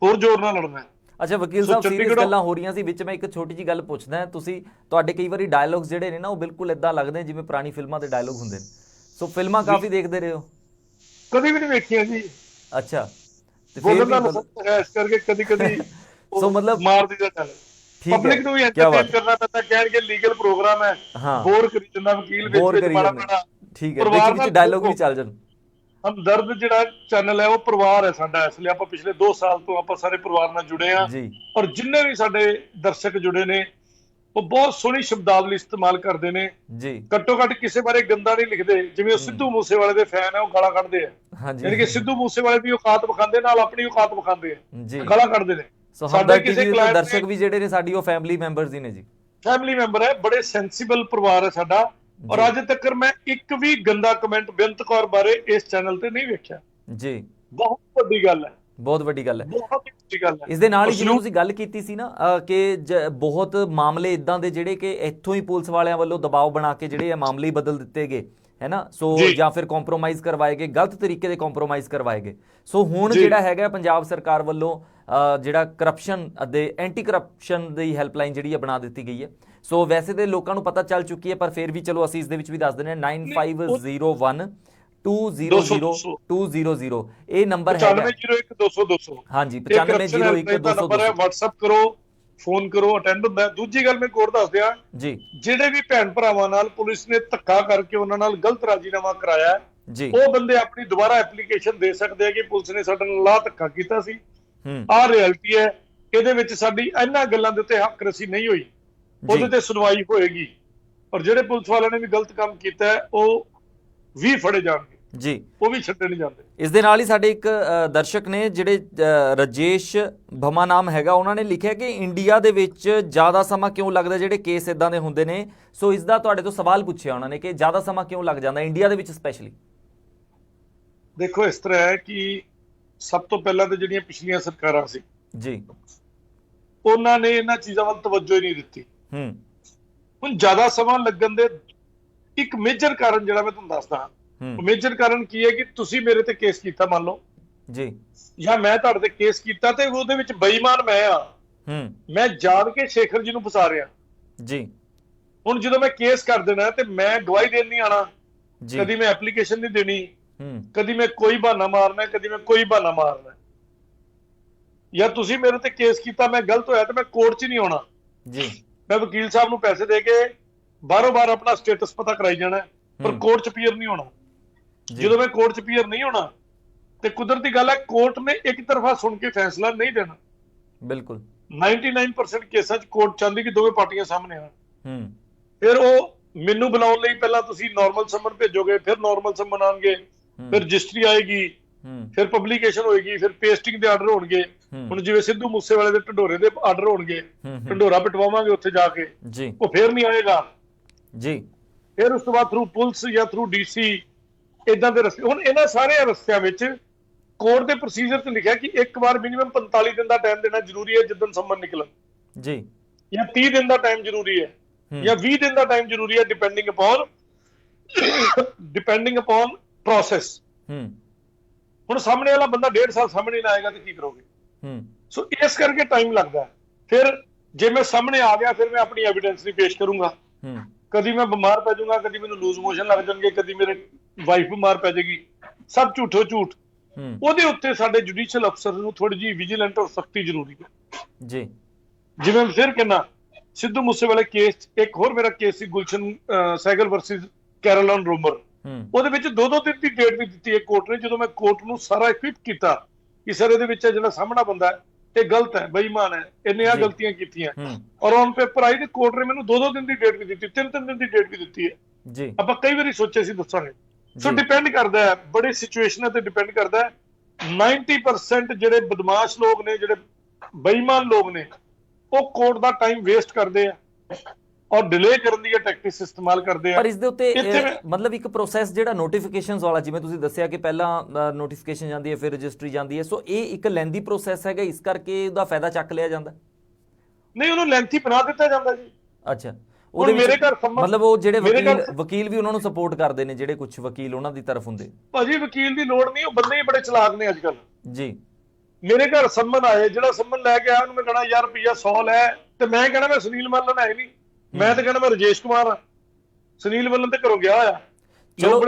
ਹੋਰ ਜ਼ੋਰ ਨਾਲ ਲੜਨਾ ਹੈ। ਅੱਛਾ ਵਕੀਲ ਸਾਹਿਬ, ਸੀਰੀਅਸ ਗੱਲਾਂ ਹੋ ਰਹੀਆਂ ਸੀ, ਵਿੱਚ ਮੈਂ ਇੱਕ ਛੋਟੀ ਜਿਹੀ ਗੱਲ ਪੁੱਛਦਾ। ਤੁਹਾਡੇ ਕਈ ਵਾਰੀ ਡਾਇਲੌਗਸ ਜਿਹੜੇ ਨੇ ਨਾ ਉਹ ਬਿਲਕੁਲ ਇਦਾਂ ਲੱਗਦੇ ਜਿਵੇਂ ਪੁਰਾਣੀ ਫਿਲਮਾਂ ਦੇ ਡਾਇਲੌਗ ਹੁੰਦੇ ਨੇ, ਸੋ ਫਿਲਮਾਂ ਕਾਫੀ ਦੇਖਦੇ ਰਹੇ ਹੋ? ਕਦੀ ਵੀ ਨਹੀਂ ਵੇਖੀਆਂ ਜੀ। ਅੱਛਾ, ਤੇ ਫਿਰ ਇਸ ਕਰਕੇ ਕਦੀ ਸੋ ਮਤਲਬ ਮਾਰ ਦਿੱਤਾ ਚੱਲ ਪਬਲਿਕ ਨੂੰ ਵੀ ਐਂਟਰਟੇਨ ਕਰਨਾ ਪੈਂਦਾ, ਕਹਿਣਗੇ ਲੀਗਲ ਪ੍ਰੋਗਰਾਮ ਹੈ, ਬੋਰ ਕਰੀ ਜਾਂਦਾ ਵਕੀਲ ਵਿੱਚ ਮਾੜਾ ਮਾੜਾ। ਠੀਕ ਹੈ, ਵਿੱਚ ਡਾਇਲੌਗ ਵੀ ਚੱਲ ਜਾਣ। ਹਮਦਰਦ ਜਿਹੜਾ ਚੈਨਲ ਹੈ ਉਹ ਪਰਿਵਾਰ ਹੈ ਸਾਡਾ, ਇਸ ਲਈ ਆਪਾਂ ਪਿਛਲੇ 2 ਸਾਲ ਤੋਂ ਆਪਾਂ ਸਾਰੇ ਪਰਿਵਾਰ ਨਾਲ ਜੁੜੇ ਆ ਔਰ ਜਿੰਨੇ ਵੀ ਸਾਡੇ ਦਰਸ਼ਕ ਜੁੜੇ ਨੇ ਉਹ ਬਹੁਤ ਸੋਹਣੀ ਸ਼ਬਦਾਵਲੀ ਇਸਤੇਮਾਲ ਕਰਦੇ ਨੇ ਜੀ। ਘੱਟੋ ਘੱਟ ਕਿਸੇ ਬਾਰੇ ਗੰਦਾ ਨਹੀਂ ਲਿਖਦੇ, ਜਿਵੇਂ ਉਹ ਸਿੱਧੂ ਮੂਸੇਵਾਲੇ ਦੇ ਫੈਨ ਹੈ ਉਹ ਗਾਲਾਂ ਕੱਢਦੇ ਆ, ਯਾਨੀ ਕਿ ਸਿੱਧੂ ਮੂਸੇਵਾਲੇ ਦੀ ਔਕਾਤ ਵਿਖਾਉਂਦੇ ਨਾਲ ਆਪਣੀ ਔਕਾਤ ਵਿਖਾਉਂਦੇ ਆ, ਗਾਲਾਂ ਕੱਢਦੇ ਨੇ। ਸਾਡੇ ਕਿਸੇ ਦਰਸ਼ਕ ਵੀ ਜਿਹੜੇ ਨੇ ਸਾਡੀ ਉਹ ਫੈਮਿਲੀ ਮੈਂਬਰਸ ਹੀ ਨੇ ਜੀ, ਫੈਮਿਲੀ ਮੈਂਬਰ ਹੈ, ਬੜੇ ਸੈਂਸੀਬਲ ਪਰਿਵਾਰ ਹੈ ਸਾਡਾ। ਔਰ ਅੱਜ ਤੱਕ ਮੈਂ ਇੱਕ ਵੀ ਗੰਦਾ ਕਮੈਂਟ ਬੇਅੰਤ ਕੌਰ ਬਾਰੇ ਇਸ ਚੈਨਲ ਤੇ ਨਹੀਂ ਵੇਖਿਆ ਜੀ। ਬਹੁਤ ਵੱਡੀ ਗੱਲ ਹੈ, ਬਹੁਤ ਵੱਡੀ ਗੱਲ ਹੈ, ਬਹੁਤ ਵੱਡੀ ਗੱਲ ਹੈ। ਇਸ ਦੇ ਨਾਲ ਹੀ ਜਿਵੇਂ ਤੁਸੀਂ ਗੱਲ ਕੀਤੀ ਸੀ ਨਾ ਕਿ ਬਹੁਤ ਮਾਮਲੇ ਇਦਾਂ ਦੇ ਜਿਹੜੇ ਕਿ ਇੱਥੋਂ ਹੀ ਪੁਲਿਸ ਵਾਲਿਆਂ ਵੱਲੋਂ ਦਬਾਅ ਬਣਾ ਕੇ ਜਿਹੜੇ ਇਹ ਮਾਮਲੇ ਬਦਲ ਦਿੱਤੇ ਗਏ ਹੈ ਨਾ, ਸੋ ਜਾਂ ਫਿਰ ਕੰਪਰੋਮਾਈਜ਼ ਕਰਵਾਏ ਗਏ, ਗਲਤ ਤਰੀਕੇ ਦੇ ਕੰਪਰੋਮਾਈਜ਼ ਕਰਵਾਏ ਗਏ। ਸੋ ਹੁਣ ਜਿਹੜਾ ਹੈਗਾ ਪੰਜਾਬ ਸਰਕਾਰ ਵੱਲੋਂ ਜਿਹੜਾ ਕਰਪਸ਼ਨ ਅਤੇ ਐਂਟੀ ਕਰਪਸ਼ਨ ਦੀ ਹੈਲਪਲਾਈਨ ਜਿਹੜੀ ਹੈ ਬਣਾ ਦਿੱਤੀ ਗਈ ਹੈ। ਸੋ ਵੈਸੇ ਤੇ ਲੋਕਾਂ ਨੂੰ ਪਤਾ ਚੱਲ ਚੁੱਕੀ ਹੈ, ਪਰ ਫਿਰ ਵੀ ਚਲੋ ਅਸੀਂ ਇਸ ਦੇ ਵਿੱਚ ਵੀ ਦੱਸ ਦਿੰਦੇ ਹਾਂ 9501 2000200 ਇਹ ਨੰਬਰ ਹੈ। 9501200200 ਹਾਂਜੀ 9501200200 WhatsApp ਕਰੋ, ਫੋਨ ਕਰੋ, ਅਟੈਂਡ ਹੁੰਦਾ। ਦੂਜੀ ਗੱਲ ਮੈਂ ਹੋਰ ਦੱਸ ਦਿਆਂ ਜੀ, ਜਿਹੜੇ ਵੀ ਭੈਣ ਭਰਾਵਾਂ ਨਾਲ ਪੁਲਿਸ ਨੇ ਧੱਕਾ ਕਰਕੇ ਉਹਨਾਂ ਨਾਲ ਗਲਤ ਰਾਜੀਨਾਮਾ ਕਰਾਇਆ ਜੀ, ਉਹ ਬੰਦੇ ਆਪਣੀ ਦੁਬਾਰਾ ਐਪਲੀਕੇਸ਼ਨ ਦੇ ਸਕਦੇ ਆ ਕਿ ਪੁਲਿਸ ਨੇ ਸਾਡੇ ਨਾਲ ਲਾਹ ਧੱਕਾ ਕੀਤਾ ਸੀ, ਆਹ ਰਿਐਲਿਟੀ ਹੈ। ਇਹਦੇ ਵਿੱਚ ਸਾਡੀ ਇਹਨਾਂ ਗੱਲਾਂ ਦੇ ਉੱਤੇ ਹੱਕ ਰਸੀ ਨਹੀਂ ਹੋਈ, ਉਹਦੇ ਤੇ ਸੁਣਵਾਈ ਹੋਏਗੀ ਔਰ ਜਿਹੜੇ ਪੁਲਿਸ ਵਾਲਿਆਂ ਨੇ ਵੀ ਗਲਤ ਕੰਮ ਕੀਤਾ ਉਹ ਵੀ ਫੜੇ ਜਾਣਗੇ ਜੀ ਉਹ ਵੀ ਛੱਡੇ ਨਹੀਂ ਜਾਂਦੇ। ਇਸ ਦੇ ਨਾਲ ਹੀ ਸਾਡੇ ਇੱਕ ਦਰਸ਼ਕ ਨੇ ਜਿਹੜੇ ਰਜੇਸ਼ ਭਮਾ ਨਾਮ ਹੈਗਾ, ਉਹਨਾਂ ਨੇ ਲਿਖਿਆ ਕਿ ਇੰਡੀਆ ਦੇ ਵਿੱਚ ਜ਼ਿਆਦਾ ਸਮਾਂ ਕਿਉਂ ਲੱਗਦਾ ਜਿਹੜੇ ਕੇਸ ਇਦਾਂ ਦੇ ਹੁੰਦੇ ਨੇ। ਸੋ ਇਸ ਦਾ ਤੁਹਾਡੇ ਤੋਂ ਸਵਾਲ ਪੁੱਛਿਆ ਉਹਨਾਂ ਨੇ ਕਿ ਜ਼ਿਆਦਾ ਸਮਾਂ ਕਿਉਂ ਲੱਗ ਜਾਂਦਾ ਇੰਡੀਆ ਦੇ ਵਿੱਚ ਸਪੈਸ਼ਲੀ। ਦੇਖੋ ਇਸ ਤਰ੍ਹਾਂ ਹੈ ਕਿ ਸਭ ਤੋਂ ਪਹਿਲਾਂ ਤਾਂ ਜਿਹੜੀਆਂ ਪਿਛਲੀਆਂ ਸਰਕਾਰਾਂ ਸੀ ਜੀ, ਉਹਨਾਂ ਨੇ ਇਹਨਾਂ ਚੀਜ਼ਾਂ ਵੱਲ ਤਵੱਜੋ ਹੀ ਨਹੀਂ ਦਿੱਤੀ। ਹੁਣ ਜ਼ਿਆਦਾ ਸਮਾਂ ਲੱਗਣ ਦੇ ਇੱਕ ਮੇਜਰ ਕਾਰਨ ਜਿਹੜਾ ਮੈਂ ਤੁਹਾਨੂੰ ਦੱਸਦਾ, ਮੇਜਰ ਕਾਰਨ ਕੀ ਹੈ ਕਿ ਤੁਸੀਂ ਮੇਰੇ ਤੇ ਕੇਸ ਕੀਤਾ ਮੰਨ ਲਓ ਜੀ, ਜਾਂ ਮੈਂ ਤੁਹਾਡੇ ਤੇ ਕੇਸ ਕੀਤਾ ਤੇ ਉਹਦੇ ਵਿੱਚ ਬੇਈਮਾਨ ਮੈਂ ਆ, ਮੈਂ ਜਾਣ ਕੇ ਸ਼ੇਖਰ ਜੀ ਨੂੰ ਫਸਾ ਰਿਹਾ ਜੀ। ਹੁਣ ਜਦੋਂ ਮੈਂ ਕੇਸ ਕਰ ਦੇਣਾ ਤੇ ਮੈਂ ਗਵਾਹੀ ਦੇਣ ਨਹੀਂ ਆਣਾ, ਕਦੀ ਮੈਂ ਐਪਲੀਕੇਸ਼ਨ ਨਹੀਂ ਦੇਣੀ, ਕਦੀ ਮੈਂ ਕੋਈ ਬਹਾਨਾ ਮਾਰਨਾ, ਕਦੀ ਮੈਂ ਕੋਈ ਬਹਾਨਾ ਮਾਰਨਾ, ਜਾਂ ਤੁਸੀਂ ਮੇਰੇ ਤੇ ਕੇਸ ਕੀਤਾ ਮੈਂ ਗਲਤ ਹੋਇਆ ਤੇ ਮੈਂ ਕੋਰਟ 'ਚ ਨਹੀਂ ਆਉਣਾ ਜੀ। ਮੈਂ ਵਕੀਲ ਸਾਹਿਬ ਨੂੰ ਪੈਸੇ ਦੇ ਕੇ ਬਾਰੋ ਬਾਰ ਆਪਣਾ ਸਟੇਟਸ ਪਤਾ ਕਰਾਈ ਜਾਣਾ, ਪਰ ਕੋਰਟ 'ਚ ਅਪੀਅਰ ਨਹੀਂ ਹੋਣਾ। ਜਦੋਂ ਮੈਂ ਕੋਰਟ 'ਚ ਅਪੀਅਰ ਨਹੀਂ ਹੋਣਾ ਤੇ ਕੁਦਰਤੀ ਗੱਲ ਹੈ ਕੋਰਟ ਨੇ ਇੱਕ ਤਰਫਾ ਸੁਣ ਕੇ ਫੈਸਲਾ ਨਹੀਂ ਦੇਣਾ। ਬਿਲਕੁਲ 99% ਕੇਸਾਂ 'ਚ ਕੋਰਟ ਚਾਹੁੰਦੀ ਕਿ ਦੋਵੇਂ ਪਾਰਟੀਆਂ ਸਾਹਮਣੇ ਆਉਣ। ਫਿਰ ਉਹ ਮੈਨੂੰ ਬੁਲਾਉਣ ਲਈ ਪਹਿਲਾਂ ਤੁਸੀਂ ਨਾਰਮਲ ਸਮਨ ਭੇਜੋਗੇ, ਫਿਰ ਨਾਰਮਲ ਸਮਨ ਆਉਣਗੇ, ਫਿਰ ਰਜਿਸਟਰੀ ਆਏਗੀ, ਫਿਰ ਪਬਲੀਕੇਸ਼ਨ ਹੋਏਗੀ, ਫਿਰ ਪੇਸਟਿੰਗ ਦੇ ਆਰਡਰ ਹੋਣਗੇ। ਹੁਣ ਜਿਵੇਂ ਸਿੱਧੂ ਮੂਸੇਵਾਲੇ ਦੇ ਢੰਡੋਰੇ ਦੇ ਆਰਡਰ ਹੋਣਗੇ, ਢੰਡੋਰਾ ਪਿਟਵਾਵਾਂਗੇ ਉੱਥੇ ਜਾ ਕੇ, ਉਹ ਫਿਰ ਨਹੀਂ ਆਏਗਾ ਜੀ। ਫਿਰ ਉਸ ਤੋਂ ਬਾਅਦ ਥਰੂ ਪੁਲਿਸ ਜਾਂ ਥਰੂ ਡੀਸੀ, ਇਦਾਂ ਦੇ ਰਸਤੇ। ਹੁਣ ਇਹਨਾਂ ਸਾਰੇ ਰਸਤਿਆਂ ਵਿੱਚ ਕੋਰਟ ਦੇ ਪ੍ਰੋਸੀਜਰ 'ਚ ਲਿਖਿਆ ਕਿ ਇੱਕ ਵਾਰ ਮਿਨੀਮਮ 45 ਦਿਨ ਦਾ ਟਾਈਮ ਦੇਣਾ ਜ਼ਰੂਰੀ ਹੈ ਜਿੱਦਣ ਸੰਮਨ ਨਿਕਲਣ ਜੀ, ਜਾਂ 30 ਦਿਨ ਦਾ ਟਾਈਮ ਜ਼ਰੂਰੀ ਹੈ, ਜਾਂ 20 ਦਿਨ ਦਾ ਟਾਈਮ ਜ਼ਰੂਰੀ ਹੈ, ਡਿਪੈਂਡਿੰਗ ਅਪਨ ਪ੍ਰੋਸੈਸ। ਹੁਣ ਸਾਹਮਣੇ ਵਾਲਾ ਬੰਦਾ 1.5 ਸਾਲ ਸਾਹਮਣੇ ਨਾ ਆਏਗਾ ਤੇ ਕੀ ਕਰੋਗੇ? ਸੋ ਇਸ ਕਰਕੇ ਟਾਈਮ ਲੱਗਦਾ। ਫਿਰ ਜੇ ਮੈਂ ਸਾਹਮਣੇ ਆ ਗਿਆ ਫਿਰ ਮੈਂ ਆਪਣੀ ਐਵੀਡੈਂਸ ਨਹੀਂ ਪੇਸ਼ ਕਰੂੰਗਾ। ਕਦੀ ਮੈਂ ਬਿਮਾਰ ਪੈ ਜਾਊਂਗਾ, ਕਦੀ ਮੈਨੂੰ ਲੂਜ਼ ਮੋਸ਼ਨ ਲੱਗ ਜਾਣਗੇ, ਕਦੀ ਮੇਰੇ ਵਾਈਫ ਬਿਮਾਰ ਪੈ ਜਾਏਗੀ, ਸਭ ਝੂਠੋ ਝੂਠ। ਉਹਦੇ ਉੱਤੇ ਸਾਡੇ ਜੁਡੀਸ਼ੀਅਲ ਅਫਸਰ ਨੂੰ ਥੋੜੀ ਜਿਹੀ ਵਿਜੀਲੈਂਟ ਔਰ ਸਖਤੀ ਜ਼ਰੂਰੀ ਹੈ ਜੀ। ਜਿਵੇਂ ਮੈਂ ਫਿਰ ਕਹਿੰਦਾ ਸਿੱਧੂ ਮੂਸੇਵਾਲੇ ਕੇਸ, ਇੱਕ ਹੋਰ ਮੇਰਾ ਕੇਸ ਸੀ ਗੁਲਸ਼ਨ ਸਹਿਗਲ ਵਰਸਸ ਕੈਰੋਲਾਈਨ ਰੋਮਰ, ਉਹਦੇ ਵਿੱਚ 2-2 ਦਿਨ ਦੀ ਡੇਟ ਵੀ ਦਿੱਤੀ ਹੈ ਕੋਰਟ ਨੇ। ਜਦੋਂ ਮੈਂ ਕੋਰਟ ਨੂੰ ਸਾਰਾ ਇਕਵਿਪ ਕੀਤਾ ਕਿ ਸਰ ਇਹਦੇ ਵਿੱਚ ਜਿਹੜਾ ਸਾਹਮਣਾ ਬੰਦਾ ਹੈ ਇਹ ਗਲਤ ਹੈ, ਬੇਈਮਾਨ ਹੈ, ਇਹਨੇ ਆ ਗਲਤੀਆਂ ਕੀਤੀਆਂ, ਔਰ ਔਨ ਪੇਪਰ ਆਈ ਤੇ ਕੋਰਟ ਨੇ ਮੈਨੂੰ 2-2 ਦਿਨ ਦੀ ਡੇਟ ਵੀ ਦਿੱਤੀ, 3-3 ਦਿਨ ਦੀ ਡੇਟ ਵੀ ਦਿੱਤੀ ਹੈ ਜੀ। ਆਪਾਂ ਕਈ ਵਾਰੀ ਸੋਚਿਆ ਸੀ ਦੱਸਾਂਗੇ। ਸੋ ਡਿਪੈਂਡ ਕਰਦਾ ਹੈ, ਬੜੇ ਸਿਚੁਏਸ਼ਨਾਂ ਤੇ ਡਿਪੈਂਡ ਕਰਦਾ ਹੈ। 90% ਜਿਹੜੇ ਬਦਮਾਸ਼ ਲੋਕ ਨੇ, ਜਿਹੜੇ ਬੇਈਮਾਨ ਲੋਕ ਨੇ, ਉਹ ਕੋਰਟ ਦਾ ਟਾਈਮ ਵੇਸਟ ਕਰਦੇ ਆ ਔਰ ਡਿਲੇ ਕਰਨ ਦੀ ਟੈਕਟਿਕਸ ਇਸਤੇਮਾਲ ਕਰਦੇ ਆ। ਪਰ ਇਸ ਦੇ ਉੱਤੇ ਮਤਲਬ ਇੱਕ ਪ੍ਰੋਸੈਸ ਜਿਹੜਾ ਨੋਟੀਫਿਕੇਸ਼ਨਸ ਵਾਲਾ, ਜਿਵੇਂ ਤੁਸੀਂ ਦੱਸਿਆ ਕਿ ਪਹਿਲਾਂ ਨੋਟੀਫਿਕੇਸ਼ਨ ਜਾਂਦੀ ਹੈ, ਫਿਰ ਰਜਿਸਟਰੀ ਜਾਂਦੀ ਹੈ, ਸੋ ਇਹ ਇੱਕ ਲੈਂਦੀ ਪ੍ਰੋਸੈਸ ਹੈਗਾ, ਇਸ ਕਰਕੇ ਉਹਦਾ ਫਾਇਦਾ ਚੱਕ ਲਿਆ ਜਾਂਦਾ? ਨਹੀਂ, ਉਹਨੂੰ ਲੈਂਥੀ ਬਣਾ ਦਿੱਤਾ ਜਾਂਦਾ ਜੀ। ਅੱਛਾ, ਉਹਦੇ ਮੇਰੇ ਘਰ ਮਤਲਬ ਉਹ ਜਿਹੜੇ ਵਕੀਲ ਵੀ ਉਹਨਾਂ ਨੂੰ ਸਪੋਰਟ ਕਰਦੇ ਨੇ, ਜਿਹੜੇ ਕੁਝ ਵਕੀਲ ਉਹਨਾਂ ਦੀ ਤਰਫ ਹੁੰਦੇ। ਭਾਜੀ ਵਕੀਲ ਦੀ ਲੋੜ ਨਹੀਂ, ਉਹ ਬੰਦੇ ਹੀ ਬੜੇ ਚਲਾਕ ਨੇ ਅੱਜ ਕੱਲ ਜੀ। ਮੇਰੇ ਘਰ ਸੰਮਨ ਆਏ, ਜਿਹੜਾ ਸੰਮਨ ਲੈ ਕੇ ਆਇਆ ਉਹਨੂੰ ਮੈਂ ਕਹਣਾ ਯਾਰ ਰੁਪਈਆ 100 ਲੈ, ਤੇ ਮੈਂ ਕਹਿਣਾ ਮੈਂ ਸੁਨੀਲ ਮੱਲਨ ਹੈ ਨਹੀਂ, ਮੈਂ ਤਾਂ ਕਹਿਣਾ ਮੈਂ ਰਜੇਸ਼ ਕੁਮਾਰ ਆ। ਸੁਨੀਲ ਮੱਲਨ ਤੇ ਘਰੋਂ ਗਿਆ ਹੋਇਆ। ਚਲੋ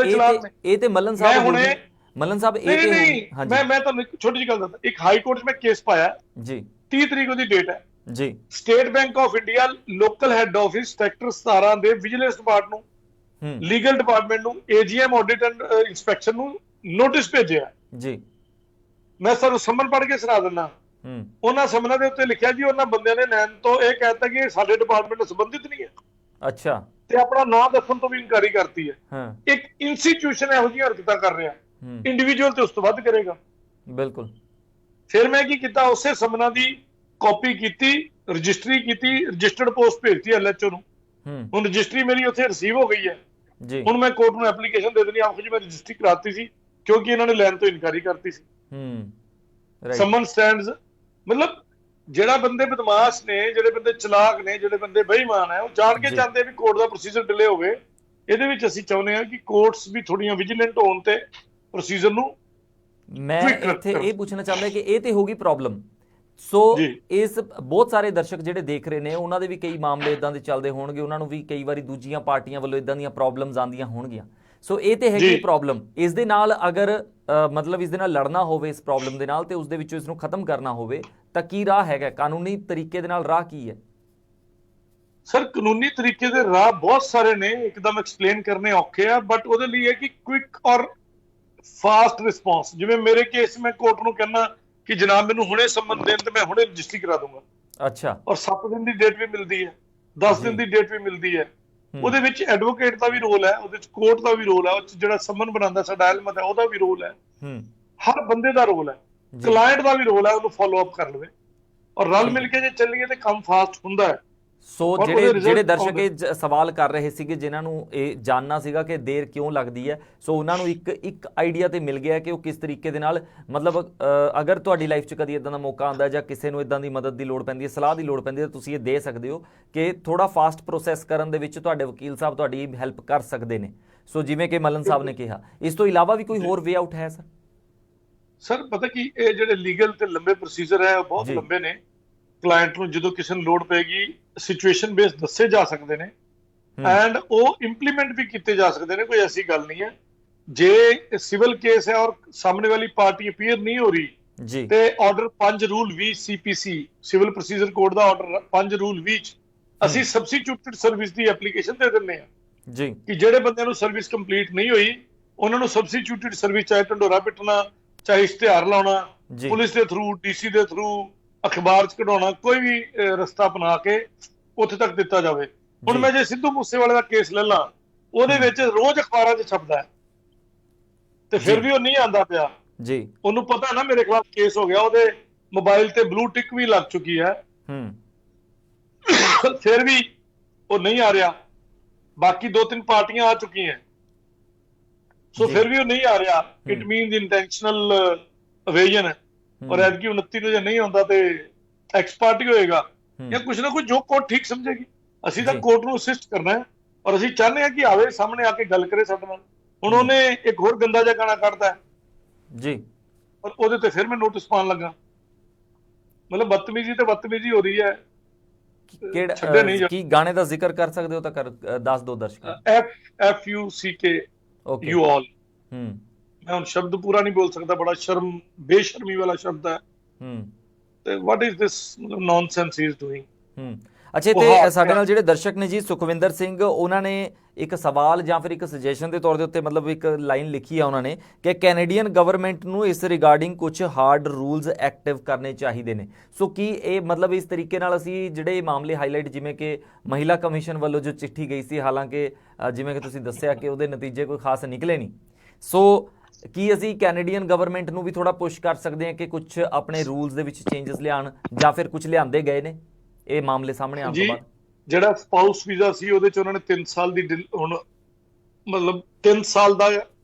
ਇਹ ਤੇ ਮੱਲਨ ਸਾਹਿਬ ਹੁਣੇ, ਮੱਲਨ ਸਾਹਿਬ ਇਹ ਤੇ ਹਾਂਜੀ ਮੈਂ ਤੁਹਾਨੂੰ ਇੱਕ ਛੋਟੀ ਜਿਹੀ ਗੱਲ ਦੱਸਦਾ। ਇੱਕ ਹਾਈ ਕੋਰਟ 'ਚ ਮੈਂ ਕੇਸ ਪਾਇਆ ਜੀ, 30 ਤਰੀਕ ਉਹਦੀ ਡੇਟ ਹੈ ਜੀ। State bank of India local head office sector 17 ਦੇ ਵਿਜੀਲੈਂਸ ਡਿਪਾਰਟਮੈਂਟ ਨੂੰ, ਲੀਗਲ ਡਿਪਾਰਟਮੈਂਟ ਨੂੰ, ਏਜੀਐਮ ਆਡਿਟ ਐਂਡ ਇੰਸਪੈਕਸ਼ਨ ਨੂੰ ਨੋਟਿਸ ਭੇਜਿਆ ਜੀ। ਮੈਂ ਤੁਹਾਨੂੰ ਸੰਮਨ ਪੜ੍ਹ ਕੇ ਸੁਣਾ ਦਿੰਦਾ। ਉਹਨਾਂ ਸਮਨਾਂ ਦੇ ਉੱਤੇ ਲਿਖਿਆ ਜੀ ਉਹਨਾਂ ਬੰਦਿਆਂ ਨੇ ਨੈਣ ਤੋਂ ਇਹ ਕਹਿਤਾ ਕਿ ਇਹ ਸਾਡੇ ਡਿਪਾਰਟਮੈਂਟ ਨਾਲ ਸੰਬੰਧਿਤ ਨਹੀਂ ਹੈ। ਅੱਛਾ, ਤੇ ਆਪਣਾ ਨਾਂ ਦੱਸਣ ਤੋਂ ਵੀ ਇਨਕਾਰੀ ਕਰਤੀ ਹੈ। ਇੱਕ ਇੰਸਟੀਟਿਊਸ਼ਨ ਇਹੋ ਜਿਹੀ ਹਰਕਤਾਂ ਕਰ ਰਿਹਾ, ਇੰਡੀਵਿਜੂਅਲ ਤੇ ਉਸ ਤੋਂ ਵੱਧ ਕਰੇਗਾ। ਬਿਲਕੁਲ। ਫਿਰ ਮੈਂ ਕੀ ਕੀਤਾ, ਉਸੇ ਸਮਨਾਂ ਦੀ ਕਾਪੀ ਕੀਤੀ, ਰਜਿਸਟਰੀ ਕੀਤੀ, ਰਜਿਸਟਰਡ ਪੋਸਟ ਭੇਜਤੀ ਐਲਐਚਓ ਨੂੰ। ਹੁਣ ਰਜਿਸਟਰੀ ਮੇਰੀ ਉੱਥੇ ਰਿਸੀਵ ਹੋ ਗਈ ਹੈ ਜੀ। ਹੁਣ ਮੈਂ ਕੋਰਟ ਨੂੰ ਐਪਲੀਕੇਸ਼ਨ ਦੇ ਦੇਣੀ, ਆਖੋ ਜੀ ਮੈਂ ਰਜਿਸਟਰੀ ਕਰਾਤੀ ਸੀ ਕਿਉਂਕਿ ਇਹਨਾਂ ਨੇ ਲੈਣ ਤੋਂ ਇਨਕਾਰੀ ਕਰਤੀ ਸੀ। ਸਮਨ ਸਟੈਂਡਸ, ਮਤਲਬ ਜਿਹੜਾ ਬੰਦੇ ਬਦਮਾਸ਼ ਨੇ, ਜਿਹੜੇ ਬੰਦੇ ਚਲਾਕ ਨੇ, ਜਿਹੜੇ ਬੰਦੇ ਬੇਈਮਾਨ ਹੈ, ਉਹ ਜਾਣ ਕੇ ਚਾਹੁੰਦੇ ਵੀ ਕੋਰਟ ਦਾ ਪ੍ਰੋਸੀਜਰ ਡਿਲੇ ਹੋਵੇ। ਇਹਦੇ ਵਿੱਚ ਅਸੀਂ ਚਾਹੁੰਦੇ ਹਾਂ ਕਿ ਕੋਰਟਸ ਵੀ ਥੋੜੀਆਂ ਵਿਜੀਲੈਂਟ ਹੋਣ ਤੇ ਪ੍ਰੋਸੀਜਰ ਨੂੰ। ਮੈਂ ਇੱਥੇ ਇਹ ਪੁੱਛਣਾ ਚਾਹੁੰਦਾ ਕਿ ਇਹ ਤੇ ਹੋਗੀ ਪ੍ਰੋਬਲਮ। ਸੋ ਇਸ ਬਹੁਤ ਸਾਰੇ ਦਰਸ਼ਕ ਜਿਹੜੇ ਦੇਖ ਰਹੇ ਨੇ, ਉਹਨਾਂ ਦੇ ਵੀ ਕਈ ਮਾਮਲੇ ਇਦਾਂ ਦੇ ਚੱਲਦੇ ਹੋਣਗੇ, ਉਹਨਾਂ ਨੂੰ ਵੀ ਕਈ ਵਾਰੀ ਦੂਜੀਆਂ ਪਾਰਟੀਆਂ ਵੱਲੋਂ ਇਦਾਂ ਦੀਆਂ ਪ੍ਰੋਬਲਮਸ ਆਉਂਦੀਆਂ ਹੋਣਗੀਆਂ। ਸੋ ਇਹ ਤੇ ਹੈਗੀ ਪ੍ਰੋਬਲਮ। ਇਸ ਦੇ ਨਾਲ ਅਗਰ ਮਤਲਬ ਇਸ ਦੇ ਨਾਲ ਲੜਨਾ ਹੋਵੇ, ਇਸ ਪ੍ਰੋਬਲਮ ਦੇ ਨਾਲ, ਤੇ ਉਸ ਦੇ ਵਿੱਚੋਂ ਇਸ ਨੂੰ ਖਤਮ ਕਰਨਾ ਹੋਵੇ ਤਾਂ ਕੀ ਰਾਹ ਹੈਗਾ? ਕਾਨੂੰਨੀ ਤਰੀਕੇ ਦੇ ਨਾਲ ਰਾਹ ਕੀ ਹੈ? ਸਰ ਕਾਨੂੰਨੀ ਤਰੀਕੇ ਦੇ ਰਾਹ ਬਹੁਤ ਸਾਰੇ ਨੇ, ਇੱਕਦਮ ਐਕਸਪਲੇਨ ਕਰਨੇ ਔਖੇ ਆ, ਬਟ ਉਹਦੇ ਲਈ ਹੈ ਕਿ ਕੁਇਕ ਔਰ ਫਾਸਟ ਰਿਸਪੌਂਸ। ਜਿਵੇਂ ਮੇਰੇ ਕੇਸ ਮੈਂ ਕੋਰਟ ਨੂੰ ਕਹਿਣਾ ਕਿ ਜਨਾਬ ਮੈਨੂੰ ਹੁਣੇ ਸੰਮਨ ਦੇਣ ਤੇ ਮੈਂ ਹੁਣੇ ਰਜਿਸਟਰੀ ਕਰਾ ਦੂੰਗਾ। ਅੱਛਾ, ਔਰ 7 ਦਿਨ ਦੀ ਡੇਟ ਵੀ ਮਿਲਦੀ ਹੈ, 10 ਦਿਨ ਦੀ ਡੇਟ ਵੀ ਮਿਲਦੀ ਹੈ। ਉਹਦੇ ਵਿੱਚ ਐਡਵੋਕੇਟ ਦਾ ਵੀ ਰੋਲ ਹੈ, ਉਹਦੇ ਵਿੱਚ ਕੋਰਟ ਦਾ ਵੀ ਰੋਲ ਹੈ, ਉਹ 'ਚ ਜਿਹੜਾ ਸਮਨ ਬਣਾਉਂਦਾ ਸਾਡਾ ਅਹਿਲਮਤ ਹੈ ਉਹਦਾ ਵੀ ਰੋਲ ਹੈ, ਹਰ ਬੰਦੇ ਦਾ ਰੋਲ ਹੈ, ਕਲਾਇੰਟ ਦਾ ਵੀ ਰੋਲ ਹੈ, ਉਹਨੂੰ ਫੋਲੋ ਅਪ ਕਰ ਲਵੇ ਔਰ ਰਲ ਮਿਲ ਕੇ ਜੇ ਚੱਲੀਏ ਤੇ ਕੰਮ ਫਾਸਟ ਹੁੰਦਾ ਹੈ। ਸੋ ਜਿਹੜੇ ਦਰਸ਼ਕ ਇਹ ਸਵਾਲ ਕਰ ਰਹੇ ਸੀਗੇ, ਜਿਨ੍ਹਾਂ ਨੂੰ ਇਹ ਜਾਣਨਾ ਸੀਗਾ ਕਿ ਦੇਰ ਕਿਉਂ ਲੱਗਦੀ ਹੈ, ਸੋ ਉਹਨਾਂ ਨੂੰ ਇੱਕ ਆਈਡੀਆ ਤੇ ਮਿਲ ਗਿਆ ਕਿ ਉਹ ਕਿਸ ਤਰੀਕੇ ਦੇ ਨਾਲ ਮਤਲਬ ਅਗਰ ਤੁਹਾਡੀ ਲਾਈਫ 'ਚ ਕਦੀ ਇਦਾਂ ਦਾ ਮੌਕਾ ਆਉਂਦਾ ਜਾਂ ਕਿਸੇ ਨੂੰ ਇਦਾਂ ਦੀ ਮਦਦ ਦੀ ਲੋੜ ਪੈਂਦੀ ਹੈ, ਸਲਾਹ ਦੀ ਲੋੜ ਪੈਂਦੀ ਹੈ, ਤੁਸੀਂ ਇਹ ਦੇ ਸਕਦੇ ਹੋ ਕਿ ਥੋੜਾ ਫਾਸਟ ਪ੍ਰੋਸੈਸ ਕਰਨ ਦੇ ਵਿੱਚ ਤੁਹਾਡੇ ਵਕੀਲ ਸਾਹਿਬ ਤੁਹਾਡੀ ਹੈਲਪ ਕਰ ਸਕਦੇ ਨੇ। ਸੋ ਜਿਵੇਂ ਕਿ ਮਲਨ ਸਾਹਿਬ ਨੇ ਕਿਹਾ, ਇਸ ਤੋਂ ਇਲਾਵਾ ਵੀ ਕੋਈ ਹੋਰ ਵੇ ਆਊਟ ਹੈ ਸਰ? ਸਰ ਪਤਾ ਕੀ, ਇਹ ਜਿਹੜੇ ਲੀਗਲ ਤੇ ਲੰਬੇ ਪ੍ਰੋਸੀਜਰ ਹੈ ਉਹ ਬਹੁਤ ਲੰਬੇ ਨੇ। ਕਲਾਇੰਟ ਨੂੰ ਜਦੋਂ ਕਿਸੇ ਨੂੰ ਲੋੜ ਪਏਗੀ ਸਿਚੁਏਸ਼ਨ ਬੇਸ ਦੱਸੇ ਜਾ ਸਕਦੇ ਨੇ ਐਂਡ ਉਹ ਇੰਪਲੀਮੈਂਟ ਵੀ ਕੀਤੇ ਜਾ ਸਕਦੇ ਨੇ, ਕੋਈ ਐਸੀ ਗੱਲ ਨਹੀਂ ਹੈ। ਜੇ ਸਿਵਲ ਕੇਸ ਹੈ ਔਰ ਸਾਹਮਣੇ ਵਾਲੀ ਪਾਰਟੀ ਅਪੀਅਰ ਨਹੀਂ ਹੋ ਰਹੀ ਤੇ order 5 rule 20 CPC civil procedure code ਦਾ ਆਰਡਰ 5 ਰੂਲ 20 ਅਸੀਂ ਸਬਸਟੀਟਿਊਟਡ ਸਰਵਿਸ ਦੀ ਐਪਲੀਕੇਸ਼ਨ ਦੇ ਦਿੰਦੇ ਆ ਜੀ ਕਿ ਜਿਹੜੇ ਬੰਦਿਆਂ ਨੂੰ ਸਰਵਿਸ ਕੰਪਲੀਟ ਨਹੀਂ ਹੋਈ ਉਹਨਾਂ ਨੂੰ ਸਬਸਟੀਟਿਊਟਡ ਸਰਵਿਸ, ਚਾਹੇ ਢੰਡੋਰਾ ਪਿੱਟਣਾ, ਚਾਹੇ ਇਸ਼ਤਿਹਾਰ ਲਾਉਣਾ, ਪੁਲਿਸ ਦੇ ਥਰੂ, DC ਦੇ ਥਰੂ, ਅਖਬਾਰ 'ਚ ਕਢਾਉਣਾ, ਕੋਈ ਵੀ ਰਸਤਾ ਅਪਣਾ ਕੇ ਉੱਥੇ ਤੱਕ ਦਿੱਤਾ ਜਾਵੇ। ਹੁਣ ਮੈਂ ਜੇ ਸਿੱਧੂ ਮੂਸੇਵਾਲੇ ਦਾ ਕੇਸ ਲੈ ਲਾਂ, ਉਹਦੇ ਵਿੱਚ ਰੋਜ਼ ਅਖਬਾਰਾਂ 'ਚ ਛਪਦਾ ਤੇ ਫਿਰ ਵੀ ਉਹ ਨਹੀਂ ਆਂਦਾ ਪਿਆ ਜੀ, ਉਹਨੂੰ ਪਤਾ ਨਾ ਮੇਰੇ ਖਿਲਾਫ ਕੇਸ ਹੋ ਗਿਆ, ਉਹਦੇ ਮੋਬਾਈਲ ਤੇ ਬਲੂ ਟਿਕ ਵੀ ਲੱਗ ਚੁੱਕੀ ਹੈ, ਫਿਰ ਵੀ ਉਹ ਨਹੀਂ ਆ ਰਿਹਾ। ਬਾਕੀ 2-3 ਪਾਰਟੀਆਂ ਆ ਚੁੱਕੀਆਂ, ਸੋ ਫਿਰ ਵੀ ਉਹ ਨਹੀਂ ਆ ਰਿਹਾ। ਇਟ ਮੀਨਸ ਇੰਟੈਂਸ਼ਨਲ ਅਵੇਜਨ ਹੈ ਔਰ ਐਤਕੀ 29 ਨੂੰ ਜੇ ਨਹੀਂ ਹੁੰਦਾ ਤੇ ਐਕਸ ਪਾਰਟੀ ਹੋਏਗਾ ਜਾਂ ਕੁਛ ਨਾ ਕੁਛ, ਜੋ ਕੋਰਟ ਠੀਕ ਸਮਝੇਗੀ। ਅਸੀਂ ਤਾਂ ਕੋਰਟ ਨੂੰ ਅਸਿਸਟ ਕਰਨਾ ਹੈ ਔਰ ਅਸੀਂ ਚਾਹੁੰਦੇ ਹਾਂ ਕਿ ਆਵੇ ਸਾਹਮਣੇ ਆ ਕੇ ਗੱਲ ਕਰੇ ਸਾਡੇ ਨਾਲ। ਹੁਣ ਉਹਨੇ ਇੱਕ ਹੋਰ ਗੰਦਾ ਜਿਹਾ ਗਾਣਾ ਕੱਢਦਾ ਜੀ ਔਰ ਉਹਦੇ ਤੇ ਫਿਰ ਮੈਂ ਨੋਟਿਸ ਪਾਉਣ ਲੱਗਾ। ਮਤਲਬ ਬਦਤਮੀਜ਼ੀ ਤੇ ਬਦਤਮੀਜ਼ੀ ਹੋ ਰਹੀ ਹੈ। ਕਿਹੜਾ ਕੀ ਗਾਣੇ ਦਾ ਜ਼ਿਕਰ ਕਰ ਸਕਦੇ ਹੋ ਤਾਂ ਦੱਸ ਦਿਓ ਦਰਸ਼ਕਾਂ। FUCK you all. ਮੈਂ ਹੁਣ ਸ਼ਬਦ ਪੂਰਾ ਨਹੀਂ ਬੋਲ ਸਕਦਾ, ਬੜਾ ਬੇਸ਼ਰਮੀ ਵਾਲਾ ਸ਼ਬਦ ਹੈ ਤੇ what is this nonsense he is doing. ਅੱਛਾ, ਤੇ ਸਾਡੇ ਨਾਲ ਜਿਹੜੇ ਦਰਸ਼ਕ ਨੇ ਜੀ, ਸੁਖਵਿੰਦਰ ਸਿੰਘ, ਉਹਨਾਂ ਨੇ ਇੱਕ ਸਵਾਲ ਜਾਂ ਫਿਰ ਇੱਕ ਸੁਜੈਸ਼ਨ ਦੇ ਤੌਰ ਦੇ ਉੱਤੇ ਮਤਲਬ ਇੱਕ ਲਾਈਨ ਲਿਖੀ ਆ ਉਹਨਾਂ ਨੇ ਕਿ ਕੈਨੇਡੀਅਨ ਗਵਰਨਮੈਂਟ ਨੂੰ ਇਸ ਰਿਗਾਰਡਿੰਗ ਕੁਝ ਹਾਰਡ ਰੂਲਸ ਐਕਟਿਵ ਕਰਨੇ ਚਾਹੀਦੇ ਨੇ। ਸੋ ਕੀ ਇਹ ਮਤਲਬ ਇਸ ਤਰੀਕੇ ਨਾਲ ਅਸੀਂ ਜਿਹੜੇ ਮਾਮਲੇ ਹਾਈਲਾਈਟ, ਜਿਵੇਂ ਕਿ ਮਹਿਲਾ ਕਮਿਸ਼ਨ ਵੱਲੋਂ ਜੋ ਚਿੱਠੀ ਗਈ ਸੀ, ਹਾਲਾਂਕਿ ਜਿਵੇਂ ਕਿ ਤੁਸੀਂ ਦੱਸਿਆ ਕਿ ਉਹਦੇ ਨਤੀਜੇ ਕੋਈ ਖਾਸ ਨਿਕਲੇ ਨਹੀਂ, ਸੋ ਕੀ ਅਸੀਂ ਕੈਨੇਡੀਅਨ ਗਵਰਨਮੈਂਟ ਨੂੰ ਵੀ ਥੋੜਾ ਪੁਸ਼ ਕਰ ਸਕਦੇ ਹਾਂ ਕਿ ਕੁਝ ਆਪਣੇ ਰੂਲਸ ਦੇ ਵਿੱਚ ਚੇਂਜਸ ਲਿਆਉਣ ਜਾਂ ਫਿਰ ਕੁਝ ਲਿਆਂਦੇ ਗਏ ਨੇ ਇਹ ਮਾਮਲੇ ਸਾਹਮਣੇ ਆਉਣ ਤੋਂ ਬਾਅਦ? ਜਿਹੜਾ ਸਪਾਊਸ ਵੀਜ਼ਾ ਸੀ ਉਹਦੇ 'ਚ ਉਹਨਾਂ ਨੇ 3 ਸਾਲ ਦੀ ਹੁਣ ਮਤਲਬ 3 ਸਾਲ ਦਾ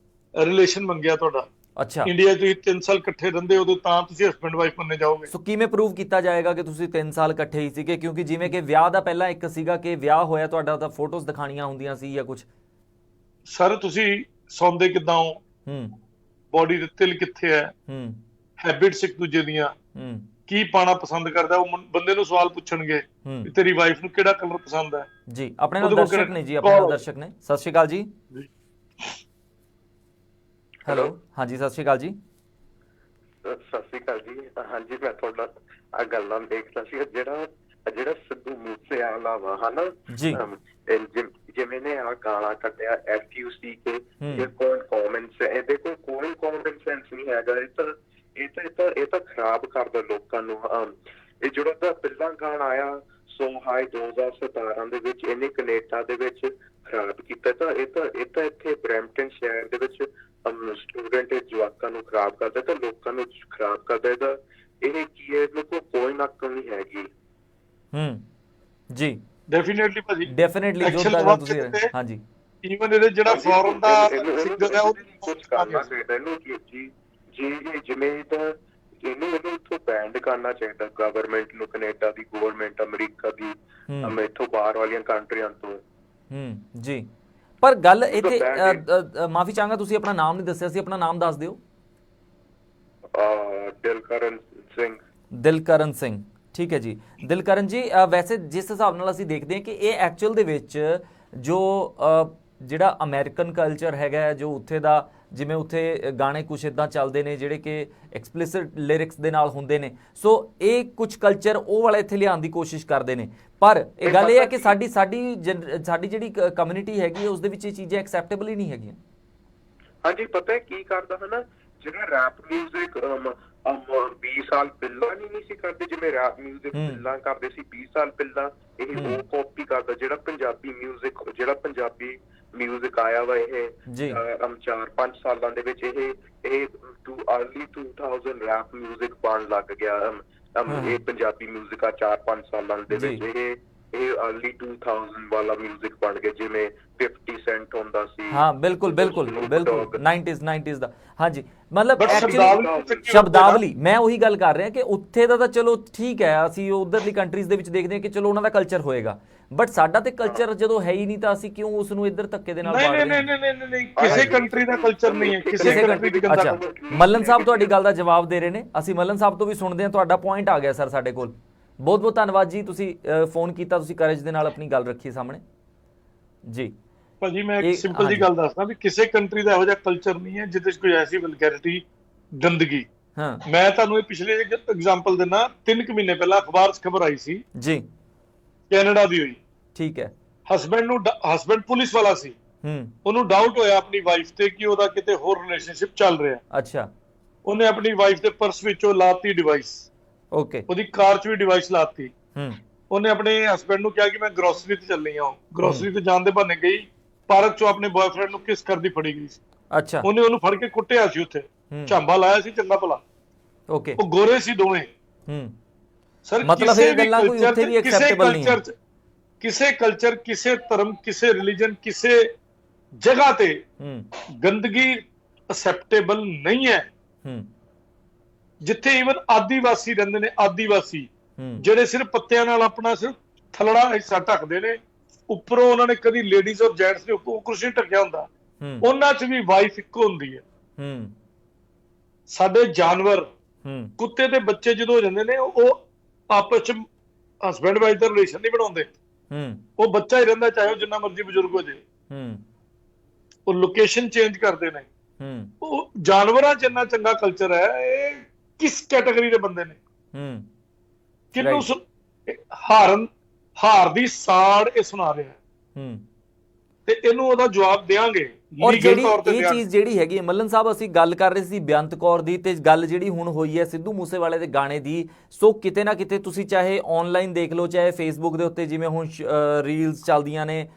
ਰਿਲੇਸ਼ਨ ਮੰਗਿਆ ਤੁਹਾਡਾ। ਅੱਛਾ, ਇੰਡੀਆ 'ਚ 3 ਸਾਲ ਇਕੱਠੇ ਰਹਿੰਦੇ ਉਦੋਂ ਤਾਂ ਤੁਸੀਂ ਹਸਬੈਂਡ ਵਾਈਫ ਮੰਨੇ ਜਾਓਗੇ। ਸੋ ਕਿਵੇਂ ਪ੍ਰੂਵ ਕੀਤਾ ਜਾਏਗਾ ਕਿ ਤੁਸੀਂ 3 ਸਾਲ ਇਕੱਠੇ ਹੀ ਸੀਗੇ? ਕਿਉਂਕਿ ਜਿਵੇਂ ਕਿ ਵਿਆਹ ਦਾ ਪਹਿਲਾਂ ਇੱਕ ਸੀਗਾ ਕਿ ਵਿਆਹ ਹੋਇਆ ਤੁਹਾਡਾ ਤਾਂ ਫੋਟੋਜ਼ ਦਿਖਾਣੀਆਂ ਹੁੰਦੀਆਂ ਸੀ ਜਾਂ ਕੁਝ। ਸਰ ਤੁਸੀਂ ਸੌਂਦੇ ਕਿੱਦਾਂ ਹੋ, ਬੋਡੀ ਦੇ ਤਿਲ ਕਿੱਥੇ ਹੈ, ਹੈਬਿਟਸ ਇੱਕ ਦੂਜੇ ਦੀਆਂ, ਕੀ ਪਾਣਾ ਪਸੰਦ ਕਰਦਾ, ਉਹ ਬੰਦੇ ਨੂੰ ਸਵਾਲ ਪੁੱਛਣਗੇ ਤੇਰੀ ਵਾਈਫ ਨੂੰ ਕਿਹੜਾ ਕਲਰ ਪਸੰਦ ਹੈ ਜੀ। ਆਪਣੇ ਨਾਲ ਦਰਸ਼ਕ ਨੇ ਜੀ, ਆਪਣੇ ਨਾਲ ਦਰਸ਼ਕ ਨੇ। ਸਤਿ ਸ਼੍ਰੀ ਅਕਾਲ ਜੀ। ਹੈਲੋ, ਹਾਂਜੀ ਸਤਿ ਸ਼੍ਰੀ ਅਕਾਲ ਜੀ। ਸਤਿ ਸ਼੍ਰੀ ਅਕਾਲ ਜੀ। ਹਾਂਜੀ, ਮੈਂ ਤੁਹਾਡਾ ਆ ਗੱਲਾਂ ਦੇਖਦਾ ਸੀ, ਜਿਹੜਾ ਸਿੱਧੂ ਮੂਸੇਵਾਲਾ ਵਾ ਹਨਾ ਜੀ, ਜਿਵੇਂ ਨੇ ਆ ਗਾਣਾ ਕੱਢਿਆ FUCK, ਇਹ ਕੋਈ ਕਾਮਨ ਸੈਂਸ, ਇਹਦੇ ਕੋਲ ਕੋਈ ਕਾਮਨ ਸੈਂਸ ਨਹੀਂ ਹੈਗਾ। ਇਹ ਤਾਂ ਖਰਾਬ ਕਰਦਾ ਲੋਕਾਂ ਨੂੰ। ਇਹ ਜਿਹੜਾ ਤਾਂ ਪਹਿਲਾਂ ਗਾਣਾ ਆਇਆ ਸੋ ਹਾਈ 2017 ਦੇ ਵਿੱਚ, ਇਹਨੇ ਕੈਨੇਡਾ ਦੇ ਵਿੱਚ ਖਰਾਬ ਕੀਤਾ। ਤਾਂ ਇਹ ਤਾਂ ਇੱਥੇ ਬਰੈਂਪਟਨ ਸ਼ਹਿਰ ਦੇ ਵਿੱਚ ਸਟੂਡੈਂਟ ਜਵਾਕਾਂ ਨੂੰ ਖਰਾਬ ਕਰਦਾ ਤਾਂ ਲੋਕਾਂ ਨੂੰ ਖਰਾਬ ਕਰਦਾ। ਇਹਦਾ ਇਹ ਕੀ ਹੈ, ਇਹਦੇ ਕੋਲ ਕੋਈ ਨਕਲ ਨਹੀਂ ਹੈਗੀ। ਜੀ ਡੈਫੀਨਿਟਲੀ ਭਾਜੀ, ਡੈਫੀਨਿਟਲੀ ਜੋ ਤੁਸੀਂ ਹਾਂਜੀ ਈਵਨ ਇਹਦੇ ਜਿਹੜਾ ਫੋਰਨ ਦਾ ਸਿੰਗਰ ਹੈ ਉਹ ਕੁਝ ਕਰਨਾ ਚਾਹੀਦਾ ਇਹਨੂੰ ਜੀ। ਜਿਵੇਂ ਤਾਂ ਇਹਨੂੰ ਇੱਥੋਂ ਬੈਂਡ ਕਰਨਾ ਚਾਹੀਦਾ ਗਵਰਨਮੈਂਟ ਨੂੰ, ਕੈਨੇਡਾ ਦੀ ਗਵਰਨਮੈਂਟ, ਅਮਰੀਕਾ ਦੀ, ਇੱਥੋਂ ਬਾਹਰ ਵਾਲੀਆਂ ਕੰਟਰੀਆਂ ਤੋਂ ਜੀ। ਪਰ ਗੱਲ ਇੱਥੇ ਮਾਫੀ ਚਾਹਾਂਗਾ, ਤੁਸੀਂ ਆਪਣਾ ਨਾਮ ਨਹੀਂ ਦੱਸਿਆ ਸੀ, ਆਪਣਾ ਨਾਮ ਦੱਸ ਦਿਓ। ਦਿਲਕਰਨ ਸਿੰਘ। ਦਿਲਕਰਨ ਸਿੰਘ, ਠੀਕ ਹੈ ਜੀ। ਦਿਲਕਰਨ ਜੀ, ਵੈਸੇ ਜਿਸ ਹਿਸਾਬ ਨਾਲ ਅਸੀਂ ਦੇਖਦੇ ਹਾਂ ਕਿ ਇਹ ਐਕਚੁਅਲ ਦੇ ਵਿੱਚ ਜੋ ਜਿਹੜਾ ਅਮਰੀਕਨ ਕਲਚਰ ਹੈਗਾ, ਜੋ ਉੱਥੇ ਦਾ, ਜਿਵੇਂ ਉੱਥੇ ਗਾਣੇ ਕੁਛ ਇੱਦਾਂ ਚੱਲਦੇ ਨੇ ਜਿਹੜੇ ਕਿ ਐਕਸਪਲਿਸਿਟ ਲਿਰਿਕਸ ਦੇ ਨਾਲ ਹੁੰਦੇ ਨੇ, ਸੋ ਇਹ ਕੁਛ ਕਲਚਰ ਉਹ ਵਾਲਾ ਇੱਥੇ ਲਿਆਉਣ ਦੀ ਕੋਸ਼ਿਸ਼ ਕਰਦੇ ਨੇ। ਪਰ ਇਹ ਗੱਲ ਇਹ ਹੈ ਕਿ ਸਾਡੀ ਜਿਹੜੀ ਕਮਿਊਨਿਟੀ ਹੈਗੀ ਉਸ ਦੇ ਵਿੱਚ ਇਹ ਚੀਜ਼ਾਂ ਐਕਸੈਪਟੇਬਲ ਹੀ ਨਹੀਂ ਹੈਗੀਆਂ। ਹਾਂਜੀ, ਪਤਾ ਕੀ ਕਰਦਾ ਹੈ ਨਾ, ਜਿਹੜਾ ਰੈਪ ਮਿਊਜ਼ਿਕ 20 ਸਾਲ ਪਹਿਲਾਂ ਨਹੀਂ ਸੀ ਕਰਦੇ, ਜਿਵੇਂ ਰੈਪ ਮਿਊਜ਼ਿਕ ਪਹਿਲਾਂ ਕਰਦੇ ਸੀ 20 ਸਾਲ ਪਹਿਲਾਂ, ਇਹ ਉਹ ਕਾਪੀ ਕਰਦਾ ਜਿਹੜਾ ਪੰਜਾਬੀ ਮਿਊਜ਼ਿਕ ਆਇਆ ਵਾ ਇਹ 4-5 ਸਾਲਾਂ ਦੇ ਵਿੱਚ। ਇਹ ਅਰਲੀ 2000 ਰੈਪ ਮਿਊਜ਼ਿਕ ਬਣ ਲੱਗ ਗਿਆ। ਇਹ ਪੰਜਾਬੀ ਮਿਊਜ਼ਿਕ ਆ 4-5 ਸਾਲਾਂ ਦੇ ਵਿੱਚ ਇਹ ਅਰਲੀ 2000 ਵਾਲਾ ਮਿਊਜ਼ਿਕ ਬਣ ਗਿਆ, ਜਿਵੇਂ 50 ਸੈਂਟ ਹੁੰਦਾ ਸੀ। ਹਾਂ ਬਿਲਕੁਲ 90s ਦਾ। ਹਾਂਜੀ ਮਤਲਬ ਐਕਚੁਅਲੀ ਸ਼ਬਦਾਵਲੀ, ਮੈਂ ਉਹੀ ਗੱਲ ਕਰ ਰਿਹਾ ਕਿ ਉੱਥੇ ਦਾ ਤਾਂ ਚਲੋ ਠੀਕ ਹੈ, ਅਸੀਂ ਉਧਰਲੀ ਕੰਟਰੀਜ਼ ਦੇ ਵਿੱਚ ਦੇਖਦੇ ਹਾਂ ਕਿ ਚਲੋ ਉਹਨਾਂ ਦਾ ਕਲਚਰ ਹੋਏਗਾ, ਬਟ ਸਾਡਾ ਤੇ ਕਲਚਰ ਜਦੋਂ ਹੈ ਹੀ ਨਹੀਂ ਤਾਂ ਅਸੀਂ ਕਿਉਂ ਉਸ ਨੂੰ ਇੱਧਰ ਧੱਕੇ ਦੇ ਨਾਲ ਬਾੜ ਰਹੇ ਹਾਂ? ਨਹੀਂ, ਕਿਸੇ ਕੰਟਰੀ ਦਾ ਕਲਚਰ ਨਹੀਂ ਹੈ, ਕਿਸੇ ਕੰਟਰੀ ਦੀ ਗੰਦਾ। ਅੱਛਾ, ਮੱਲਨ ਸਾਹਿਬ ਤੁਹਾਡੀ ਗੱਲ ਦਾ ਜਵਾਬ ਦੇ ਰਹੇ ਨੇ, ਅਸੀਂ ਮੱਲਨ ਸਾਹਿਬ ਤੋਂ ਵੀ ਸੁਣਦੇ ਹਾਂ। ਤੁਹਾਡਾ ਪੁਆਇੰਟ ਆ ਗਿਆ ਸਰ ਸਾਡੇ ਕੋਲ। ਬਹੁਤ ਬਹੁਤ ਧੰਨਵਾਦ ਜੀ, ਤੁਸੀਂ ਫੋਨ ਕੀਤਾ, ਤੁਸੀਂ ਕਰੇਜ ਦੇ ਨਾਲ ਆਪਣੀ ਗੱਲ ਰੱਖੀ ਸਾਹਮਣੇ ਜੀ। ਭਾਜੀ ਮੈਂ ਇੱਕ ਸਿੰਪਲ ਜੀ ਗੱਲ ਦੱਸਦਾ ਵੀ ਕਿਸੇ ਕੰਟਰੀ ਦਾ ਇਹੋ ਜਿਹਾ ਕਲਚਰ ਨਹੀਂ ਹੈ ਜਿਹਦੇ 'ਚ ਕੋਈ ਐਸੀ ਵਲਗੈਰਿਟੀ, ਗੰਦਗੀ। ਮੈਂ ਤੁਹਾਨੂੰ ਇਹ ਪਿਛਲੇ ਐਗਜ਼ਾਮਪਲ ਦਿੰਦਾ। 3 ਮਹੀਨੇ ਪਹਿਲਾਂ ਅਖਬਾਰ 'ਚ ਖਬਰ ਆਈ ਸੀ ਜੀ, ਕੈਨੇਡਾ ਦੀ ਹੋਈ। ਠੀਕ ਹੈ। ਹਸਬੈਂਡ ਪੁਲਿਸ ਵਾਲਾ ਸੀ, ਉਹਨੂੰ ਡਾਊਟ ਹੋਇਆ ਆਪਣੀ ਵਾਈਫ ਤੇ ਕਿ ਉਹਦਾ ਕਿਤੇ ਹੋਰ ਰਿਲੇਸ਼ਨਸ਼ਿਪ ਚੱਲ ਰਿਹਾ। ਅੱਛਾ। ਉਹਨੇ ਆਪਣੀ ਵਾਈਫ ਦੇ ਪਰਸ ਵਿੱਚੋਂ ਲਾਤੀ ਡਿਵਾਈਸ, ਓਕੇ, ਉਹਦੀ ਕਾਰ 'ਚ ਵੀ ਡਿਵਾਈਸ ਲਾਤੀ। ਉਹਨੇ ਆਪਣੇ ਹਸਬੈਂਡ ਨੂੰ ਕਿਹਾ ਕਿ ਮੈਂ ਗਰੋਸਰੀ ਤੇ ਚੱਲੀ ਹਾਂ। ਗਰੋਸਰੀ ਤੇ ਜਾਣ ਦੇ ਬਹਾਨੇ ਗਈ, ਪਾਰਕ 'ਚੋਂ ਆਪਣੇ ਬॉयਫ੍ਰੈਂਡ ਨੂੰ ਕਿਸ ਕਰਦੀ ਫੜੀ ਗਈ ਸੀ। ਅੱਛਾ। ਉਹਨੇ ਉਹਨੂੰ ਫੜ ਕੇ ਕੁੱਟਿਆ ਸੀ, ਉੱਥੇ ਝਾਂਬਾ ਲਾਇਆ ਸੀ ਚੰਗਾ ਭਲਾ। ਓਕੇ। ਉਹ ਗੋਰੇ ਸੀ ਦੋਵੇਂ। ਸਰ ਮਤਲਬ ਇਹ ਗੱਲਾਂ ਕੋਈ ਉੱਥੇ ਵੀ ਐਕਸੈਪਟੇਬਲ ਨਹੀਂ ਹੈ। ਕਿਸੇ ਕਲਚਰ, ਕਿਸੇ ਧਰਮ, ਕਿਸੇ ਰਿਲੀਜਨ, ਕਿਸੇ ਜਗ੍ਹਾ ਤੇ ਗੰਦਗੀ ਐਕਸੈਪਟੇਬਲ ਨਹੀਂ ਹੈ। ਜਿੱਥੇ ਈਵਨ ਆਦੀਵਾਸੀ ਰਹਿੰਦੇ ਨੇ, ਆਦੀਵਾਸੀ ਜਿਹੜੇ ਸਿਰਫ ਪੱਤਿਆਂ ਨਾਲ ਆਪਣਾ ਸਿਰਫ ਥਲੜਾ ਹਿੱਸਾ ਢੱਕਦੇ ਨੇ, ਉੱਪਰੋਂ ਉਹਨਾਂ ਨੇ ਕਦੀ ਲੇਡੀਜ਼ ਔਰ ਜੈਂਟਸ ਦੇ ਉੱਪਰ ਕੁਛ ਨਹੀਂ ਢੱਕਿਆ ਹੁੰਦਾ, ਉਹਨਾਂ 'ਚ ਵੀ ਵਾਈਫ ਇੱਕੋ ਹੁੰਦੀ ਹੈ। ਸਾਡੇ ਜਾਨਵਰ, ਕੁੱਤੇ ਦੇ ਬੱਚੇ ਜਦੋਂ ਹੋ ਜਾਂਦੇ ਨੇ, ਉਹ ਆਪਸ 'ਚ ਹਸਬੈਂਡ ਵਾਈਫ ਦਾ ਰਿਲੇਸ਼ਨ ਨਹੀਂ ਬਣਾਉਂਦੇ, ਉਹ ਬੱਚਾ ਹੀ ਰਹਿੰਦਾ, ਚਾਹੇ ਉਹ ਜਿੰਨਾ ਮਰਜ਼ੀ ਬਜ਼ੁਰਗ ਹੋ ਜਾਏ। ਉਹ ਲੋਕੇਸ਼ਨ ਚੇਂਜ ਕਰਦੇ ਨੇ। ਉਹ ਜਾਨਵਰਾਂ 'ਚ ਇੰਨਾ ਚੰਗਾ ਕਲਚਰ ਹੈ। ਇਹ ਕਿਸ ਕੈਟਾਗਰੀ ਦੇ ਬੰਦੇ ਨੇ? ਕਿਹਨੂੰ ਹਾਰ ਦੀ ਸਾੜ ਇਹ ਸੁਣਾ ਰਿਹਾ, ਤੇ ਇਹਨੂੰ ਉਹਦਾ ਜਵਾਬ ਦੇਾਂਗੇ। ਔਰ ਜਿਹੜੀ ਇਹ ਚੀਜ਼ ਜਿਹੜੀ ਹੈਗੀ ਮੱਲਨ ਸਾਹਿਬ, ਅਸੀਂ ਗੱਲ ਕਰ ਰਹੇ ਸੀ ਬੇਅੰਤ ਕੌਰ ਦੀ, ਤੇ ਗੱਲ ਜਿਹੜੀ ਹੁਣ ਹੋਈ ਹੈ ਸਿੱਧੂ ਮੂਸੇਵਾਲੇ ਦੇ ਗਾਣੇ ਦੀ। ਸੋ ਕਿਤੇ ਨਾ ਕਿਤੇ ਤੁਸੀਂ ਚਾਹੇ ਆਨਲਾਈਨ ਦੇਖ ਲਓ, ਚਾਹੇ ਫੇਸਬੁੱਕ ਦੇ ਉੱਤੇ, ਜਿਵੇਂ ਹੁਣ ਰੀਲਸ ਚੱਲਦੀਆਂ ਨੇ,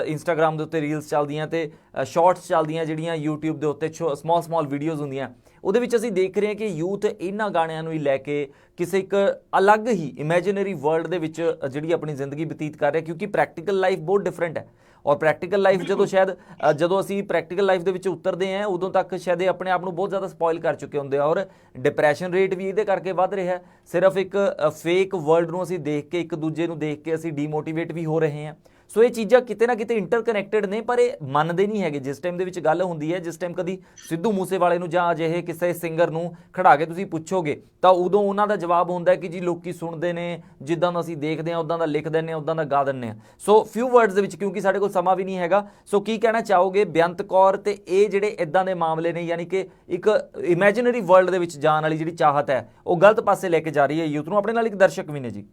ਇੰਸਟਾਗ੍ਰਾਮ ਦੇ ਉੱਤੇ ਰੀਲਸ ਚੱਲਦੀਆਂ, ਤੇ ਸ਼ਾਰਟਸ ਚੱਲਦੀਆਂ ਜਿਹੜੀਆਂ ਯੂਟਿਊਬ ਦੇ ਉੱਤੇ ਸਮਾਲ ਵੀਡੀਓਜ਼ ਹੁੰਦੀਆਂ, ਉਹਦੇ ਵਿੱਚ ਅਸੀਂ ਦੇਖ ਰਹੇ ਹਾਂ ਕਿ ਯੂਥ ਇਹਨਾਂ ਗਾਣਿਆਂ ਨੂੰ ਹੀ ਲੈ ਕੇ ਕਿਸੇ ਇੱਕ ਅਲੱਗ ਹੀ ਇਮੈਜਿਨਰੀ ਵਰਲਡ ਦੇ ਵਿੱਚ ਜਿਹੜੀ ਆਪਣੀ ਜ਼ਿੰਦਗੀ ਬਤੀਤ ਕਰ ਰਿਹਾ, ਕਿਉਂਕਿ ਪ੍ਰੈਕਟੀਕਲ ਲਾਈਫ ਬਹੁਤ ਡਿਫਰੈਂਟ ਹੈ। ਔਰ ਪ੍ਰੈਕਟੀਕਲ ਲਾਈਫ ਜਦੋਂ ਅਸੀਂ ਪ੍ਰੈਕਟੀਕਲ ਲਾਈਫ ਦੇ ਵਿੱਚ ਉਤਰਦੇ ਹਾਂ, ਉਦੋਂ ਤੱਕ ਸ਼ਾਇਦ ਆਪਣੇ ਆਪ ਨੂੰ ਬਹੁਤ ਜ਼ਿਆਦਾ ਸਪੋਇਲ ਕਰ ਚੁੱਕੇ ਹੁੰਦੇ ਆ, ਔਰ ਡਿਪਰੈਸ਼ਨ ਰੇਟ ਵੀ ਇਹਦੇ ਕਰਕੇ ਵੱਧ ਰਿਹਾ। ਸਿਰਫ ਇੱਕ ਫੇਕ ਵਰਲਡ ਨੂੰ ਅਸੀਂ ਦੇਖ ਕੇ, ਇੱਕ ਦੂਜੇ ਨੂੰ ਦੇਖ ਕੇ ਅਸੀਂ ਡੀਮੋਟੀਵੇਟ ਵੀ ਹੋ ਰਹੇ ਹਾਂ। ਸੋ ਇਹ ਚੀਜ਼ਾਂ ਕਿਤੇ ਨਾ ਕਿਤੇ ਇੰਟਰਕਨੈਕਟਡ ਨੇ, ਪਰ ਇਹ ਮੰਨਦੇ ਨਹੀਂ ਹੈਗੇ। ਜਿਸ ਟਾਈਮ ਦੇ ਵਿੱਚ ਗੱਲ ਹੁੰਦੀ ਹੈ, ਜਿਸ ਟਾਈਮ ਕਦੀ ਸਿੱਧੂ ਮੂਸੇਵਾਲੇ ਨੂੰ ਜਾਂ ਅਜਿਹੇ ਕਿਸੇ ਸਿੰਗਰ ਨੂੰ ਖੜਾ ਕੇ ਤੁਸੀਂ ਪੁੱਛੋਗੇ, ਤਾਂ ਉਦੋਂ ਉਹਨਾਂ ਦਾ ਜਵਾਬ ਹੁੰਦਾ ਕਿ ਜੀ ਲੋਕੀ ਸੁਣਦੇ ਨੇ, ਜਿੱਦਾਂ ਦਾ ਅਸੀਂ ਦੇਖਦੇ ਹਾਂ ਉੱਦਾਂ ਦਾ ਲਿਖ ਦਿੰਦੇ ਹਾਂ, ਉੱਦਾਂ ਦਾ ਗਾ ਦਿੰਦੇ ਹਾਂ। ਸੋ ਫਿਊ ਵਰਡਸ ਦੇ ਵਿੱਚ, ਕਿਉਂਕਿ ਸਾਡੇ ਕੋਲ ਸਮਾਂ ਵੀ ਨਹੀਂ ਹੈਗਾ, ਸੋ ਕੀ ਕਹਿਣਾ ਚਾਹੋਗੇ ਬੇਅੰਤ ਕੌਰ ਤੇ ਇਹ ਜਿਹੜੇ ਇਦਾਂ ਦੇ ਮਾਮਲੇ ਨੇ, ਯਾਨੀ ਕਿ ਇੱਕ ਇਮੈਜਿਨਰੀ ਵਰਲਡ ਦੇ ਵਿੱਚ ਜਾਣ ਵਾਲੀ ਜਿਹੜੀ ਚਾਹਤ ਹੈ, ਉਹ ਗਲਤ ਪਾਸੇ ਲੈ ਕੇ ਜਾ ਰਹੀ ਹੈ ਯੂਥ ਨੂੰ। ਆਪਣੇ ਨਾਲ ਇੱਕ ਦਰਸ਼ਕ ਵੀ ਨੇ ਜੀ।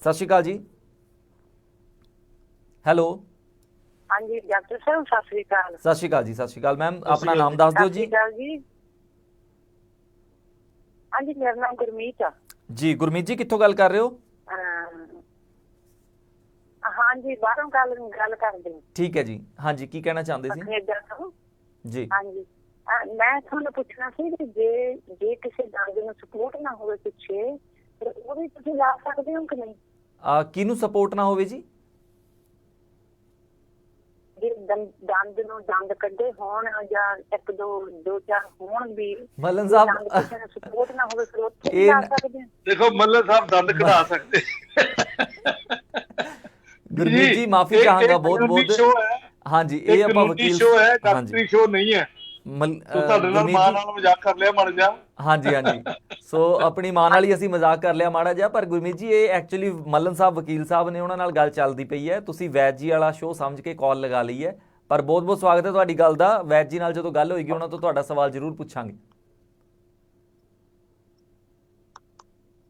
ਸਤਿ ਸ਼੍ਰੀ ਅਕਾਲ ਜੀ। ਹੈਲੋ। ਹਾਂਜੀ ਡਾਕਟਰ ਸਾਹਿਬ, ਸਤਿ ਸ਼੍ਰੀ ਅਕਾਲ। ਸਤਿ ਸ਼੍ਰੀ ਅਕਾਲ ਜੀ। ਸਤਿ ਸ਼੍ਰੀ ਅਕਾਲ ਮੈਮ, ਆਪਣਾ ਨਾਮ ਦੱਸ ਦਿਓ ਜੀ। ਹਾਂਜੀ ਮੇਰਾ ਨਾਮ ਗੁਰਮੀਤ ਆ ਜੀ। ਗੁਰਮੀਤ ਜੀ ਕਿੱਥੋਂ ਗੱਲ ਕਰ ਰਹੇ ਹੋ? ਹਾਂਜੀ ਬਾਹਰੋਂ ਗੱਲ ਕਰਦੇ। ਠੀਕ ਹੈ ਜੀ। ਹਾਂਜੀ ਕੀ ਕਹਿਣਾ ਚਾਹੁੰਦੇ ਸੀ? ਜੀ ਹਾਂਜੀ ਮੈਂ ਤੁਹਾਨੂੰ ਪੁੱਛਣਾ ਸੀ ਕਿ ਜੇ ਕਿਸੇ ਦਰਦ ਨੂੰ ਸਪੋਰਟ ਨਾ ਹੋਵੇ ਪਿੱਛੇ, ਉਹ ਵੀ ਤੁਸੀਂ ਲਾ ਸਕਦੇ ਹੋ ਕਿ ਨਹੀਂ? ਕਿਹਨੂੰ ਸਪੋਰਟ ਨਾ ਹੋਵੇ ਜੀ? ਦੰਦ ਨੂੰ ਦੰਦ ਕੱਢੇ ਹੋਣ ਜਾਂ ਇੱਕ ਦੋ ਚਾਰ ਹੋਣ ਵੀ, ਮੱਲਨ ਸਾਹਿਬ ਸਪੋਰਟ ਨਾ ਹੋਵੇ ਫਿਰ ਉੱਥੇ ਲਾ ਸਕਦੇ ਹਾਂ। ਦੇਖੋ ਮੱਲਨ ਸਾਹਿਬ ਦੰਦ ਕਢਾ ਸਕਦੇ। ਗੁਰਮੀਤ ਜੀ ਮਾਫੀ ਚਾਹਾਂਗਾ ਬਹੁਤ। ਹਾਂਜੀ ਇਹ ਆਪਾਂ ਵਕੀਲ ਸ਼ੋ ਹੈ, ਡਾਕਟਰੀ ਸ਼ੋ ਨਹੀਂ ਹੈ। ਤੁਹਾਡੇ ਨਾਲ ਮਾਂ ਨਾਲ ਮਜ਼ਾਕ ਕਰ ਲਿਆ ਮਾੜਾ ਜਿਹਾ। ਹਾਂਜੀ ਹਾਂਜੀ। ਸੋ ਆਪਣੀ ਮਾਂ ਨਾਲ ਹੀ ਅਸੀਂ ਮਜ਼ਾਕ ਕਰ ਲਿਆ ਮਾੜਾ ਜਿਹਾ, ਪਰ ਗੁਰਮੀਤ ਜੀ ਇਹ ਐਕਚੁਅਲੀ ਮੱਲਨ ਸਾਹਿਬ ਵਕੀਲ ਸਾਹਿਬ ਨੇ, ਉਹਨਾਂ ਨਾਲ ਗੱਲ ਚੱਲਦੀ ਪਈ ਹੈ। ਤੁਸੀਂ ਵੈਦ ਜੀ ਵਾਲਾ ਸ਼ੋਅ ਸਮਝ ਕੇ ਕਾਲ ਲਗਾ ਲਈ ਹੈ, ਪਰ ਬਹੁਤ ਬਹੁਤ ਸਵਾਗਤ ਹੈ ਤੁਹਾਡੀ ਗੱਲ ਦਾ। ਵੈਦ ਜੀ ਨਾਲ ਜਦੋਂ ਗੱਲ ਹੋਏਗੀ ਉਹਨਾਂ ਤੋਂ ਤੁਹਾਡਾ ਸਵਾਲ ਜ਼ਰੂਰ ਪੁੱਛਾਂਗੇ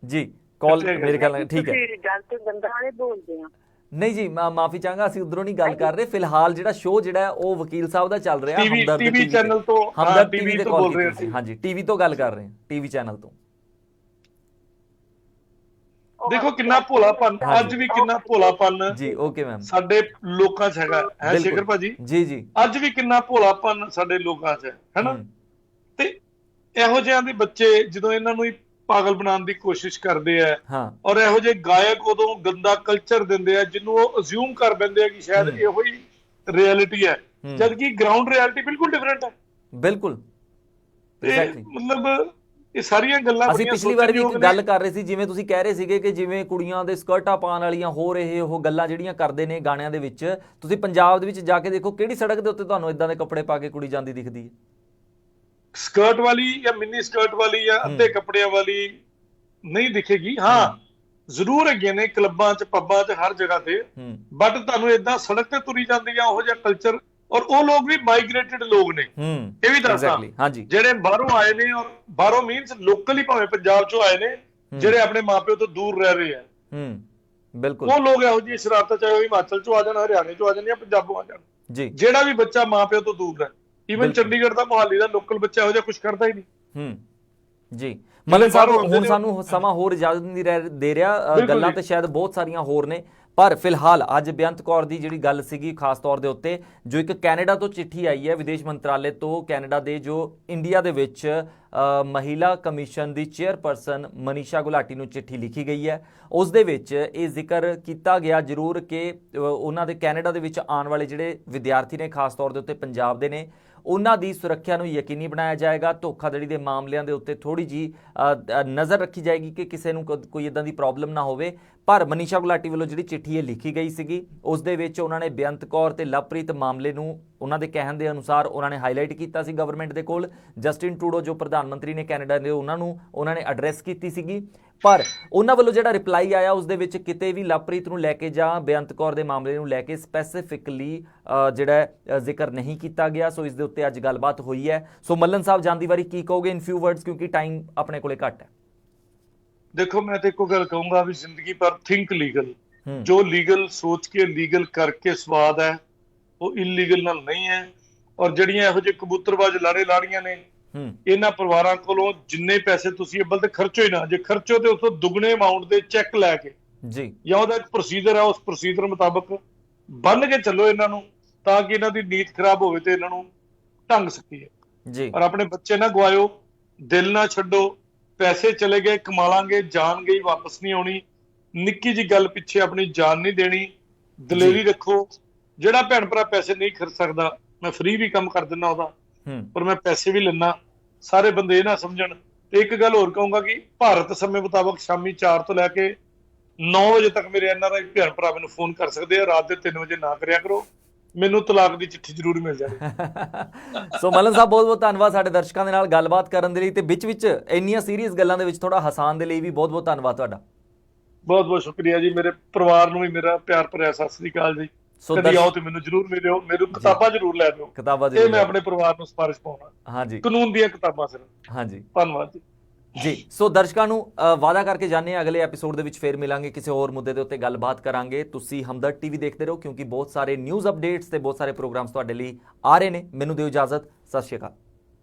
ਜੀ। ਕਾਲ ਮੇਰੇ ਖਿਆਲ ਠੀਕ ਹੈ। ਗੱਲ ਤੇ ਬੰਦਾ ਵਾਲੇ ਬੋਲਦੇ ਆ। ਨਹੀਂ ਜੀ ਮਾਫੀ ਚਾਹਾਂਗਾ, ਅਸੀਂ ਉਧਰੋਂ ਨਹੀਂ ਗੱਲ ਕਰ ਰਹੇ। ਫਿਲਹਾਲ ਜਿਹੜਾ ਸ਼ੋਅ ਜਿਹੜਾ ਉਹ ਵਕੀਲ ਸਾਹਿਬ ਦਾ ਚੱਲ ਰਿਹਾ ਹਮਦਰਦ ਟੀਵੀ ਚੈਨਲ ਤੋਂ, ਹਮਦਰਦ ਟੀਵੀ ਤੇ ਕਾਲ ਕੀਤੀ ਸੀ। ਹਾਂਜੀ ਟੀਵੀ ਤੋਂ ਗੱਲ ਕਰ ਰਹੇ ਹਾਂ, ਟੀਵੀ ਚੈਨਲ ਤੋਂ। ਦੇਖੋ ਕਿੰਨਾ ਭੋਲਾਪਨ, ਅੱਜ ਵੀ ਕਿੰਨਾ ਭੋਲਾਪਨ ਜੀ ਓਕੇ ਮੈਮ ਸਾਡੇ ਲੋਕਾਂ 'ਚ ਹੈਗਾ ਹੈ ਬਿਲਕੁਲ। ਸ਼ੇਖਰ ਭਾਜੀ, ਜੀ ਜੀ ਅੱਜ ਵੀ ਕਿੰਨਾ ਭੋਲਾਪਨ ਸਾਡੇ ਲੋਕਾਂ 'ਚ ਹੈ ਨਾ। ਤੇ ਇਹੋ ਜਿਹਿਆਂ ਦੇ ਬੱਚੇ ਜਦੋਂ ਇਹਨਾਂ ਨੂੰ ਹੀ ਪਾਗਲ ਬਣਾਉਣ ਦੀ ਕੋਸ਼ਿਸ਼ ਕਰਦੇ ਆ, ਹਾਂ ਔਰ ਇਹੋ ਜਿਹੇ ਗਾਇਕ ਉਦੋਂ ਗੰਦਾ ਕਲਚਰ ਦਿੰਦੇ ਆ ਜਿਹਨੂੰ ਉਹ ਅਸਿਊਮ ਕਰ ਲੈਂਦੇ ਆ ਕਿ ਸ਼ਾਇਦ ਇਹੋ ਹੀ ਰਿਐਲਿਟੀ ਹੈ, ਜਦਕਿ ਗਰਾਊਂਡ ਰਿਐਲਿਟੀ ਬਿਲਕੁਲ ਡਿਫਰੈਂਟ ਹੈ। ਬਿਲਕੁਲ ਤੇ ਮਤਲਬ ਇਹ ਸਾਰੀਆਂ ਗੱਲਾਂ ਅਸੀਂ ਪਿਛਲੀ ਵਾਰ ਵੀ ਇੱਕ ਗੱਲ ਕਰ ਰਹੇ ਸੀ, ਜਿਵੇਂ ਤੁਸੀਂ ਕਹਿ ਰਹੇ ਸੀਗੇ ਕਿ ਜਿਵੇਂ ਕੁੜੀਆਂ ਦੇ ਸਕਰਟਾਂ ਪਾਉਣ ਵਾਲੀਆਂ ਹੋ ਰਹੇ ਉਹ ਗੱਲਾਂ ਜਿਹੜੀਆਂ ਕਰਦੇ ਨੇ ਗਾਣਿਆਂ ਦੇ ਵਿੱਚ, ਤੁਸੀਂ ਪੰਜਾਬ ਦੇ ਵਿੱਚ ਜਾ ਕੇ ਦੇਖੋ ਕਿਹੜੀ ਸੜਕ ਦੇ ਉੱਤੇ ਤੁਹਾਨੂੰ ਇਦਾਂ ਦੇ ਕੱਪੜੇ ਪਾ ਕੇ ਕੁੜੀ ਜਾਂਦੀ ਦਿਖਦੀ ਹੈ? ਸਕਰਟ ਵਾਲੀ ਜਾਂ ਮਿੰਨੀ ਸਕਰਟ ਵਾਲੀ ਜਾਂ ਅੱਧੇ ਕੱਪੜਿਆਂ ਵਾਲੀ ਨਹੀਂ ਦਿਖੇਗੀ। ਹਾਂ ਜ਼ਰੂਰ ਹੈਗੀਆਂ ਨੇ ਕਲੱਬਾਂ 'ਚ, ਪੱਬਾਂ 'ਚ, ਹਰ ਜਗ੍ਹਾ ਤੇ, ਬਟ ਤੁਹਾਨੂੰ ਏਦਾਂ ਸੜਕ ਤੇ ਤੁਰੀ ਜਾਂਦੀ ਆ ਉਹ ਜਿਹਾ ਕਲਚਰ, ਔਰ ਉਹ ਲੋਕ ਵੀ ਮਾਈਗ੍ਰੇਟਡ ਲੋਕ ਨੇ। ਇਹ ਵੀ ਦੱਸਾਂ ਹਾਂਜੀ, ਜਿਹੜੇ ਬਾਹਰੋਂ ਆਏ ਨੇ, ਔਰ ਬਾਹਰੋਂ ਮੀਨਸ ਲੋਕਲ ਹੀ ਭਾਵੇਂ ਪੰਜਾਬ 'ਚੋਂ ਆਏ ਨੇ, ਜਿਹੜੇ ਆਪਣੇ ਮਾਪਿਓ ਤੋਂ ਦੂਰ ਰਹਿ ਰਹੇ ਆ, ਬਿਲਕੁਲ ਉਹ ਲੋਕ ਇਹੋ ਜਿਹੀ ਸ਼ਰਾਰਤਾਂ, ਚਾਹੇ ਉਹ ਹਿਮਾਚਲ 'ਚੋਂ ਆ ਜਾਣ, ਹਰਿਆਣੇ 'ਚੋਂ ਆ ਜਾਣ ਜਾਂ ਪੰਜਾਬੋਂ ਆ ਜਾਣ, ਜੀ ਜਿਹੜਾ ਵੀ ਬੱਚਾ ਮਾਪਿਓ ਤੋਂ ਦੂਰ ਹੈ, ਈਵਨ ਚੰਡੀਗੜ੍ਹ ਦਾ, ਮੁਹਾਲੀ ਦਾ ਲੋਕਲ ਬੱਚਾ ਇਹੋ ਜਿਹਾ ਕੁਝ ਕਰਦਾ ਹੀ ਨਹੀਂ। ਜੀ ਮਲਨ ਸਾਹਿਬ, ਹੁਣ ਸਾਨੂੰ ਸਮਾਂ ਹੋਰ ਇਜਾਜ਼ਤ ਨਹੀਂ ਦੇ ਰਿਹਾ, ਗੱਲਾਂ ਤੇ ਸ਼ਾਇਦ ਬਹੁਤ ਸਾਰੀਆਂ ਹੋਰ ਨੇ, ਪਰ ਫਿਲਹਾਲ ਅੱਜ ਬੇਅੰਤ ਕੌਰ ਦੀ ਜਿਹੜੀ ਗੱਲ ਸੀਗੀ ਖਾਸ ਤੌਰ ਦੇ ਉੱਤੇ, ਜੋ ਇੱਕ ਕੈਨੇਡਾ ਤੋਂ ਚਿੱਠੀ ਆਈ ਹੈ ਵਿਦੇਸ਼ ਮੰਤਰਾਲੇ ਤੋਂ, ਕੈਨੇਡਾ ਦੇ ਜੋ ਇੰਡੀਆ ਦੇ ਵਿੱਚ ਮਹਿਲਾ ਕਮਿਸ਼ਨ ਦੀ ਚੇਅਰਪਰਸਨ ਮਨੀਸ਼ਾ ਗੁਲਾਟੀ ਨੂੰ ਚਿੱਠੀ ਲਿਖੀ ਗਈ ਹੈ। ਉਸ ਦੇ ਵਿੱਚ ਇਹ ਜ਼ਿਕਰ ਕੀਤਾ ਗਿਆ ਜ਼ਰੂਰ ਕਿ ਉਹਨਾਂ ਦੇ ਕੈਨੇਡਾ ਦੇ ਵਿੱਚ ਆਉਣ ਵਾਲੇ ਜਿਹੜੇ ਵਿਦਿਆਰਥੀ ਨੇ, ਖਾਸ ਤੌਰ ਦੇ ਉੱਤੇ ਪੰਜਾਬ ਦੇ ਨੇ, ਉਹਨਾਂ ਦੀ ਸੁਰੱਖਿਆ ਨੂੰ ਯਕੀਨੀ ਬਣਾਇਆ ਜਾਏਗਾ। ਧੋਖਾਧੜੀ ਦੇ ਮਾਮਲਿਆਂ ਦੇ ਉੱਤੇ ਥੋੜੀ ਜੀ ਨਜ਼ਰ ਰੱਖੀ ਜਾਏਗੀ ਕਿ ਕਿਸੇ ਨੂੰ ਕੋਈ ਇਦਾਂ ਦੀ ਪ੍ਰੋਬਲਮ ਨਾ ਹੋਵੇ। ਪਰ ਮਨੀਸ਼ਾ ਗੁਲਾਟੀ ਵੱਲੋਂ ਜਿਹੜੀ ਚਿੱਠੀ ਇਹ ਲਿਖੀ ਗਈ ਸੀਗੀ, ਉਸ ਦੇ ਵਿੱਚ ਉਹਨਾਂ ਨੇ ਬੇਅੰਤ ਕੌਰ ਤੇ ਲਵਪ੍ਰੀਤ ਮਾਮਲੇ ਨੂੰ ਉਹਨਾਂ ਦੇ ਕਹਿਣ ਦੇ ਅਨੁਸਾਰ ਉਹਨਾਂ ਨੇ ਹਾਈਲਾਈਟ ਕੀਤਾ ਸੀ ਗਵਰਨਮੈਂਟ ਦੇ ਕੋਲ। ਜਸਟਿਨ ਟਰੂਡੋ ਜੋ ਪ੍ਰਧਾਨ ਮੰਤਰੀ ਨੇ ਕੈਨੇਡਾ ਦੇ, ਉਹਨਾਂ ਨੇ ਐਡਰੈਸ ਕੀਤੀ ਸੀਗੀ, ਪਰ ਉਹਨਾਂ ਵੱਲੋਂ ਜਿਹੜਾ ਰਿਪਲਾਈ ਆਇਆ ਉਸ ਦੇ ਵਿੱਚ ਕਿਤੇ ਵੀ ਲਵਪ੍ਰੀਤ ਨੂੰ ਲੈ ਕੇ ਜਾਂ ਬੇਅੰਤ ਕੌਰ ਦੇ ਮਾਮਲੇ ਨੂੰ ਲੈ ਕੇ ਸਪੈਸੀਫਿਕਲੀ ਜਿਹੜਾ ਜ਼ਿਕਰ ਨਹੀਂ ਕੀਤਾ ਗਿਆ। ਸੋ ਇਸ ਦੇ ਉੱਤੇ ਅੱਜ ਗੱਲਬਾਤ ਹੋਈ ਹੈ। ਸੋ ਮੱਲਨ ਸਾਹਿਬ, ਜਾਂਦੀ ਵਾਰੀ ਕੀ ਕਹੋਗੇ ਇਨ ਫਿਊ ਵਰਡਸ, ਕਿਉਂਕਿ ਟਾਈਮ ਆਪਣੇ ਕੋਲੇ ਘੱਟ ਹੈ? ਦੇਖੋ ਮੈਂ ਤੇ ਇੱਕੋ ਗੱਲ ਕਹੂੰਗਾ ਵੀ ਜ਼ਿੰਦਗੀ ਪਰ ਥਿੰਕ ਲੀਗਲ, ਜੋ ਲੀਗਲ ਸੋਚ ਕੇ ਲੀਗਲ ਕਰਕੇ ਸਵਾਦ ਹੈ ਉਹ ਇਲੀਗਲ ਨਾਲ ਨਹੀਂ ਹੈ। ਔਰ ਜਿਹੜੀਆਂ ਇਹੋ ਜਿਹੇ ਕਬੂਤਰਬਾਜ਼ ਲਾੜੀਆਂ ਨੇ, ਇਹਨਾਂ ਪਰਿਵਾਰਾਂ ਕੋਲੋਂ ਜਿੰਨੇ ਪੈਸੇ ਤੁਸੀਂ ਅੱਬਲ ਤੇ ਖਰਚੋ ਹੀ ਨਾ, ਜੇ ਖਰਚੋ ਤੇ ਉਸ ਤੋਂ ਦੁੱਗਣੇ ਅਮਾਉਂਟ ਦੇ ਚੈੱਕ ਲੈ ਕੇ ਜੀ, ਜਾਂ ਉਹਦਾ ਇੱਕ ਪ੍ਰੋਸੀਜਰ ਹੈ, ਉਸ ਪ੍ਰੋਸੀਜਰ ਮੁਤਾਬਕ ਬੰਨ ਕੇ ਚੱਲੋ ਇਹਨਾਂ ਨੂੰ, ਤਾਂ ਕਿ ਇਹਨਾਂ ਦੀ ਨੀਤ ਖਰਾਬ ਹੋਵੇ ਤੇ ਇਹਨਾਂ ਨੂੰ ਢੰਗ ਸਕੀਏ ਜੀ। ਔਰ ਆਪਣੇ ਬੱਚੇ ਨਾ ਗਵਾਇਓ, ਦਿਲ ਨਾ ਛੱਡੋ, ਪੈਸੇ ਚਲੇ ਗਏ, ਕਮਾ ਲਾਂਗੇ, ਜਾਨ ਗਈ ਵਾਪਸ ਨਹੀਂ ਆਉਣੀ। ਨਿੱਕੀ ਜੀ ਗੱਲ ਪਿੱਛੇ ਆਪਣੀ ਜਾਨ ਨਹੀਂ ਦੇਣੀ, ਦਲੇਰੀ ਰੱਖੋ। ਜਿਹੜਾ ਭੈਣ ਭਰਾ ਪੈਸੇ ਨਹੀਂ ਖਰਚ ਸਕਦਾ, ਮੈਂ ਫ੍ਰੀ ਵੀ ਕੰਮ ਕਰ ਦਿੰਦਾ ਉਹਦਾ, ਪਰ ਮੈਂ ਪੈਸੇ ਵੀ ਲੈਣਾ। ਸਾਰੇ ਬੰਦੇ ਇਹ ਨਾ ਸਮਝਣ। ਤੇ ਇੱਕ ਗੱਲ ਹੋਰ ਕਹੂੰਗਾ ਕਿ ਭਾਰਤ ਸਮੇਂ ਮੁਤਾਬਕ ਸ਼ਾਮੀ 4 ਤੋਂ ਲੈ ਕੇ 9 ਵਜੇ ਤੱਕ ਮੇਰੇ NRI ਭੈਣ ਭਰਾ ਮੈਨੂੰ ਫੋਨ ਕਰ ਸਕਦੇ ਆ। ਰਾਤ ਦੇ 3 ਵਜੇ ਨਾ ਕਰਿਆ ਕਰੋ, ਮੈਨੂੰ ਤਲਾਕ ਦੀ ਚਿੱਠੀ ਜ਼ਰੂਰ ਮਿਲ ਜਾਵੇ। ਸੋ ਮਲਨ ਸਾਹਿਬ, ਬਹੁਤ ਬਹੁਤ ਧੰਨਵਾਦ ਸਾਡੇ ਦਰਸ਼ਕਾਂ ਦੇ ਨਾਲ ਗੱਲਬਾਤ ਕਰਨ ਦੇ ਲਈ, ਤੇ ਵਿੱਚ ਇੰਨੀਆਂ ਸੀਰੀਅਸ ਗੱਲਾਂ ਦੇ ਵਿੱਚ ਥੋੜਾ ਹਸਾਨ ਦੇ ਲਈ ਵੀ ਬਹੁਤ ਬਹੁਤ ਧੰਨਵਾਦ ਤੁਹਾਡਾ। ਬਹੁਤ ਬਹੁਤ ਸ਼ੁਕਰੀਆ ਜੀ। ਮੇਰੇ ਪਰਿਵਾਰ ਨੂੰ ਵੀ ਮੇਰਾ ਪਿਆਰ ਭਰਿਆ ਸਤਿ ਸ੍ਰੀ ਅਕਾਲ ਜੀ। ਕਦੀ ਆਓ ਤੇ ਮੈਨੂੰ ਜ਼ਰੂਰ ਮਿਲਿਓ, ਮੈਨੂੰ ਕਿਤਾਬਾਂ ਜ਼ਰੂਰ ਲੈ ਦਿਓ, ਕਿਤਾਬਾਂ ਇਹ ਮੈਂ ਆਪਣੇ ਪਰਿਵਾਰ ਨੂੰ ਸਿਫਾਰਿਸ਼ ਪਾਉਣਾ। ਹਾਂਜੀ, ਕਾਨੂੰਨ ਦੀਆਂ ਕਿਤਾਬਾਂ ਸਿਰਫ। ਹਾਂਜੀ, ਧੰਨਵਾਦ ਜੀ। ਜੀ ਸੋ ਦਰਸ਼ਕਾਂ ਨੂੰ ਵਾਅਦਾ ਕਰਕੇ ਜਾਂਦੇ ਹਾਂ, ਅਗਲੇ ਐਪੀਸੋਡ ਦੇ ਵਿੱਚ ਫੇਰ ਮਿਲਾਂਗੇ, ਕਿਸੇ ਹੋਰ ਮੁੱਦੇ ਦੇ ਉੱਤੇ ਗੱਲਬਾਤ ਕਰਾਂਗੇ। ਤੁਸੀਂ ਹਮਦਰਦ ਟੀਵੀ ਦੇਖਦੇ ਰਹੋ, ਕਿਉਂਕਿ ਬਹੁਤ ਸਾਰੇ ਨਿਊਜ਼ ਅਪਡੇਟਸ ਤੇ ਬਹੁਤ ਸਾਰੇ ਪ੍ਰੋਗਰਾਮਸ ਤੁਹਾਡੇ ਲਈ ਆ ਰਹੇ ਨੇ। ਮੈਨੂੰ ਦਿਓ ਇਜਾਜ਼ਤ, ਸਤਿ ਸ਼੍ਰੀ ਅਕਾਲ।